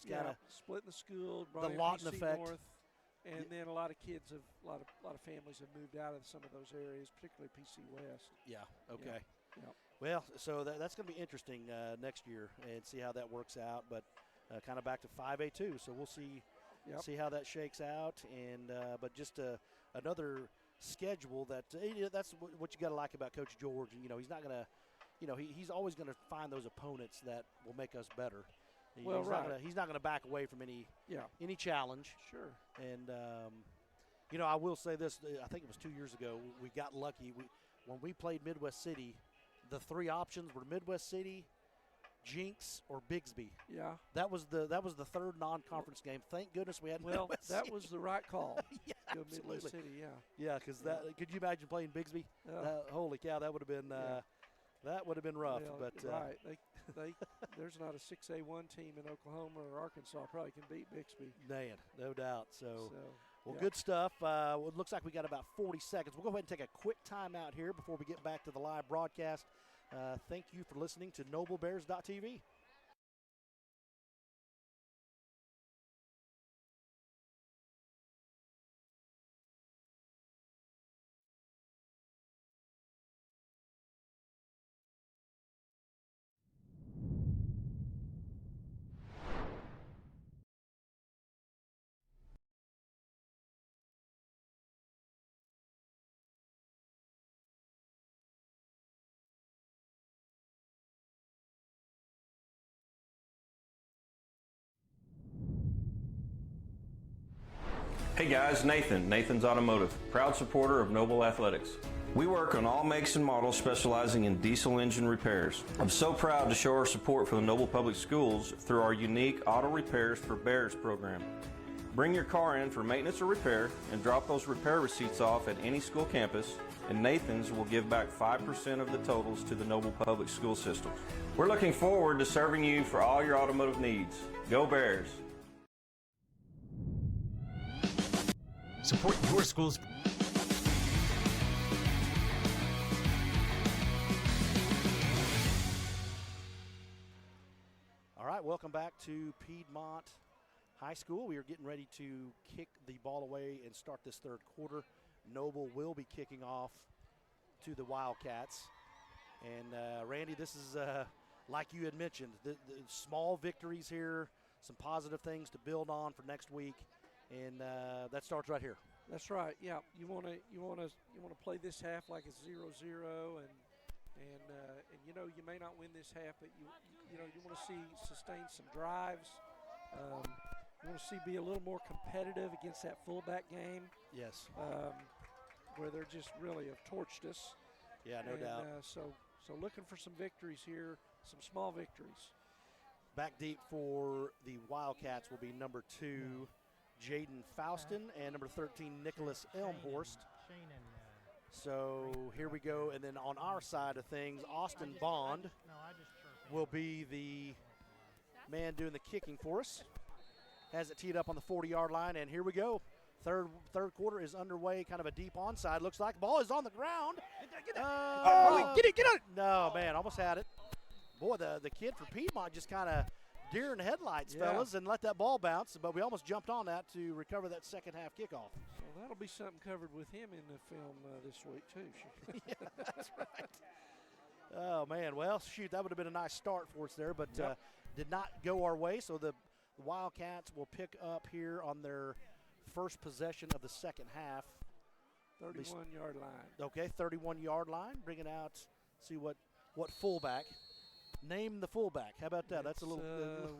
the school. The Lawton effect. North, and then a lot of kids a lot of families have moved out of some of those areas, particularly PC West. Yeah. Okay. Yeah. Well, so that's going to be interesting next year and see how that works out. But kind of back to 5A2, so we'll see how that shakes out. And but just another schedule that's what you got to like about Coach George. And, you know, he's not going to, you know, he's always going to find those opponents that will make us better. Well, He's not going to back away from any challenge. Sure. And I will say this. I think it was 2 years ago. We got lucky. When we played Midwest City, the three options were Midwest City, Jinx, or Bigsby. Yeah. That was the third non-conference game. Thank goodness we had. Well, Midwest that City. was the right call. Yeah, Go absolutely. Midwest City. Yeah. Yeah, because could you imagine playing Bigsby? Holy cow, that would have been that would have been rough. Well, but right, they there's not a 6A1 team in Oklahoma or Arkansas probably can beat Bixby. Man, no doubt. So yeah. good stuff. It looks like we got about 40 seconds. We'll go ahead and take a quick timeout here before we get back to the live broadcast. Thank you for listening to NobleBears.tv. Hey guys, Nathan's Automotive, proud supporter of Noble Athletics. We work on all makes and models specializing in diesel engine repairs. I'm so proud to show our support for the Noble Public Schools through our unique Auto Repairs for Bears program. Bring your car in for maintenance or repair and drop those repair receipts off at any school campus, and Nathan's will give back 5% of the totals to the Noble Public School system. We're looking forward to serving you for all your automotive needs. Go Bears! Support your schools. All right, welcome back to Piedmont High School. We are getting ready to kick the ball away and start this third quarter. Noble will be kicking off to the Wildcats. And Randy, this is like you had mentioned, the small victories here, some positive things to build on for next week. And that starts right here. That's right. Yeah, you want to play this half like it's 0-0, and you may not win this half, but you want to see sustain some drives. You want to see be a little more competitive against that fullback game. Yes. Where they're just really have torched us. Yeah, no doubt. So looking for some victories here, some small victories. Back deep for the Wildcats will be number 2. Jaden Faustin, and number 13, Nicholas Elmhorst. So here we go. And then on our side of things, Austin Bond will be the man doing the kicking for us. Has it teed up on the 40-yard line, and here we go. Third quarter is underway, kind of a deep onside. Looks like the ball is on the ground. Get it! No, man, almost had it. Boy, the kid from Piedmont just kind of deer in the headlights, fellas, and let that ball bounce, but we almost jumped on that to recover that second half kickoff. So that'll be something covered with him in the film this week, too. Yeah, that's right. Oh, man. Well, shoot, that would have been a nice start for us there, but did not go our way. So the Wildcats will pick up here on their first possession of the second half. 31-yard line. Okay, 31-yard line. Bringing out, see what fullback. Name the fullback. How about that? That's a little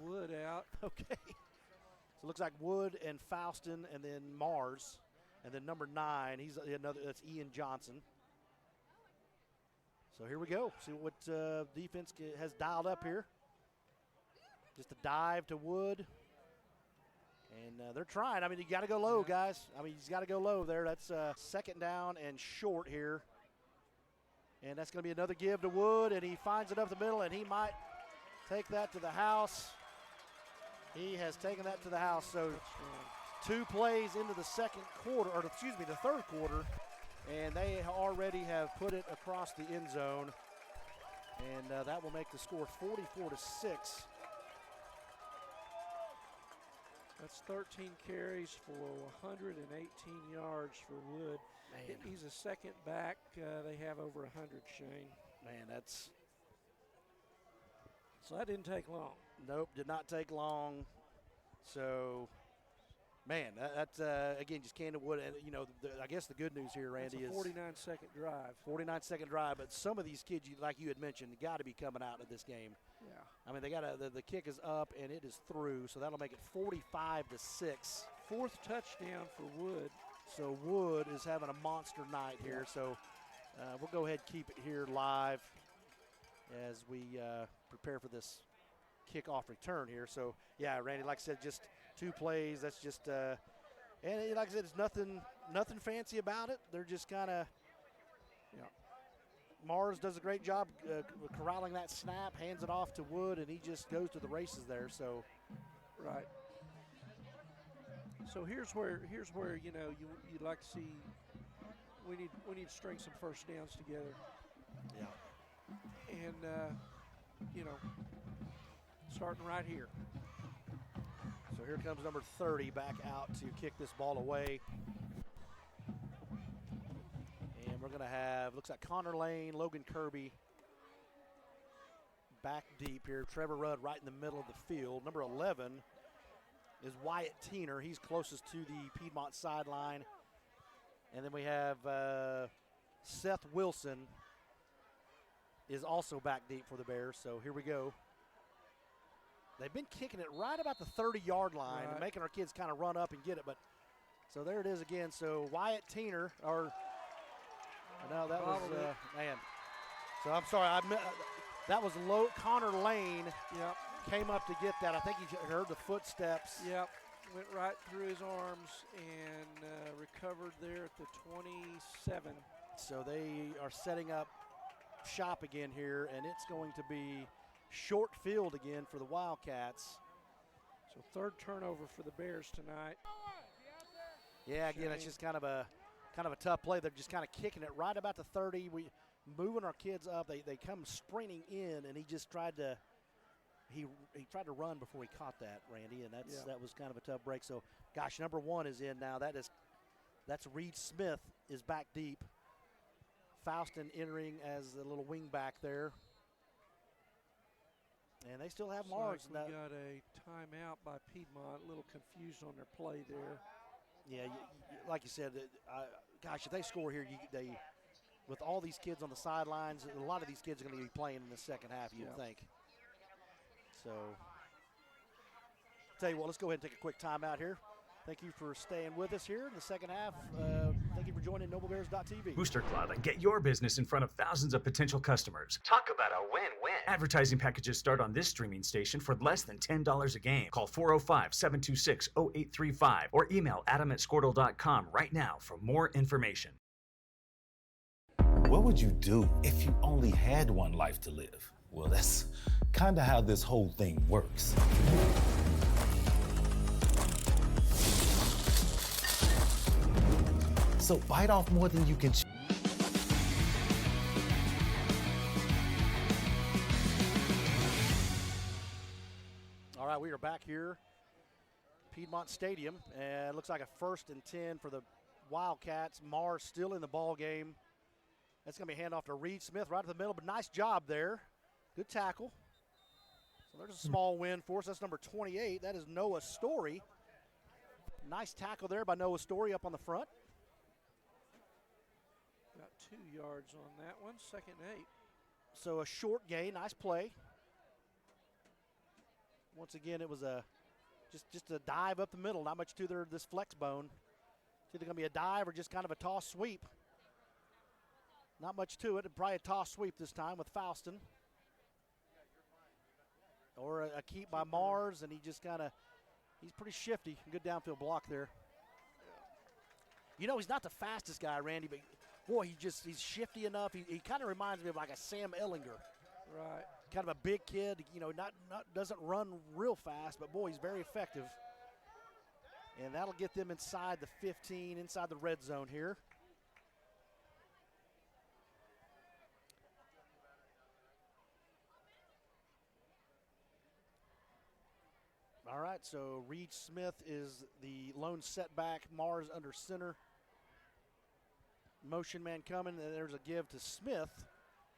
Wood out. Okay. So it looks like Wood and Faustin, and then Mars, and then number 9. He's another. That's Ian Johnson. So here we go. See what defense has dialed up here. Just a dive to Wood, and they're trying. I mean, you got to go low, guys. I mean, he's got to go low there. That's second down and short here. And that's going to be another give to Wood, and he finds it up the middle, and he might take that to the house. He has taken that to the house. So 2 plays into the the third quarter, and they already have put it across the end zone. And that will make the score 44-6. That's 13 carries for 118 yards for Wood. Man. He's a second back. They have over 100, Shane. Man, that's. So that didn't take long. Nope, did not take long. So, man, that's again, just Camden Wood. And, I guess the good news here, Randy, is 49-second drive. 49-second drive. But some of these kids, like you had mentioned, got to be coming out of this game. Yeah. I mean, they got the kick is up and it is through, so that'll make it 45-6. Fourth touchdown for Wood. So Wood is having a monster night here. So we'll go ahead and keep it here live as we prepare for this kickoff return here. So yeah, Randy, like I said, just 2 plays. That's just and like I said, it's nothing fancy about it. They're just kind of, Mars does a great job corralling that snap, hands it off to Wood, and he just goes to the races there. So, right. So here's where you'd like to see. We need to string some first downs together. Yeah. And starting right here. So here comes number 30 back out to kick this ball away. And we're going to have, looks like Connor Lane, Logan Kirby back deep here. Trevor Rudd right in the middle of the field. Number 11 is Wyatt Teener. He's closest to the Piedmont sideline. And then we have Seth Wilson is also back deep for the Bears. So here we go. They've been kicking it right about the 30-yard line and making our kids kind of run up and get it. But so there it is again. So Wyatt Teener, or no, that was man. So I'm sorry, that was low. Connor Lane. Yep. Came up to get that. I think he heard the footsteps. Yep. Went right through his arms and recovered there at the 27. So they are setting up shop again here, and it's going to be short field again for the Wildcats. So third turnover for the Bears tonight. Yeah, again, it's just kind of a tough play. They're just kind of kicking it right about the 30. We moving our kids up. They come sprinting in, and he just tried to he tried to run before he caught that, Randy, and that was kind of a tough break. So, gosh, number 1 is in now. That's Reed Smith is back deep. Faustin entering as a little wing back there. And they still have Mars. Like we got a timeout by Piedmont. A little confused on their play there. Yeah, like you said, gosh, if they score here, with all these kids on the sidelines, a lot of these kids are going to be playing in the second half, you'd think. So, tell you what, let's go ahead and take a quick timeout here. Thank you for staying with us here in the second half. Thank you for joining NobleBears.tv. Booster Club and get your business in front of thousands of potential customers. Talk about a win-win. Advertising packages start on this streaming station for less than $10 a game. Call 405-726-0835 or email adam@squirtle.com right now for more information. What would you do if you only had one life to live? Well, that's kind of how this whole thing works. So bite off more than you can chew. All right, we are back here, Piedmont Stadium, and it looks like a 1st and 10 for the Wildcats. Mars still in the ball game. That's going to be hand off to Reed Smith right in the middle, but nice job there. Good tackle. So there's a small win for us. That's number 28. That is Noah Story. Nice tackle there by Noah Story up on the front. Got 2 yards on that one, 2nd and 8. So a short gain, nice play. Once again, it was just a dive up the middle. Not much to this flex bone. It's either going to be a dive or just kind of a toss sweep. Not much to it. Probably a toss sweep this time with Faustin. Or a keep by Mars, and he's pretty shifty. Good downfield block there. You know, he's not the fastest guy, Randy, but boy, he's shifty enough. He kind of reminds me of like a Sam Ellinger. Right. Kind of a big kid, doesn't run real fast, but boy, he's very effective. And that'll get them inside the 15, inside the red zone here. All right, so Reed Smith is the lone setback. Mars under center. Motion man coming, and there's a give to Smith,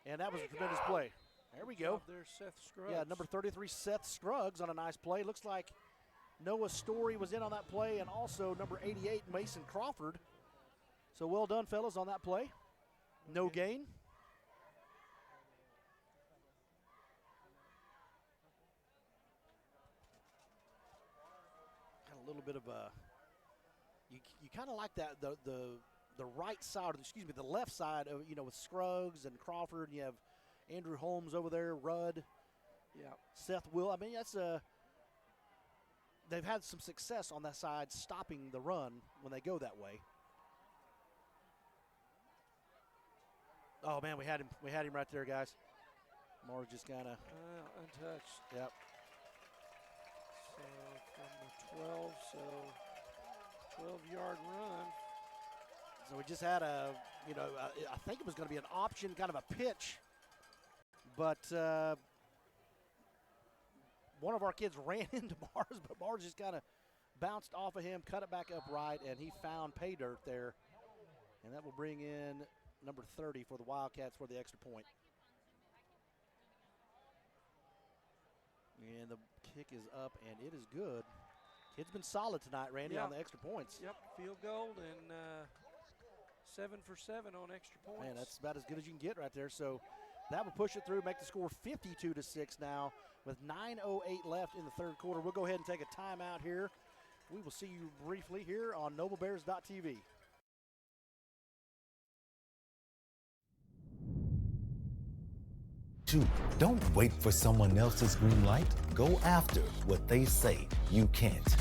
and that was a tremendous play. There we go. There's Seth Scruggs. Yeah, number 33, Seth Scruggs on a nice play. Looks like Noah Story was in on that play, and also number 88, Mason Crawford. So well done, fellas, on that play. No gain. a little bit of a you kind of like that the right side, or excuse me, the left side of with Scruggs and Crawford. You have Andrew Holmes over there, Rudd, Seth Will. I mean, that's they've had some success on that side stopping the run when they go that way. Oh man, we had him right there, guys. Mars just kind of untouched. Yep. So from the 12, so 12-yard run. So we just had I think it was going to be an option, kind of a pitch, but one of our kids ran into Mars, but Mars just kind of bounced off of him, cut it back upright, and he found pay dirt there. And that will bring in number 30 for the Wildcats for the extra point. And the kick is up, and it is good. Kid's been solid tonight, Randy, on the extra points. Yep, field goal and 7 for 7 on extra points. Man, that's about as good as you can get right there. So that will push it through, make the score 52-6 now with 9:08 left in the third quarter. We'll go ahead and take a timeout here. We will see you briefly here on NobleBears.tv. Don't wait for someone else's green light. Go after what they say you can't.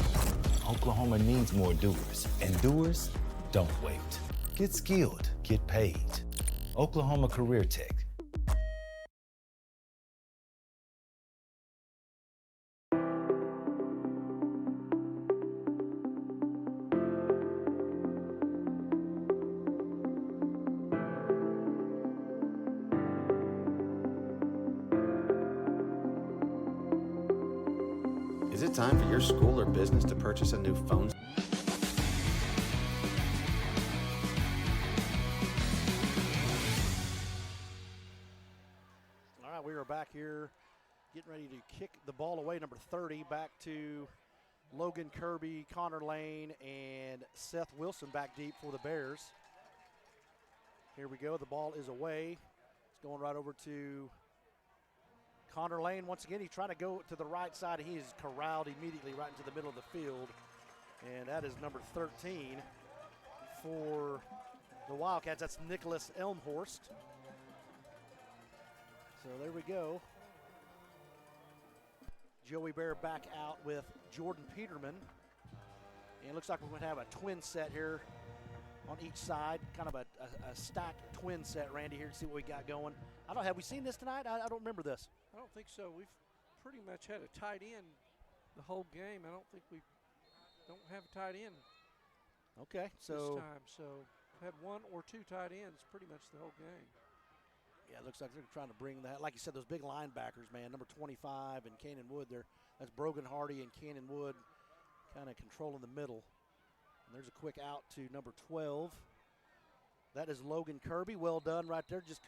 Oklahoma needs more doers, and doers don't wait. Get skilled, get paid. Oklahoma Career Tech. Is it time for your school or business to purchase a new phone? All right, we are back here getting ready to kick the ball away. Number 30 back to Logan Kirby, Connor Lane, and Seth Wilson back deep for the Bears. Here we go. The ball is away. It's going right over to Connor Lane. Once again, he's trying to go to the right side. He is corralled immediately right into the middle of the field. And that is number 13 for the Wildcats. That's Nicholas Elmhorst. So there we go. Joey Bear back out with Jordan Peterman. And it looks like we're going to have a twin set here on each side, kind of a stacked twin set, Randy, here to see what we got going. Have we seen this tonight? I don't remember this. I don't think so. We've pretty much had a tight end the whole game. I don't think we don't have a tight end Okay, so this time. So we've had one or two tight ends pretty much the whole game. yeah, it looks like they're trying to bring that, like you said, those big linebackers, man, number 25 and Cannon Wood there. That's Brogan Hardy and Cannon Wood kind of controlling the middle. And there's a quick out to number 12. That is Logan Kirby. Well done right there. Just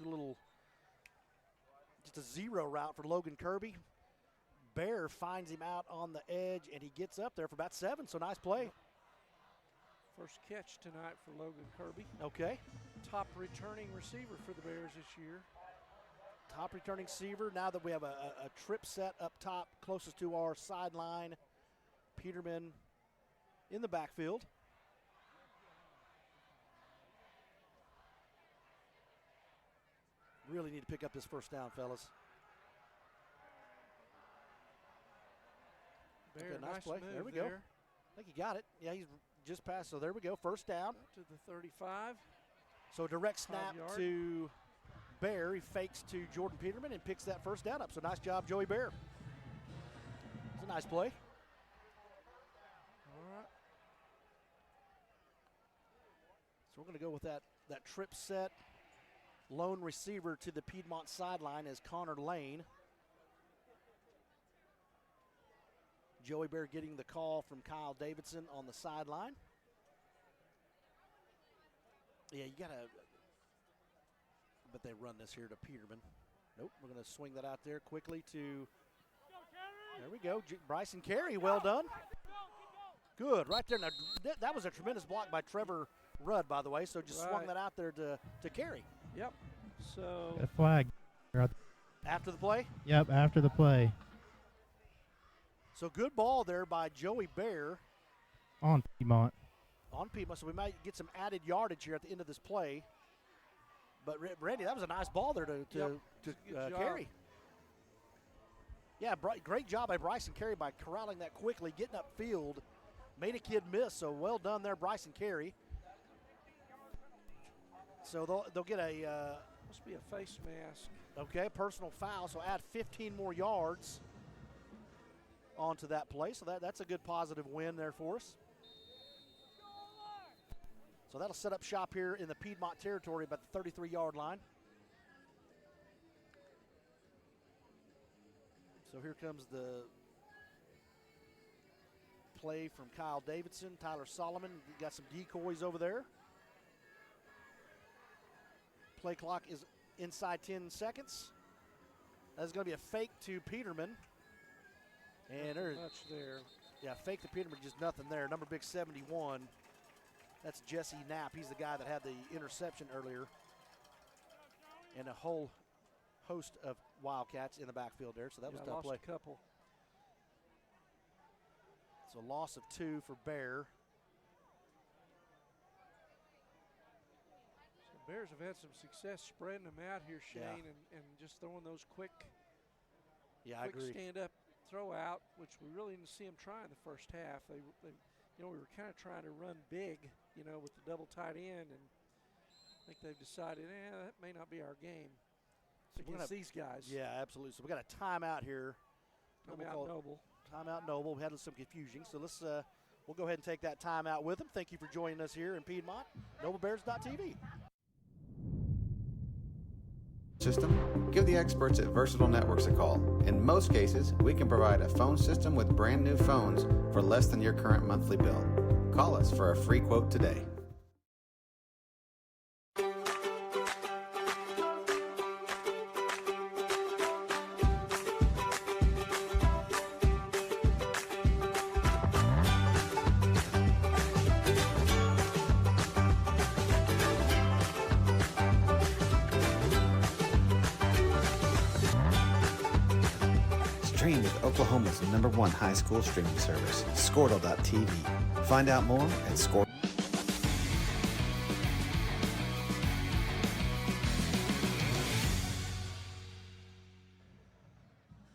a zero route for Logan Kirby. Bear finds him out on the edge, and he gets up there for about 7, so nice play. First catch tonight for Logan Kirby. Okay. Top returning receiver for the Bears this year. Top returning receiver. Now that we have a trip set up top closest to our sideline. Peterman in the backfield. Really need to pick up this first down, fellas. Bear, Okay, nice play. move There we go. I think he got it. Yeah, he's just passed. So there we go. First down. Up to the 35. So direct snap 5 yard. to Bear. He fakes to Jordan Peterman and picks that first down up. So nice job, Joey Bear. It's a nice play. All right. So we're going to go with that trip set. Lone receiver to the Piedmont sideline is Connor Lane. Joey Bear getting the call from Kyle Davidson on the sideline. Yeah, you got to, but they run this here to Peterman. Nope, we're going to swing that out there quickly to, there we go, Bryson Carey, well done. Good, right there. Now, that was a tremendous block by Trevor Rudd, by the way, so just swung that out there to Carey. Yep, so. A flag. After the play? Yep, after the play. So good ball there by Joey Bear. On Piedmont. On Piedmont, so we might get some added yardage here at the end of this play. But Randy, that was a nice ball there to carry. Yeah, great job by Bryson Carey by corralling that quickly, getting upfield, made a kid miss. So well done there, Bryson Carey. So they'll get a must be a face mask. Okay, personal foul. So add 15 more yards onto that play. So that's a good positive win there for us. So that'll set up shop here in the Piedmont territory about the 33-yard line. So here comes the play from Kyle Davidson, Tyler Solomon. Got some decoys over there. Play clock is inside 10 seconds. That's going to be a fake to Peterman. And there's much there. Yeah, fake to Peterman, just nothing there. Number big 71. That's Jesse Knapp. He's the guy that had the interception earlier. And a whole host of Wildcats in the backfield there. So that was a tough play. A couple. So loss of 2 for Bear. So Bears have had some success spreading them out here, Shane, and just throwing those quick I agree. Stand up, throw out, which we really didn't see them try in the first half. They we were kind of trying to run big, with the double tight end, and I think they've decided, that may not be our game against these guys. Yeah, absolutely. So we got a timeout here. Timeout Noble. Timeout Noble. We had some confusion, so we'll go ahead and take that timeout with them. Thank you for joining us here in Piedmont. NobleBears.tv. System? Give the experts at Versatile Networks a call. In most cases, we can provide a phone system with brand new phones for less than your current monthly bill. Call us for a free quote today. Stream with Oklahoma's #1 high school streaming service, Squirtle.tv. Find out more at Squirtle.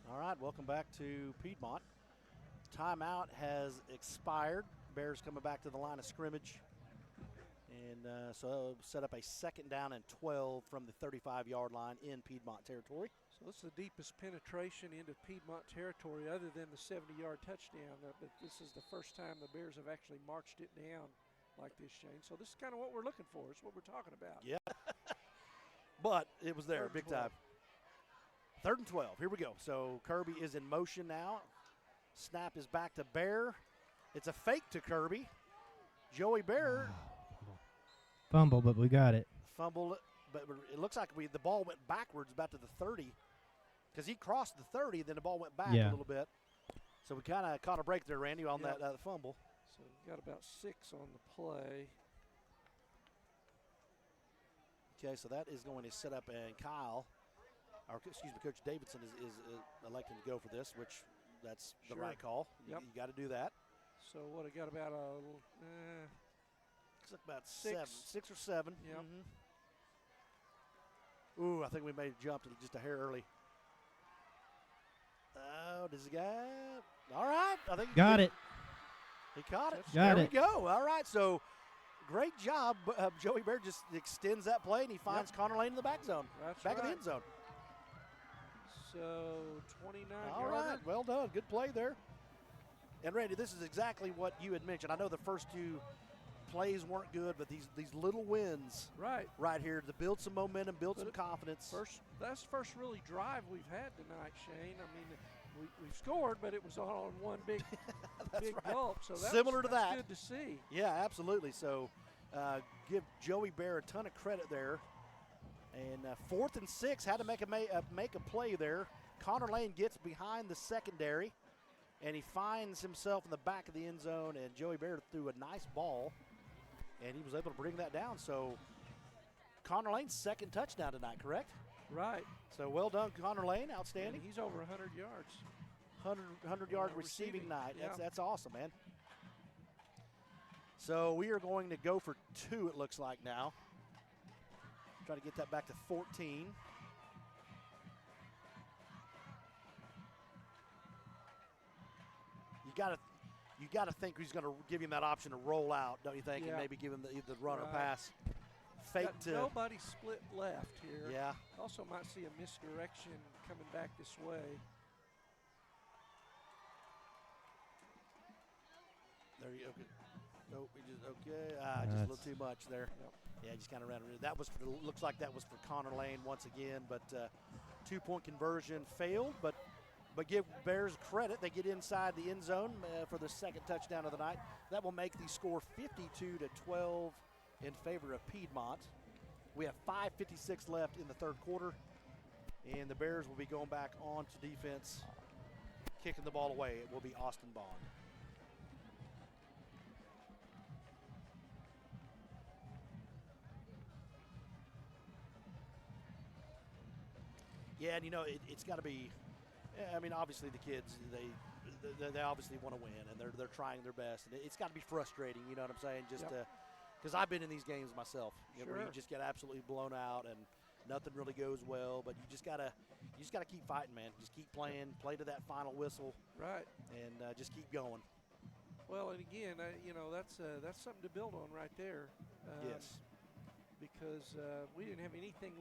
All right, welcome back to Piedmont. Timeout has expired. Bears coming back to the line of scrimmage. And so set up a 2nd down and 12 from the 35-yard line in Piedmont territory. So this is the deepest penetration into Piedmont territory other than the 70-yard touchdown. But this is the first time the Bears have actually marched it down like this, Shane. So this is kind of what we're looking for. It's what we're talking about. Yeah. But it was there, big time. 3rd and 12. Here we go. So Kirby is in motion now. Snap is back to Bear. It's a fake to Kirby. Joey Bear. Fumble, but we got it. Fumbled, but it looks like the ball went backwards about to the 30 because he crossed the 30, then the ball went back a little bit. So we kind of caught a break there, Randy, on that fumble. So we've got about 6 on the play. Okay, so that is going to set up, and Coach Davidson is electing to go for this, which that's the right call. Yep. You got to do that. So what, I got about looks like about 6 or 7. Yep. Mm-hmm. Ooh, I think we may have jumped just a hair early. Oh, does he got it? All right. I think got it. He caught it. Got there it. we go. All right. So great job. Joey Bear just extends that play, and he finds Connor Lane in the back zone. That's back right. of the end zone. So 29 All right. Well done. Good play there. And, Randy, this is exactly what you had mentioned. I know the first 2 plays weren't good, but these little wins right here to build some momentum, build some confidence. That's the first really drive we've had tonight, Shane. I mean, we've scored, but it was all on one big gulp. So that's similar to that. Good to see. Yeah, absolutely. So give Joey Bear a ton of credit there. And 4th and 6, had to make a play there. Connor Lane gets behind the secondary, and he finds himself in the back of the end zone, and Joey Bear threw a nice ball, and he was able to bring that down. So Connor Lane's 2nd touchdown tonight, correct? Right. So well done, Connor Lane. Outstanding. And he's over 100 yards. 100-yard receiving night. Yeah. That's awesome, man. So we are going to go for 2, it looks like now. Try to get that back to 14. You got to think he's going to give him that option to roll out, don't you think? Yeah. And maybe give him the run or Right. pass. Fake Got to nobody split left here. Yeah. Also might see a misdirection coming back this way. There you go. Nope, we just okay. Just a little too much there. Yep. Yeah, just kind of ran. That was looks like that was for Connor Lane once again, but 2-point conversion failed. But give Bears credit, they get inside the end zone for the second touchdown of the night. That will make the score 52-12 in favor of Piedmont. We have 5:56 left in the third quarter, and the Bears will be going back on to defense, kicking the ball away. It will be Austin Bond. Yeah, and it's got to be. I mean, obviously the kids they obviously want to win, and they're trying their best, and it's got to be frustrating. You know what I'm saying? Just because I've been in these games myself, where you just get absolutely blown out and nothing really goes well. But you just gotta keep fighting, man. Just keep playing, play to that final whistle, right, and just keep going. Well, and again, that's something to build on right there. Yes, because we didn't have anything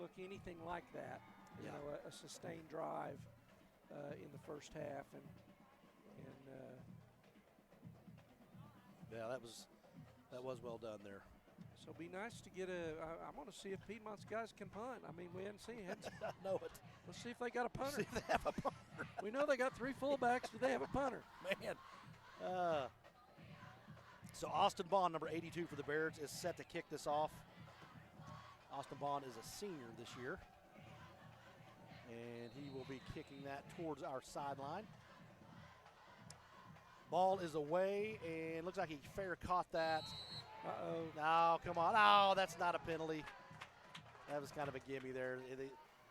like that. You know, a sustained drive in the first half, and yeah, that was well done there. so it'd be nice to get I want to see if Piedmont's guys can punt. I mean, we hadn't seen it. I know it. Let's see if they got a punter. See if they have a punter. We know they got 3 fullbacks. Do they have a punter? Man. So Austin Bond, number 82 for the Bears, is set to kick this off. Austin Bond is a senior this year, and he will be kicking that towards our sideline. Ball is away, and looks like he fair caught that. Uh-oh. No, come on. Oh, that's not a penalty. That was kind of a gimme there.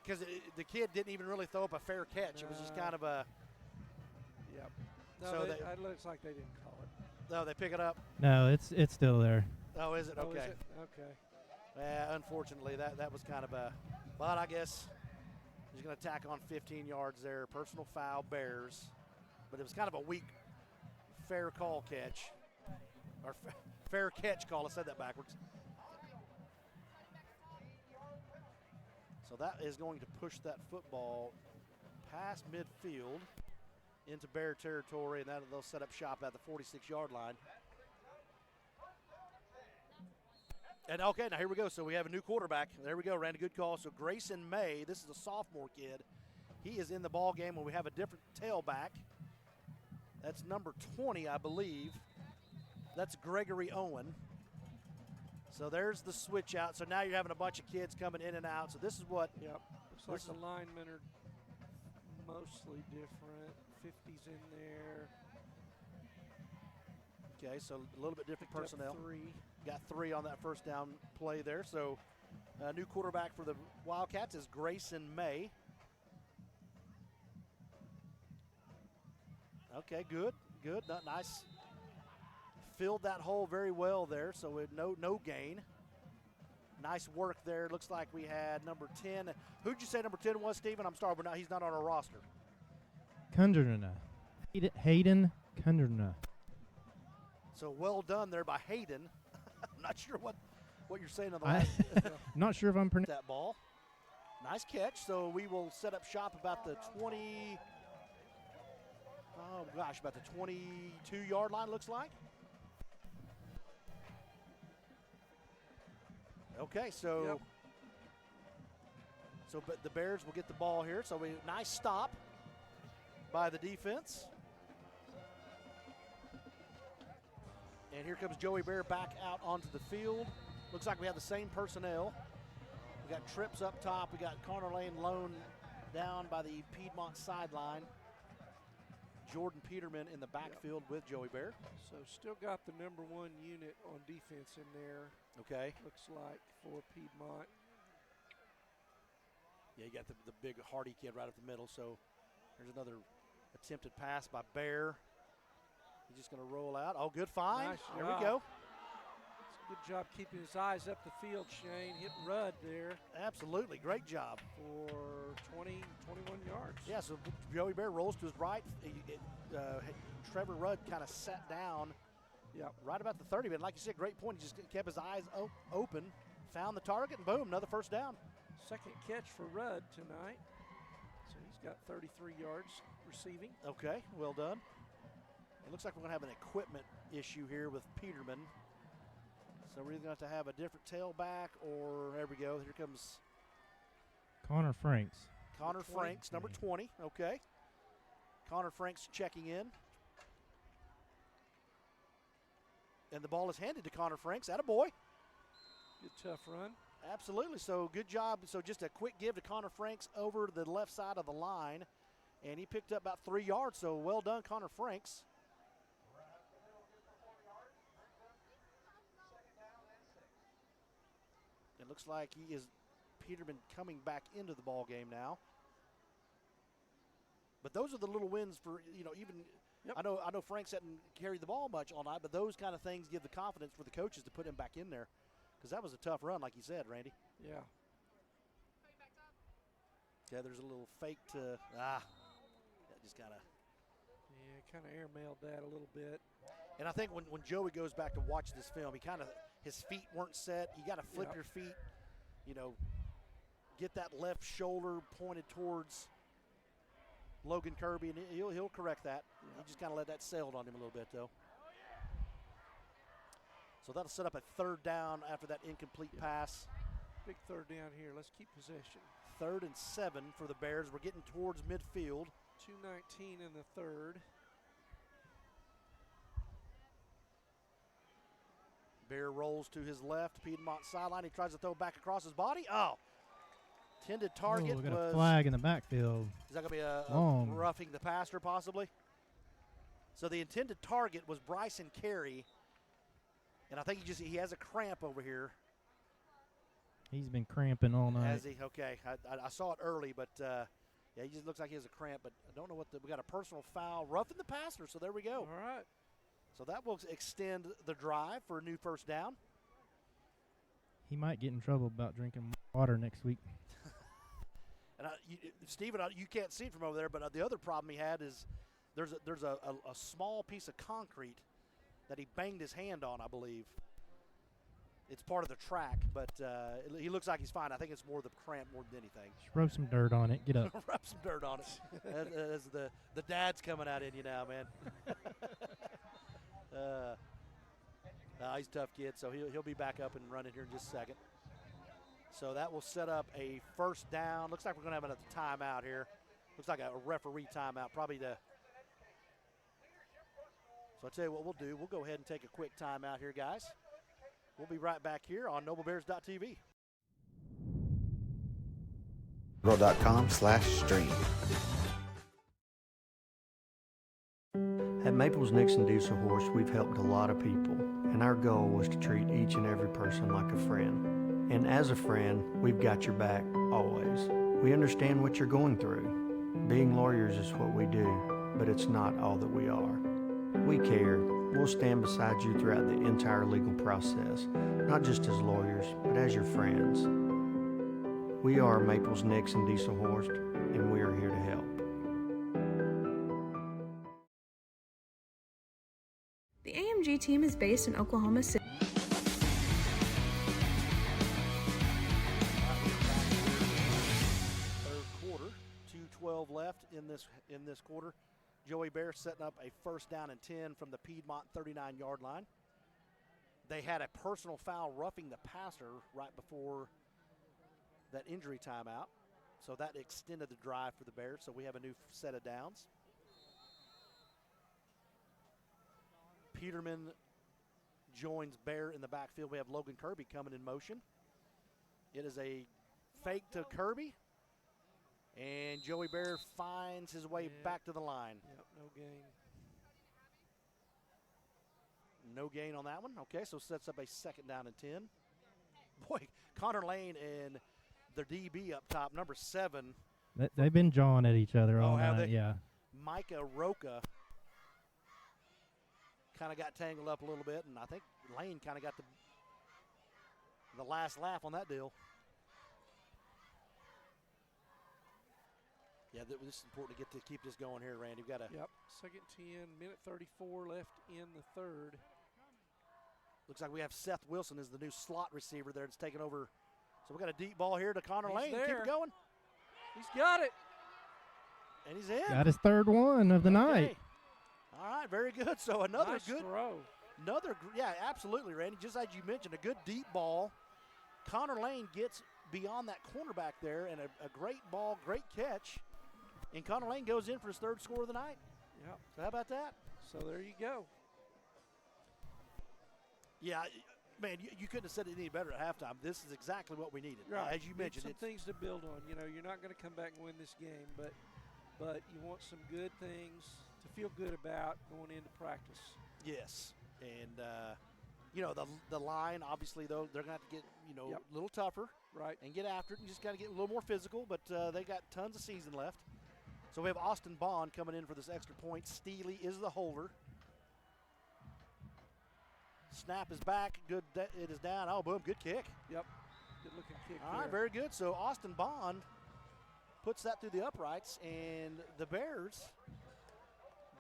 Because the kid didn't even really throw up a fair catch. It was just kind of a. Yep. No, So it looks like they didn't call it. No, they pick it up. No, it's still there. Oh, is it? Oh, Okay. is it? Okay. Unfortunately, that was kind of a. But I guess he's going to tack on 15 yards there. Personal foul, Bears. But it was kind of a weak fair call catch. Or fair catch call. I said that backwards. So that is going to push that football past midfield into Bear territory, and they'll set up shop at the 46-yard line. And okay, now here we go. So we have a new quarterback. There we go. Ran a good call. So Grayson May, this is a sophomore kid. He is in the ball game when we have a different tailback. That's number 20, I believe. That's Gregory Owen. So there's the switch out. So now you're having a bunch of kids coming in and out. So this is what. Yep. Looks like the linemen are mostly different. 50's in there. Okay, so a little bit different Picked up personnel. 3. Got 3 on that first down play there. So new quarterback for the Wildcats is Grayson May. Okay, good. Nice. Filled that hole very well there, so no gain. Nice work there. Looks like we had number 10. Who'd you say number 10 was, Stephen? I'm sorry, he's not on our roster. Kundrna. Hayden Kundrna. So well done there by Hayden. I'm not sure what you're saying on the last. Not sure if I'm pronouncing that ball. Nice catch. So we will set up shop about the 20. Oh gosh, about the 22-yard line looks like. Okay, so but the Bears will get the ball here. So nice stop by the defense. And here comes Joey Bear back out onto the field. Looks like we have the same personnel. We got Trips up top. We got Connor Lane Lone down by the Piedmont sideline. Jordan Peterman in the backfield with Joey Bear. So still got the number 1 unit on defense in there. Okay. Looks like for Piedmont. Yeah, you got the big Hardy kid right up the middle. So there's another attempted pass by Bear. He's just going to roll out. Oh, good find. Nice There job. we go. Good job keeping his eyes up the field, Shane. Hit Rudd there Absolutely, great job. for 20, 21 yards. Yeah, so Joey Bear rolls to his right. Trevor Rudd kind of sat down right about the 30, but like you said, great point. He just kept his eyes open, found the target, and boom, another first down. Second catch for Rudd tonight. So he's got 33 yards receiving. Okay, well done. It looks like we're going to have an equipment issue here with Piedmont. So we're either going to have a different tailback or, there we go, here comes Connor Franks. Connor Franks, number 20, okay. Connor Franks checking in. And the ball is handed to Connor Franks. Attaboy. Good tough run. Absolutely, so good job. So just a quick give to Connor Franks over the left side of the line. And he picked up about 3 yards, so well done, Connor Franks. It looks like he is Peterman coming back into the ball game now. But those are the little wins for, even I know Franks hadn't carried the ball much all night, but those kind of things give the confidence for the coaches to put him back in there. Because that was a tough run, like you said, Randy. Yeah. Yeah, there's a little fake to, that just kind of. Yeah, kind of airmailed that a little bit. And I think when Joey goes back to watch this film, his feet weren't set. You got to flip your feet, get that left shoulder pointed towards Logan Kirby, and he'll correct that. He just kind of let that sail on him a little bit, though. So that'll set up a third down after that incomplete pass. Big third down here. Let's keep possession. 3rd and 7 for the Bears. We're getting towards midfield. 2:19 in the third. Bear rolls to his left. Piedmont sideline. He tries to throw back across his body. Oh. Intended target we got was. a flag in the backfield. Is that going to be a Long. roughing the passer possibly? So the intended target was Bryson Carey. And I think he has a cramp over here. He's been cramping all night. Has he? Okay. I saw it early, but he just looks like he has a cramp. But I don't know we got a personal foul. Roughing the passer, so there we go. All right. So that will extend the drive for a new first down. He might get in trouble about drinking water next week. And Steven, you can't see it from over there, but the other problem he had is there's a small piece of concrete that he banged his hand on, I believe. It's part of the track, but he looks like he's fine. I think it's more the cramp more than anything. Just rub some dirt on it. Get up. Rub some dirt on it. As the dad's coming out in you now, man. He's a tough kid, so he'll be back up and running here in just a second. So that will set up a first down. Looks like we're going to have another timeout here. Looks like a referee timeout, probably to. So I'll tell you what we'll do. We'll go ahead and take a quick timeout here, guys. We'll be right back here on NobleBears.tv. .com/stream. At Maples Nixon Diesel Horse, we've helped a lot of people, and our goal was to treat each and every person like a friend. And as a friend, we've got your back always. We understand what you're going through. Being lawyers is what we do, but it's not all that we are. We care. We'll stand beside you throughout the entire legal process, not just as lawyers, but as your friends. We are Maples Nixon Diesel Horse, and we are here to help. The AMG team is based in Oklahoma City. Third quarter, 2:12 left in this quarter. Joey Bear setting up a first down and 10 from the Piedmont 39-yard line. They had a personal foul roughing the passer right before that injury timeout. So that extended the drive for the Bears. So we have a new set of downs. Peterman joins Bear in the backfield. We have Logan Kirby coming in motion. It is a fake to Kirby. And Joey Bear finds his way back to the line. Yep, no gain. No gain on that one. Okay, so sets up a second down and 10. Boy, Connor Lane and their DB up top, number 7. They've been jawing at each other all have night. they? Yeah. Micah Roca kind of got tangled up a little bit, and I think Lane kind of got the the last laugh on that deal. Yeah, this is important to keep this going here, Randy. We've got to. Yep, second 10, minute 34 left in the third. Looks like we have Seth Wilson as the new slot receiver there. It's taken over. So we got a deep ball here to Connor Lane. There. Keep it going. He's got it. And he's in. Got his third one of the night. All right, very good. So another Nice good throw. yeah, absolutely, Randy. Just as you mentioned, a good deep ball. Connor Lane gets beyond that cornerback there, and a great ball, great catch. And Connor Lane goes in for his third score of the night. Yep. So how about that? So there you go. Yeah, man, you couldn't have said it any better at halftime. This is exactly what we needed. Right. As you mentioned, some things to build on. You know, you're not going to come back and win this game, but you want some good things to feel good about going into practice. Yes, and you know the line. Obviously, though, they're going to have to get Yep. a little tougher, Right. and get after it. And just got to get a little more physical. But they got tons of season left. So we have Austin Bond coming in for this extra point. Steely is the holder. Snap is back. Good. It is down. Oh, boom. Good kick. Yep. Good looking kick. All right, very good. So Austin Bond puts that through the uprights, and the Bears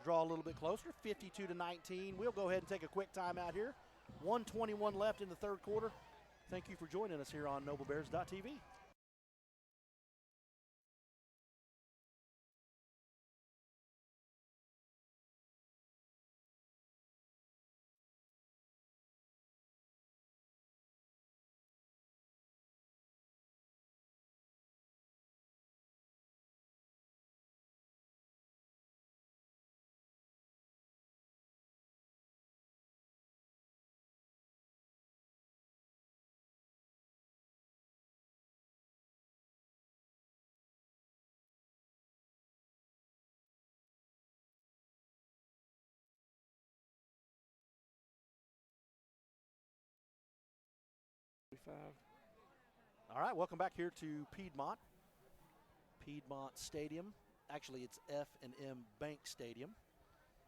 draw a little bit closer, 52-19. We'll go ahead and take a quick timeout here. 1:21 left in the third quarter. Thank you for joining us here on NobleBears.tv. All right, welcome back here to Piedmont Stadium. Actually, it's F&M Bank Stadium.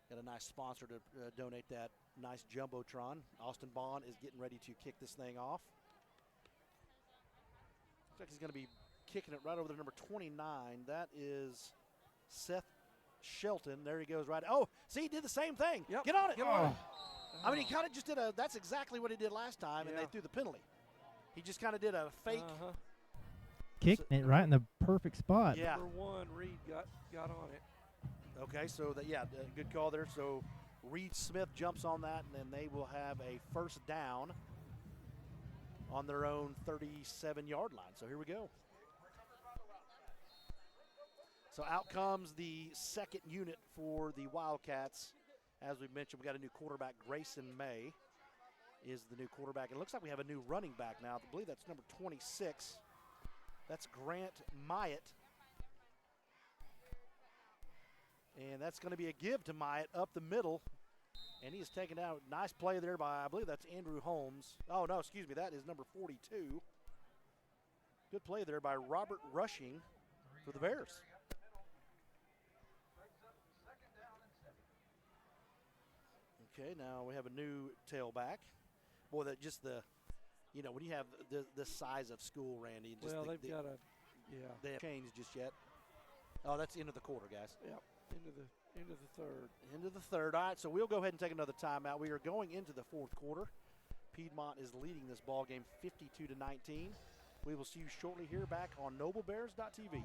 Got a nice sponsor to donate that nice Jumbotron. Austin Bond is getting ready to kick this thing off. Looks like he's going to be kicking it right over to number 29. That is Seth Shelton. There he goes right. Oh, see, he did the same thing. Yep. Get on it. Get on it. I mean, he kind of just did that's exactly what he did last time, and they threw the penalty. He just kind of did a fake. Kicking it right in the perfect spot. Yeah. Number 1, Reed got on it. Okay, so good call there. So Reed Smith jumps on that, and then they will have a first down on their own 37-yard line. So here we go. So out comes the second unit for the Wildcats. As we mentioned, we got a new quarterback, Grayson May is the new quarterback. It looks like we have a new running back now. I believe that's number 26. That's Grant Myatt. And that's going to be a give to Myatt up the middle. And he is taken out. Nice play there by, I believe that's Andrew Holmes. Oh, no, excuse me. That is number 42. Good play there by Robert Rushing for the Bears. Okay, now we have a new tailback. Boy, that just when you have this size of school, Randy. Just Well, they've got they haven't changed just yet. Oh, that's the end of the quarter, guys. Yep, into the third. Into the third. All right, so we'll go ahead and take another timeout. We are going into the fourth quarter. Piedmont is leading this ball game 52-19. We will see you shortly here back on NobleBears.tv.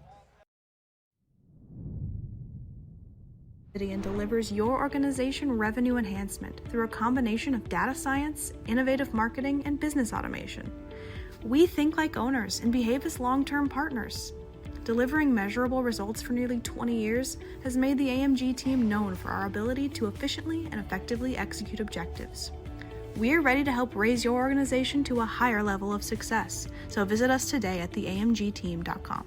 And delivers your organization revenue enhancement through a combination of data science, innovative marketing, and business automation. We think like owners and behave as long-term partners. Delivering measurable results for nearly 20 years has made the AMG team known for our ability to efficiently and effectively execute objectives. We're ready to help raise your organization to a higher level of success, so visit us today at theamgteam.com.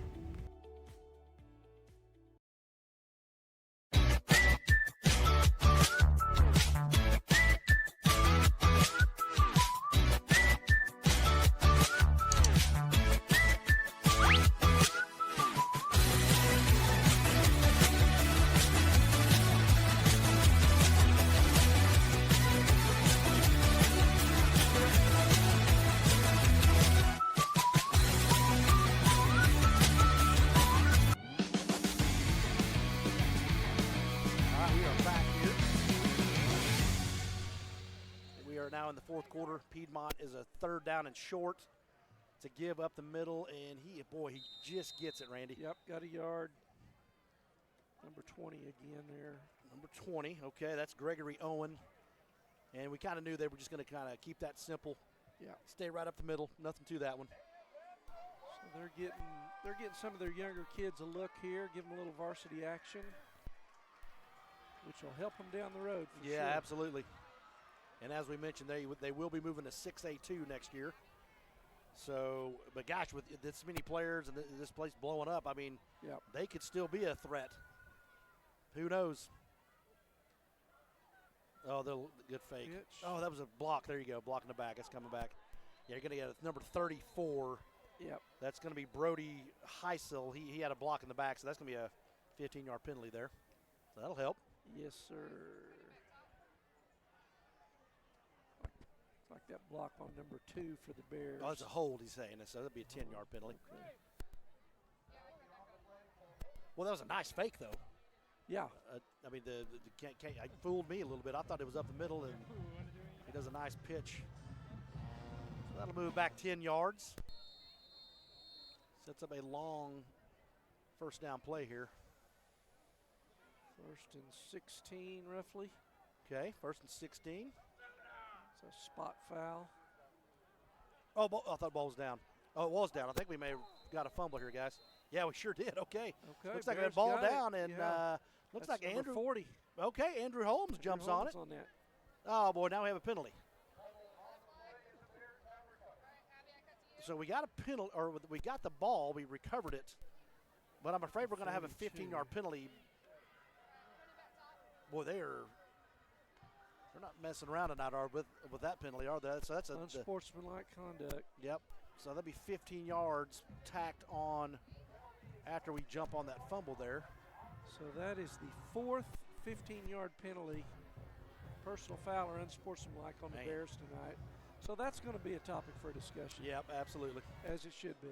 fourth quarter. Piedmont is a 3rd down and short to give up the middle, and he just gets it, Randy. Yep, got a yard. Number 20 again there. Number 20, okay, that's Gregory Owen. And we kind of knew they were just going to kind of keep that simple. Yeah. Stay right up the middle, nothing to that one. So they're getting some of their younger kids a look here, give them a little varsity action, which will help them down the road for sure. Yeah, absolutely. And as we mentioned, they will be moving to 6A2 next year. So, but gosh, with this many players and this place blowing up, I mean, yep, they could still be a threat. Who knows? Oh, the good fake. Pitch. Oh, that was a block. There you go, block in the back. It's coming back. Yeah, you're going to get number 34. Yep. That's going to be Brody Heisel. He had a block in the back, so that's going to be a 15-yard penalty there. So that'll help. Yes, sir. Like that block on number 2 for the Bears. Oh, it's a hold, he's saying. So that'll be a 10-yard penalty. Okay. Well, that was a nice fake, though. Yeah. I mean, it fooled me a little bit. I thought it was up the middle, and he does a nice pitch. So that'll move back 10 yards. Sets up a long 1st down play here. 1st and 16, roughly. Okay, 1st and 16. It's a spot foul. Oh, I thought the ball was down. Oh, it was down. I think we may have got a fumble here, guys. Yeah, we sure did. Okay. Looks like we had ball down, and looks That's like Andrew. 40. Okay, Andrew Holmes jumps on it. On that. Oh, boy, now we have a penalty. So we got a penalty, or we got the ball. We recovered it. But I'm afraid we're going to have a 15-yard penalty. Boy, they're not messing around tonight, with that penalty, are they? So that's unsportsmanlike conduct. Yep. So that'll be 15 yards tacked on after we jump on that fumble there. So that is the 4th 15-yard penalty, personal foul or unsportsmanlike on the Bears tonight. So that's going to be a topic for discussion. Yep, absolutely. As it should be.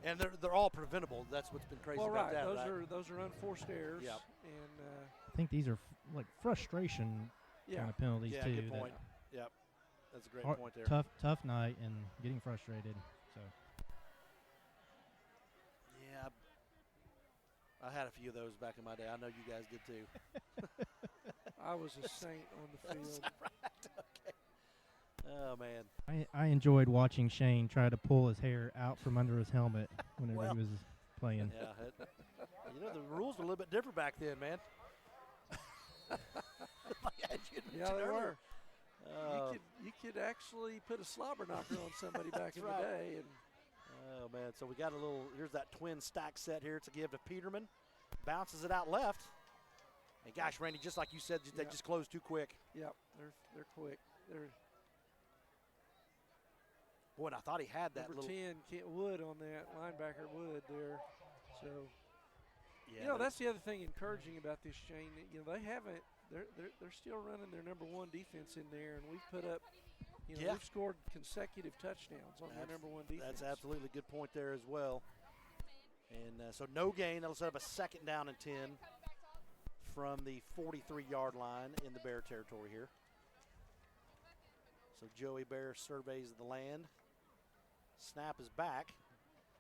And they're all preventable. That's what's been crazy about that. Those are unforced errors. Yep. And I think these are like frustration kind of penalties too. Yeah, good point. Yep, that's a great point there. Tough night and getting frustrated. So. Yeah, I had a few of those back in my day. I know you guys did too. I was a saint on the field. Right? Okay. Oh, man. I enjoyed watching Shane try to pull his hair out from under his helmet whenever he was playing. Yeah, the rules were a little bit different back then, man. Yeah, they were. You could actually put a slobber knocker on somebody back in the day. And oh, man. So we got here's that twin stack set here to give to Peterman. Bounces it out left. And gosh, Randy, just like you said, they just closed too quick. Yep, they're quick. Boy, and I thought he had that number little 10, Kent Wood on that, linebacker Wood there. So, yeah, that's the other thing encouraging about this, Shane. They haven't. They're still running their number 1 defense in there, and we've put up. We've scored consecutive touchdowns on their number 1 defense. That's absolutely a good point there as well. And so no gain. That'll set up a 2nd down and 10 from the 43-yard line in the Bear territory here. So Joey Bear surveys the land. Snap is back.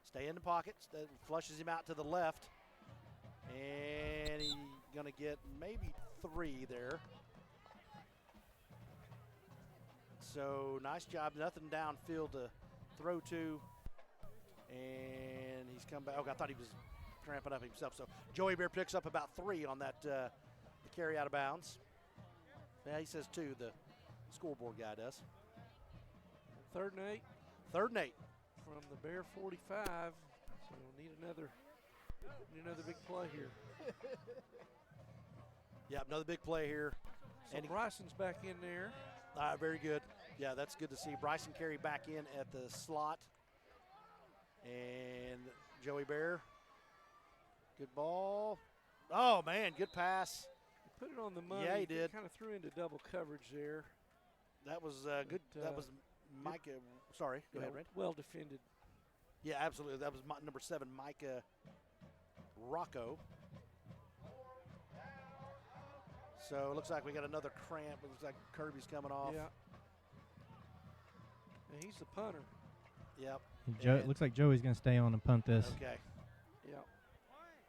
Stay in the pocket. Flushes him out to the left. And he's going to get maybe 3 there. So nice job. Nothing downfield to throw to. And he's come back. Oh, I thought he was tramping up himself. So Joey Bear picks up about 3 on that the carry out of bounds. Yeah, he says 2, the scoreboard guy does. 3rd and 8. 3rd and 8. From the Bear 45. So we'll need another big play here. Yeah, another big play here. So and Bryson's back in there. Very good. Yeah, that's good to see. Bryson Carey back in at the slot. And Joey Bear. Good ball. Oh, man, good pass. He put it on the money. Yeah, he did. Kind of threw into double coverage there. That was good. That was Micah. Sorry, go ahead, Randy. Well defended. Yeah, absolutely. That was number 7, Micah Rocco. So it looks like we got another cramp. It looks like Kirby's coming off. Yeah. And he's the punter. Yep. It looks like Joey's going to stay on and punt this. Okay. Yep.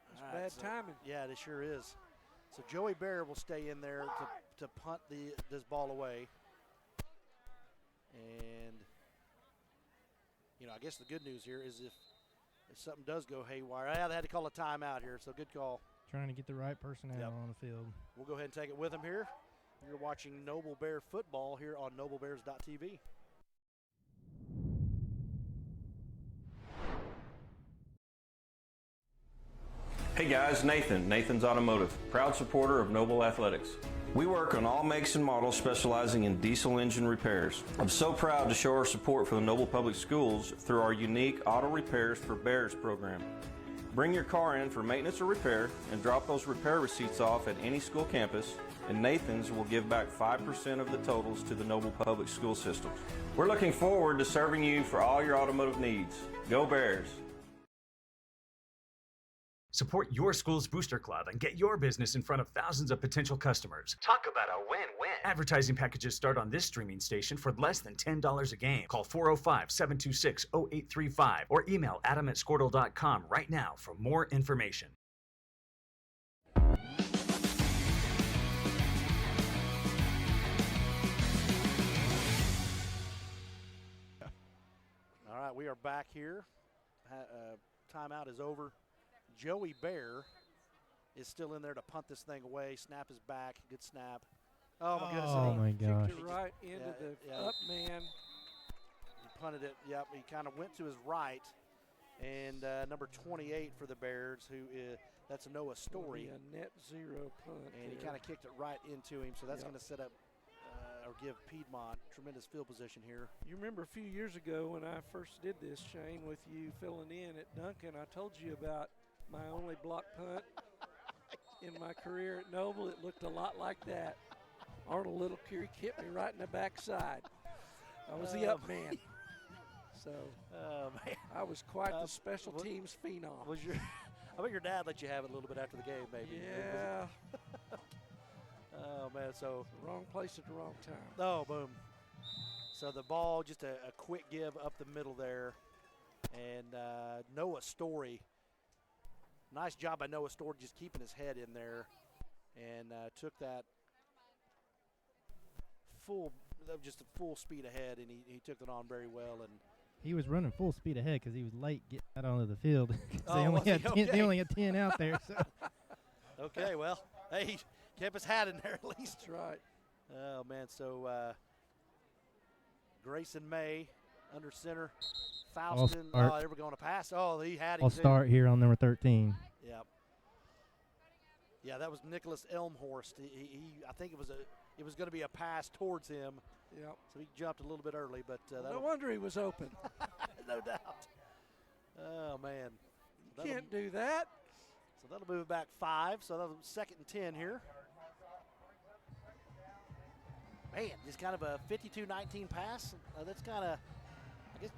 That's All right, bad so- timing. Yeah, it sure is. So Joey Bear will stay in there to punt this ball away. And, I guess the good news here is if something does go haywire, they had to call a timeout here, so good call. Trying to get the right personnel on the field. We'll go ahead and take it with them here. You're watching Noble Bear football here on noblebears.tv. Hey guys, Nathan's Automotive, proud supporter of Noble Athletics. We work on all makes and models specializing in diesel engine repairs. I'm so proud to show our support for the Noble Public Schools through our unique Auto Repairs for Bears program. Bring your car in for maintenance or repair and drop those repair receipts off at any school campus, and Nathan's will give back 5% of the totals to the Noble Public School system. We're looking forward to serving you for all your automotive needs. Go Bears! Support your school's booster club and get your business in front of thousands of potential customers. Talk about a win-win. Advertising packages start on this streaming station for less than $10 a game. Call 405-726-0835 or email adam@squirtle.com right now for more information. All right, we are back here. Timeout is over. Joey Bear is still in there to punt this thing away. Snap is back. Good snap. Oh, my goodness. Oh, my gosh. Kicked it right into the up man. He punted it. Yep, he kind of went to his right. And number 28 for the Bears, that's Noah Story. A net zero punt. And he kind of kicked it right into him. So that's going to set up or give Piedmont tremendous field position here. You remember a few years ago when I first did this, Shane, with you filling in at Duncan, I told you about my only block punt in my career at Noble. It looked a lot like that. Arnold Little Curie hit me right in the backside. I was the up man. So man. I was quite the special teams phenom. I bet your dad let you have it a little bit after the game, maybe. Yeah. Oh, man, so. Wrong place at the wrong time. Oh, boom. So the ball, just a quick give up the middle there. And Noah Story. Nice job by Noah Story just keeping his head in there and took that full speed ahead, and he took it on very well. And he was running full speed ahead because he was late getting out onto the field. They only had 10 out there. So. Okay, well, hey, he kept his hat in there at least. That's right. Oh, man, so Grayson May under center. Faustin, they were going to pass. Oh, he had him. I'll start here on number 13. Yep. Yeah, that was Nicholas Elmhorst. I think it was going to be a pass towards him. Yep. So he jumped a little bit early, but no wonder he was open. No doubt. Oh man. You can't do that. So that'll move it back 5. So that'll second and 10 here. Man, just kind of a 52-19 pass. That's kind of, I guess.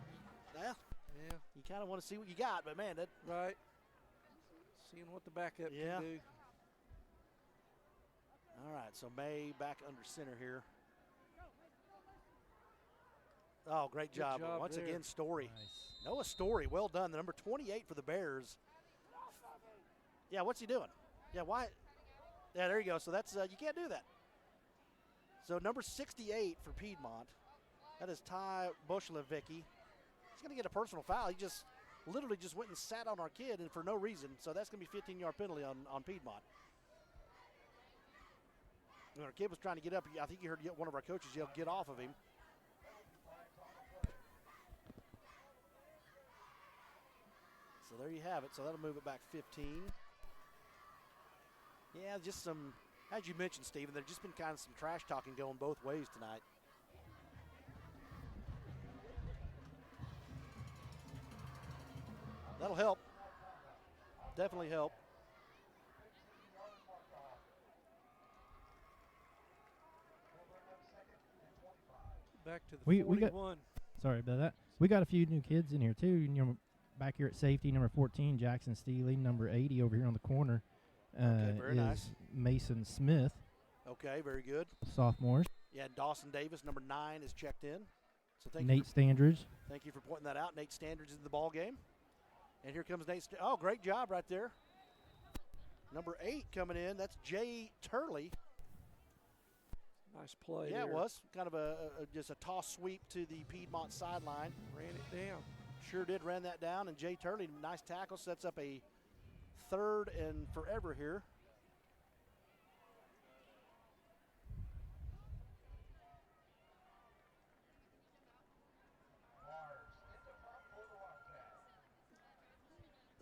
Yeah, you kind of want to see what you got, but man, that right. Seeing what the backup can do. All right, so May back under center here. Oh, great job. Once again, Story. Nice. Noah Story, well done. The number 28 for the Bears. Yeah, what's he doing? Yeah, why? Yeah, there you go. So that's you can't do that. So number 68 for Piedmont. That is Ty Boshlevicki. He's going to get a personal foul. He just literally just went and sat on our kid and for no reason. So that's going to be a 15-yard penalty on Piedmont. When our kid was trying to get up, I think you heard one of our coaches yell, "Get off of him." So there you have it. So that'll move it back 15. Yeah, just some, as you mentioned, Stephen, there's just been kind of some trash talking going both ways tonight. That'll help. Definitely help. Back to the 41. Sorry about that. We got a few new kids in here, too. Back here at safety, number 14, Jackson Steely. Number 80 over here on the corner very is nice. Mason Smith. Okay, very good. Sophomores. Yeah, Dawson Davis, number 9, is checked in. So thank Nate Standridge. Thank you for pointing that out. Nate Standridge is in the ball game. And here comes Nate. Oh, great job right there. Number 8 coming in. That's Jay Turley. Nice play. Yeah, there. it was kind of just a toss sweep to the Piedmont sideline. Ran it down. Sure did, ran that down. And Jay Turley, nice tackle, sets up a 3rd and forever here.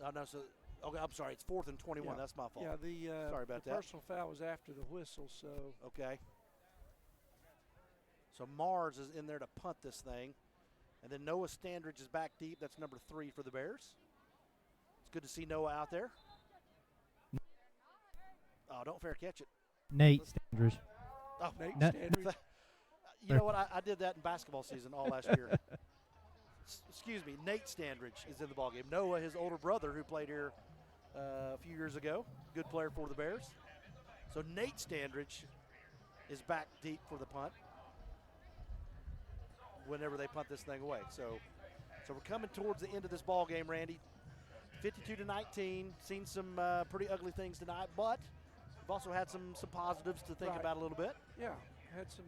Oh, no, so, okay, I'm sorry. It's 4th and 21. Yeah. That's my fault. Yeah, sorry about the that. personal foul was after the whistle, so. Okay. So Mars is in there to punt this thing. And then Noah Standridge is back deep. That's number 3 for the Bears. It's good to see Noah out there. Oh, don't fair catch it. Nate Standridge. Oh, Nate No. Standridge. You know what? I did that in basketball season all last year. Excuse me. Nate Standridge is in the ballgame. Noah, his older brother, who played here a few years ago. Good player for the Bears. So Nate Standridge is back deep for the punt whenever they punt this thing away. So we're coming towards the end of this ball game, Randy. 52-19. Seen some pretty ugly things tonight, but we've also had some positives to think about a little bit. Yeah, had some.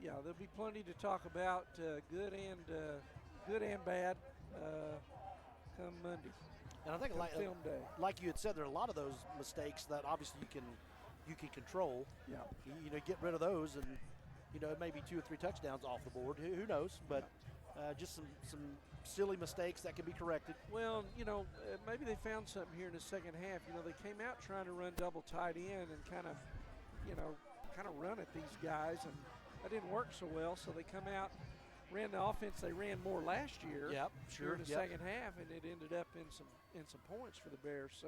Yeah, there'll be plenty to talk about, good and bad, come Monday. And I think film day. like you had said, there are a lot of those mistakes that obviously you can control. Yeah. You know, get rid of those, and you know, it may be 2 or 3 touchdowns off the board. Who knows? But just some silly mistakes that can be corrected. Well, you know, maybe they found something here in the second half. You know, they came out trying to run double tight end and kind of run at these guys, and that didn't work so well. So they come out, ran the offense they ran more last year. Yep, sure. In the second half, and it ended up in some points for the Bears. So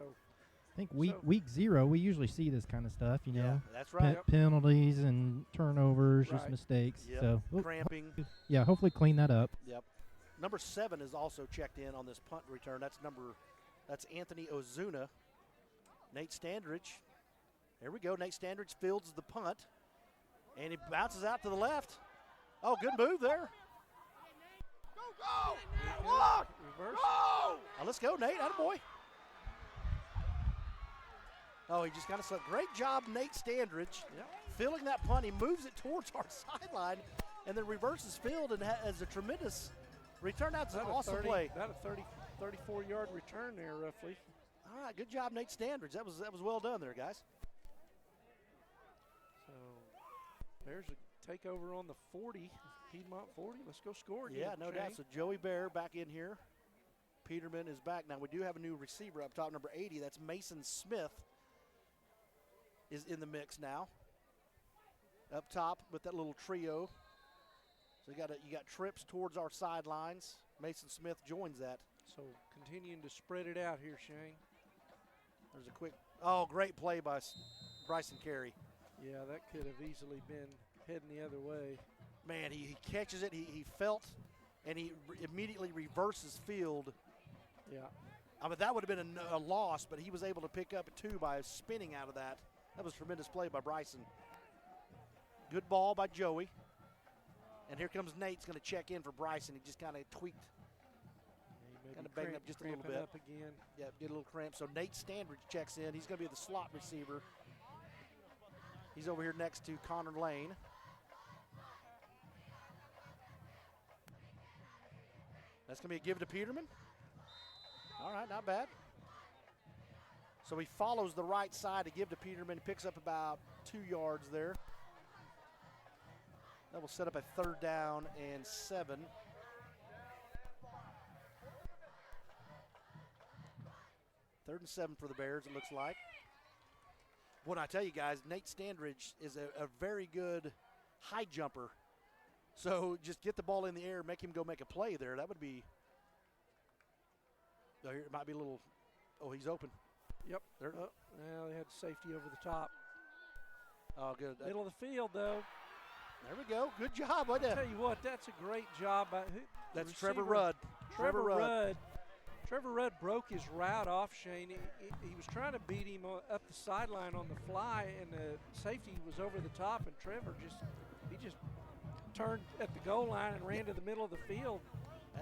I think week 0, we usually see this kind of stuff, you know. That's right. Penalties and turnovers, just mistakes. Yep. So Cramping. Yeah, hopefully clean that up. Yep. Number 7 is also checked in on this punt return. That's Anthony Ozuna. Nate Standridge. There we go. Nate Standridge fields the punt, and he bounces out to the left. Oh, good move there. Go! Look! Reverse. Go! Let's go, Nate. Attaboy. Oh, he just kind of said, great job, Nate Standridge. Yep. Filling that punt. He moves it towards our sideline and then reverses field and has a tremendous return. That's an awesome play. About a 34-yard return there, roughly. All right, good job, Nate Standridge. That was well done there, guys. So there's a takeover on the 40, Piedmont 40. Let's go score again. Yeah, no Shane. doubt. So Joey Bear back in here. Peterman is back. Now we do have a new receiver up top, number 80. That's Mason Smith is in the mix now. Up top with that little trio. So you got trips towards our sidelines. Mason Smith joins that. So continuing to spread it out here, Shane. There's a quick, great play by Bryson Carey. Yeah, that could have easily been heading the other way. Man, he catches it. He felt, and he immediately reverses field. Yeah. I mean, that would have been a loss, but he was able to pick up 2 by spinning out of that. That was a tremendous play by Bryson. Good ball by Joey. And here comes Nate's going to check in for Bryson. He just kind of tweaked, kind of banged up just a little bit. Up again. Yeah, get a little cramp. So Nate Standridge checks in. He's going to be the slot receiver. He's over here next to Connor Lane. That's going to be a give to Peterman. All right, not bad. So he follows the right side to give to Peterman. He picks up about 2 yards there. That will set up a 3rd down and 7. Third and 7 for the Bears, it looks like. What I tell you guys, Nate Standridge is a very good high jumper. So just get the ball in the air, make him go make a play there. That would be, it might be a little, he's open. Yep. Now they had safety over the top. Oh, good. Middle of the field, though. There we go. Good job. I'll tell you what, that's a great job by That's Trevor Rudd. Trevor Rudd broke his route off, Shane. He was trying to beat him up the sideline on the fly, and the safety was over the top, and Trevor just turned at the goal line and ran to the middle of the field.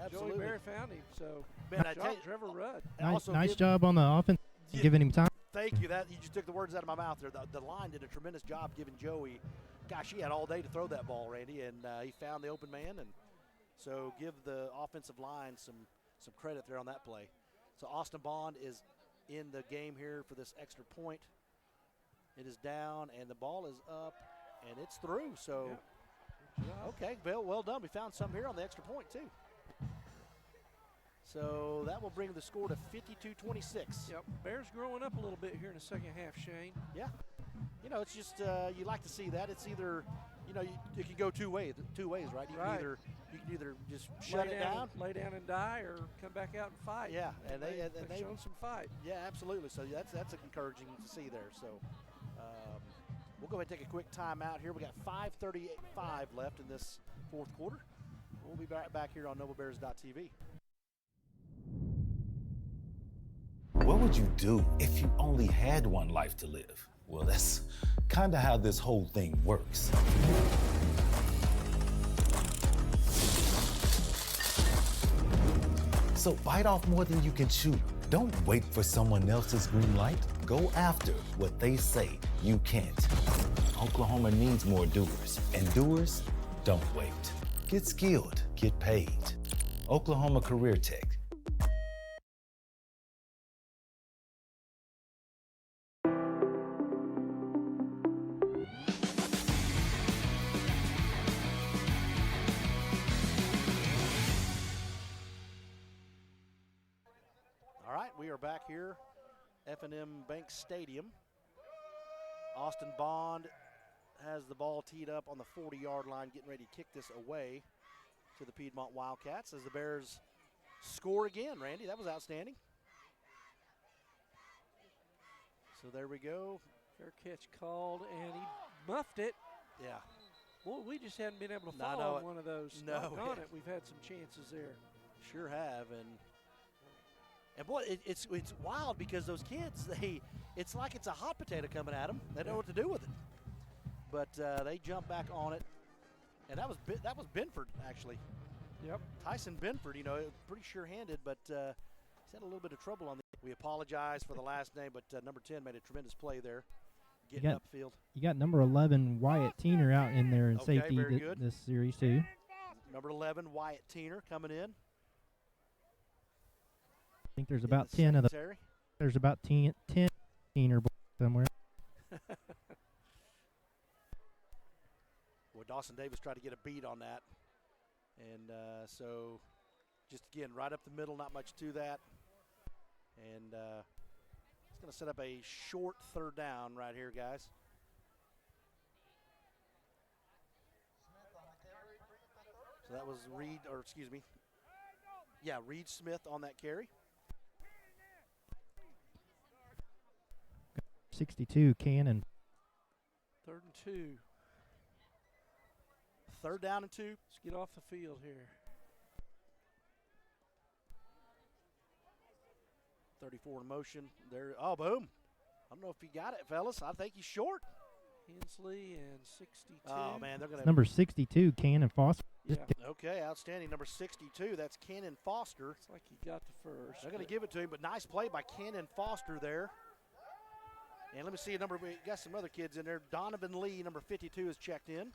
Absolutely. Joey Barry found him. So, Man, I tell you, Trevor Rudd. Nice job on the offense, giving him time. Thank you. You just took the words out of my mouth there. The line did a tremendous job giving Joey. Gosh, he had all day to throw that ball, Randy, and he found the open man. And so give the offensive line some credit there on that play. So Austin Bond is in the game here for this extra point. It is down, and the ball is up, and it's through. So, okay, Bill, well done. We found some here on the extra point, too. So that will bring the score to 52-26. Yep, Bears growing up a little bit here in the second half, Shane. Yeah. You know, it's just you like to see that. It's either, you know, it can go two ways, right? You can either just shut it down, lay down and die, or come back out and fight. Yeah, and they've shown some fight. Yeah, absolutely. So that's encouraging to see there. So we'll go ahead and take a quick timeout here. We got 5:35 left in this fourth quarter. We'll be back here on NobleBears.tv. What would you do if you only had one life to live? Well, that's kind of how this whole thing works. So bite off more than you can chew. Don't wait for someone else's green light. Go after what they say you can't. Oklahoma needs more doers, and doers don't wait. Get skilled, get paid. Oklahoma Career Tech. All right, we are back here, F&M Bank Stadium. Austin Bond has the ball teed up on the 40-yard line, getting ready to kick this away to the Piedmont Wildcats as the Bears score again. Randy, that was outstanding. So there we go. Fair catch called, and he muffed it. Yeah. Well, we just haven't been able to No, follow no, one of those. no. On it, we've had some chances there. Sure have, and boy, it's wild because those kids, it's like it's a hot potato coming at them. They don't know what to do with it. But they jump back on it, and that was Benford actually. Yep. Tyson Benford, you know, pretty sure-handed, but he's had a little bit of trouble on the. We apologize for the last name, but number 10 made a tremendous play there, getting upfield. You got number 11 Wyatt Teener out in there in Okay, safety very good. this series too. Number 11 Wyatt Teener coming in. I think there's about 10 of the. There's about 10 Teener somewhere. Boy, Dawson Davis tried to get a beat on that. And so just, again, right up the middle, not much to that. And it's going to set up a short third down right here, guys. So that was Reed Smith on that carry. 62 Cannon. 3rd and 2. Third down and 2. Let's get off the field here. 34 in motion. There. Oh, boom. I don't know if he got it, fellas. I think he's short. Hensley and 62. Oh, man, they're going to. Number 62 Cannon Foster. Yeah. Okay, outstanding. Number 62, that's Cannon Foster. Looks like he got the first. They're going to give it to him, but nice play by Cannon Foster there. And let me see a number. We got some other kids in there. Donovan Lee, number 52, is checked in.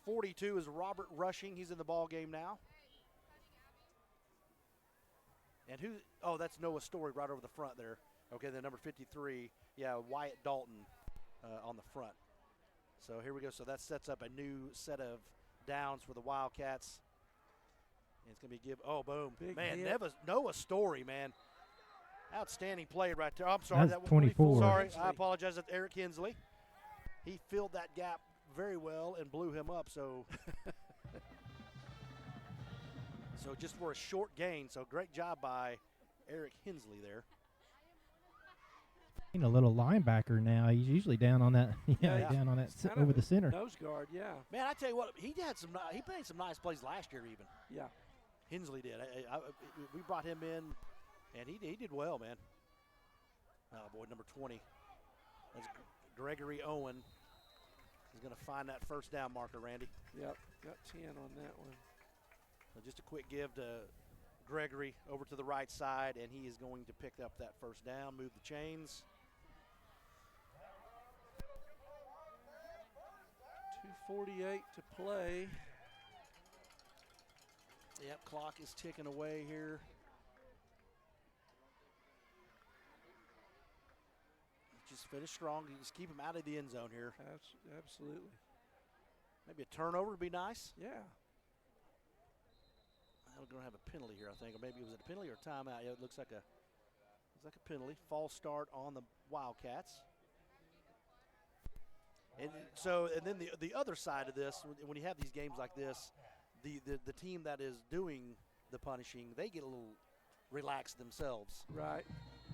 42 is Robert Rushing. He's in the ball game now. And who? Oh, that's Noah Story right over the front there. Okay, then number 53, yeah, Wyatt Dalton on the front. So here we go. So that sets up a new set of downs for the Wildcats. And it's going to be oh, boom. Big man, hit. Noah Story, man. Outstanding play right there. I'm sorry. That's That was 24. Sorry, I apologize. That's Eric Hensley. He filled that gap very well and blew him up. So, so just for a short gain. So great job by Eric Hensley there. A little linebacker now. He's usually down on that. Down on that over the center. Nose guard, yeah. Man, I tell you what, he played some nice plays last year even. Yeah. Hensley did. We brought him in, and he did well, man. Oh boy, number 20. That's Gregory Owen. is going to find that first down marker, Randy. Yep, got 10 on that one. So just a quick give to Gregory over to the right side, and he is going to pick up that first down, move the chains. 2:48 to play. Yep, clock is ticking away here. Just finish strong. You just keep him out of the end zone here. Absolutely. Maybe a turnover would be nice. Yeah. We're going to have a penalty here, I think. Or maybe was it a penalty or a timeout? Yeah, it looks like a penalty. False start on the Wildcats. And then the other side of this, when you have these games like this, the team that is doing the punishing, they get a little relaxed themselves. Right.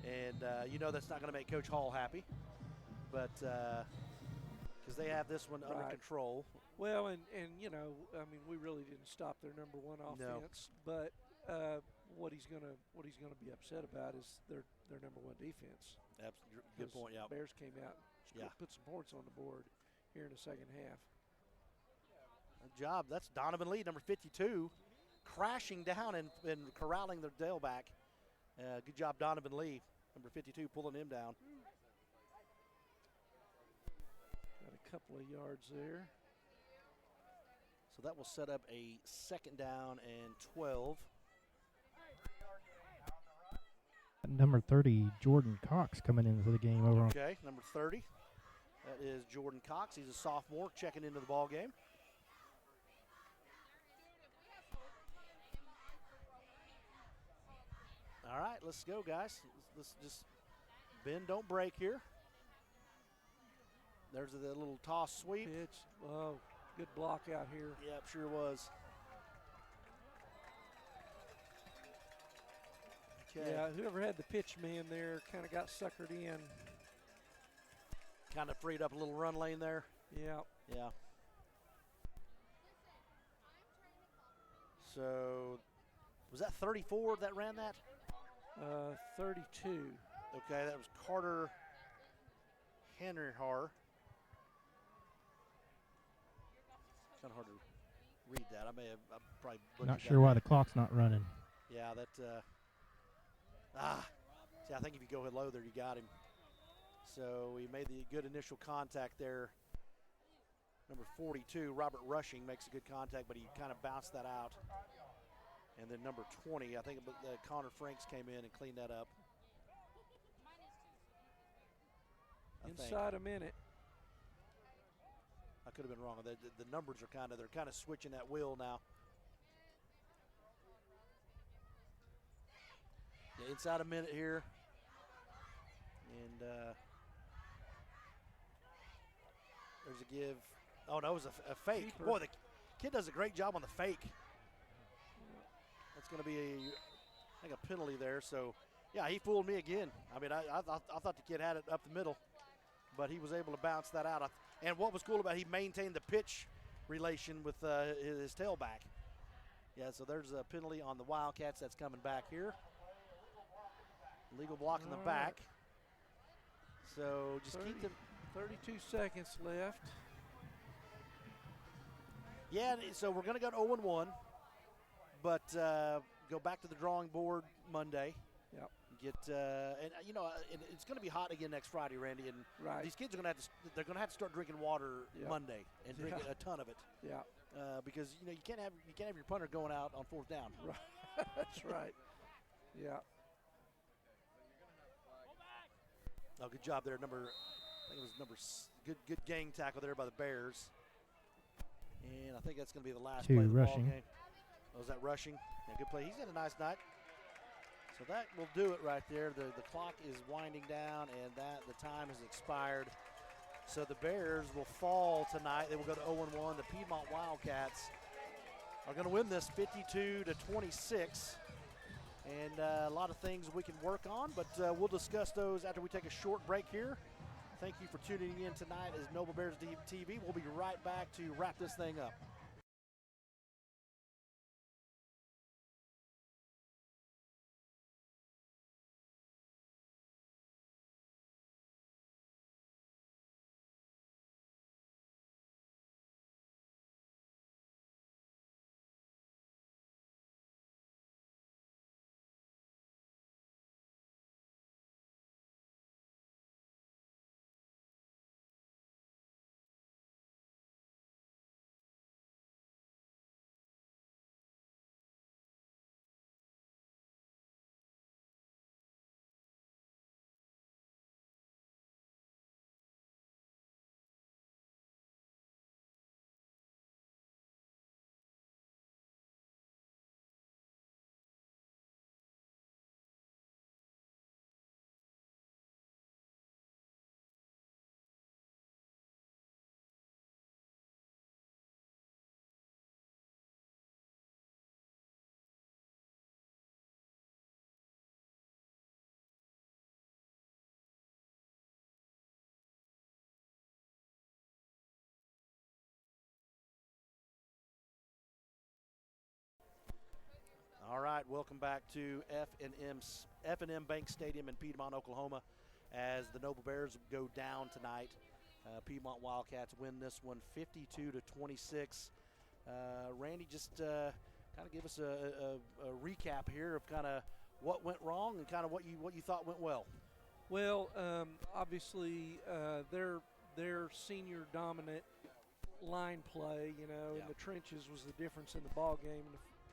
And that's not going to make Coach Hall happy, but because they have this one under control. Well, and we really didn't stop their number one offense, but what he's gonna be upset about is their number one defense. Good point. Yeah. Bears came out and put some points on the board here in the second half. Good job. That's Donovan Lee, number 52, crashing down and corralling their tailback. Good job, Donovan Lee, number 52, pulling him down. Got a couple of yards there. So that will set up a second down and 12. Number 30, Jordan Cox, coming into the game over on. Okay, number 30. That is Jordan Cox. He's a sophomore checking into the ball game. All right, let's go, guys. Let's just bend, don't break here. There's the little toss sweep. Pitch. Oh, good block out here. Yep, sure was. Okay. Yeah, whoever had the pitch man there kind of got suckered in. Kind of freed up a little run lane there. Yeah. Yeah. So, was that 34 that ran that? 32. Okay, that was Carter Henryhar. Kind of hard to read that. I probably butchered Not that. sure why the clock's not running. Yeah, that. See, I think if you go low there, you got him. So we made the good initial contact there. Number 42, Robert Rushing, makes a good contact, but he kind of bounced that out. And then number 20, I think Connor Franks came in and cleaned that up. Inside a minute. I could have been wrong. The numbers are they're kind of switching that wheel now. Yeah, inside a minute here. And there's a give. Oh, no, it was a fake. Keeper. Boy, the kid does a great job on the fake. That's going to be I think a penalty there. So, yeah, he fooled me again. I mean, I thought the kid had it up the middle, but he was able to bounce that out. And what was cool about it, he maintained the pitch relation with his tailback. Yeah, so there's a penalty on the Wildcats that's coming back here. Legal block in the back. So just keep them. 32 seconds left. Yeah, so we're going to go to 0-1, but go back to the drawing board Monday. Yep. And it's going to be hot again next Friday, Randy. And these kids are going to have to start drinking water Monday and drink a ton of it. Yeah. Because you can't have your punter going out on fourth down. Right. That's right. Yeah. Oh, good job there. Good gang tackle there by the Bears. And I think that's going to be the last play of the rushing. ball game. Oh, is that rushing? Yeah, good play. He's had a nice night. So that will do it right there. The clock is winding down, and the time has expired. So the Bears will fall tonight. They will go to 0-1. The Piedmont Wildcats are going to win this 52-26. And a lot of things we can work on, but we'll discuss those after we take a short break here. Thank you for tuning in tonight as Noble Bears TV. We'll be right back to wrap this thing up. All right, welcome back to F&M Bank Stadium in Piedmont, Oklahoma, as the Noble Bears go down tonight. Piedmont Wildcats win this one 52-26. Randy, just kind of give us a recap here of kind of what went wrong and kind of what you thought went well. Well, obviously their senior dominant line play, in the trenches was the difference in the ball game,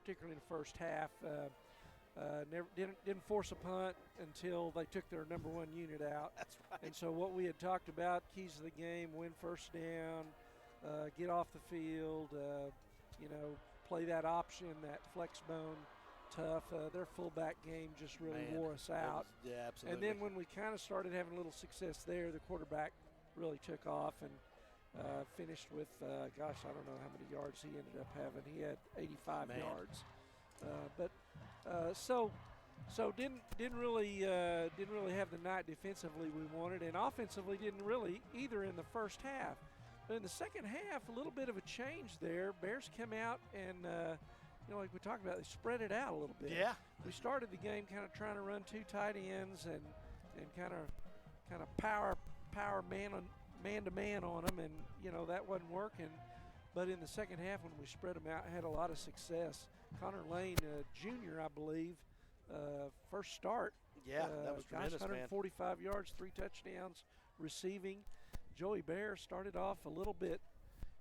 particularly in the first half. Didn't force a punt until they took their number one unit out. That's right. And so what we had talked about, keys of the game, win first down, get off the field, play that option, that flex bone tough. Their fullback game just really wore us out. Yeah, absolutely. And then when we kind of started having a little success there, the quarterback really took off and finished with, I don't know how many yards he ended up having. He had 85 yards. So didn't really have the night defensively we wanted, and offensively didn't really either in the first half. But in the second half, a little bit of a change there. Bears come out and like we talked about, they spread it out a little bit. Yeah. We started the game kind of trying to run two tight ends and kind of power man to man on them, and that wasn't working. But in the second half, when we spread them out, had a lot of success. Connor Lane, junior, I believe, first start. Yeah, that was tremendous, 145 yards, 3 touchdowns receiving. Joey Bear started off a little bit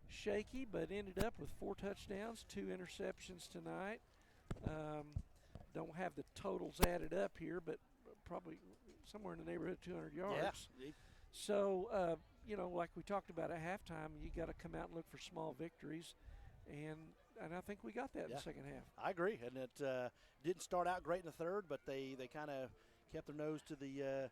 shaky, but ended up with 4 touchdowns, 2 interceptions tonight. Don't have the totals added up here, but probably somewhere in the neighborhood of 200 yards. Yeah. So, like we talked about at halftime, you got to come out and look for small victories, and I think we got that in the second half. I agree, and it didn't start out great in the third, but they kind of kept their nose to the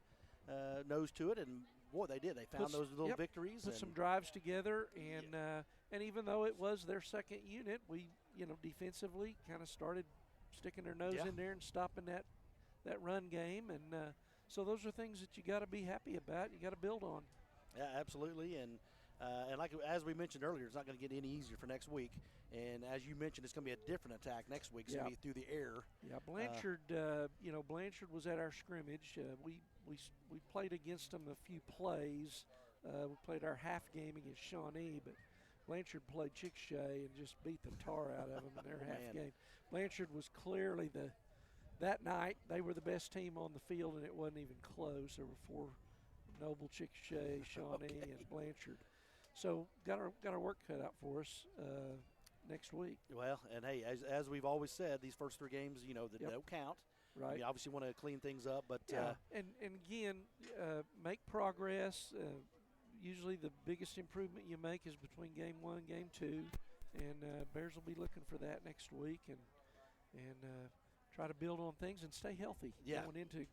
nose to it, and boy, they did. They found those little victories. Put some drives together, and even though it was their second unit, we defensively kind of started sticking their nose in there and stopping that run game, and so those are things that you got to be happy about. You got to build on. Yeah, absolutely, and like as we mentioned earlier, it's not going to get any easier for next week. And as you mentioned, it's going to be a different attack next week. It's going to be through the air. Yeah, Blanchard. Blanchard was at our scrimmage. We played against them a few plays. We played our half game against Shawnee, but Blanchard played Chickasha and just beat the tar out of them in their half game. Blanchard was clearly that night they were the best team on the field, and it wasn't even close. There were 4. Noble, Chickasha, Shawnee, and Blanchard. So got our work cut out for us next week. Well, and hey, as we've always said, these first 3 games, that don't count. Right. We obviously want to clean things up, but and again, make progress. Usually, the biggest improvement you make is between game 1 and game 2, and Bears will be looking for that next week, and try to build on things and stay healthy going into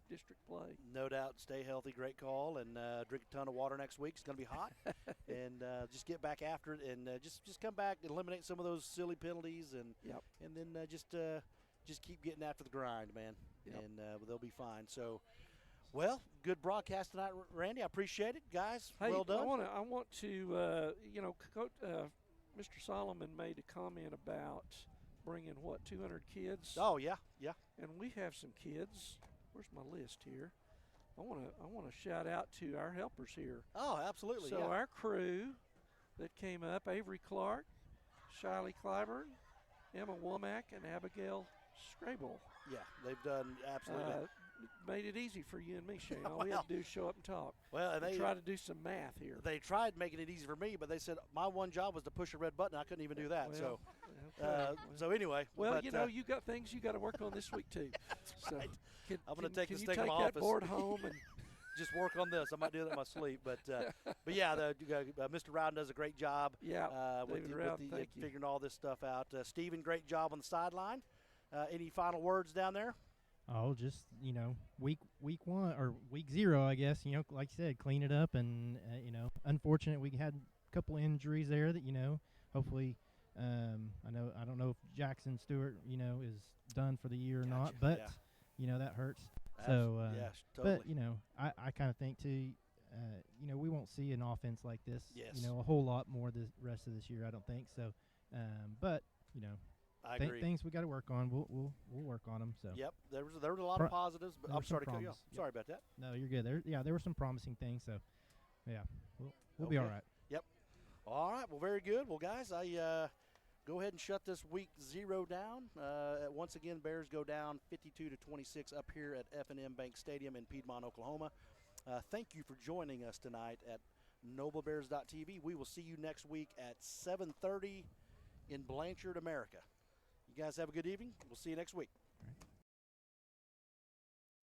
district play. No doubt, stay healthy. Great call, and drink a ton of water next week. It's going to be hot, and just get back after it, and just come back and eliminate some of those silly penalties, and then just keep getting after the grind, man, and they'll be fine. So, well, good broadcast tonight, Randy. I appreciate it, guys. Hey, well done. I want to Mr. Solomon made a comment about bringing 200 kids. Oh yeah. And we have some kids. Where's my list here? I want to shout out to our helpers here. Oh, absolutely. So our crew that came up: Avery Clark, Shiley Clyburn, Emma Womack, and Abigail Scrabel. Yeah, they've done absolutely. Made it easy for you and me, Shane. All we had to do is show up and talk. Well, and they try to do some math here. They tried making it easy for me, but they said my one job was to push a red button. I couldn't even do that. So anyway. Well, you got things you got to work on this week too. That's right. So I'm going to take this thing to to my that office. board home and just work on this. I might do that in my sleep, but yeah, Mr. Rowden does a great job. Yeah, with figuring all this stuff out. Steven, great job on the sideline. Any final words down there? Oh, just week 1 or week 0, I guess. Like you said, clean it up, and unfortunate we had a couple injuries there that hopefully. I don't know if Jackson Stewart is done for the year or not, but that hurts. So totally. But I kind of think too. We won't see an offense like this. Yes. A whole lot more the rest of this year. I don't think so. But I agree. things we got to work on. We'll work on them. So. Yep, there was a lot of positives, but I'm sorry to cut you off. Sorry about that. No, you're good. There were some promising things. So, yeah, we'll be all right. Yep. All right. Well, very good. Well, guys, I go ahead and shut this week 0 down. Once again, Bears go down 52-26 up here at F&M Bank Stadium in Piedmont, Oklahoma. Thank you for joining us tonight at NobleBears.tv. We will see you next week at 7:30 in Blanchard, America. You guys have a good evening. We'll see you next week.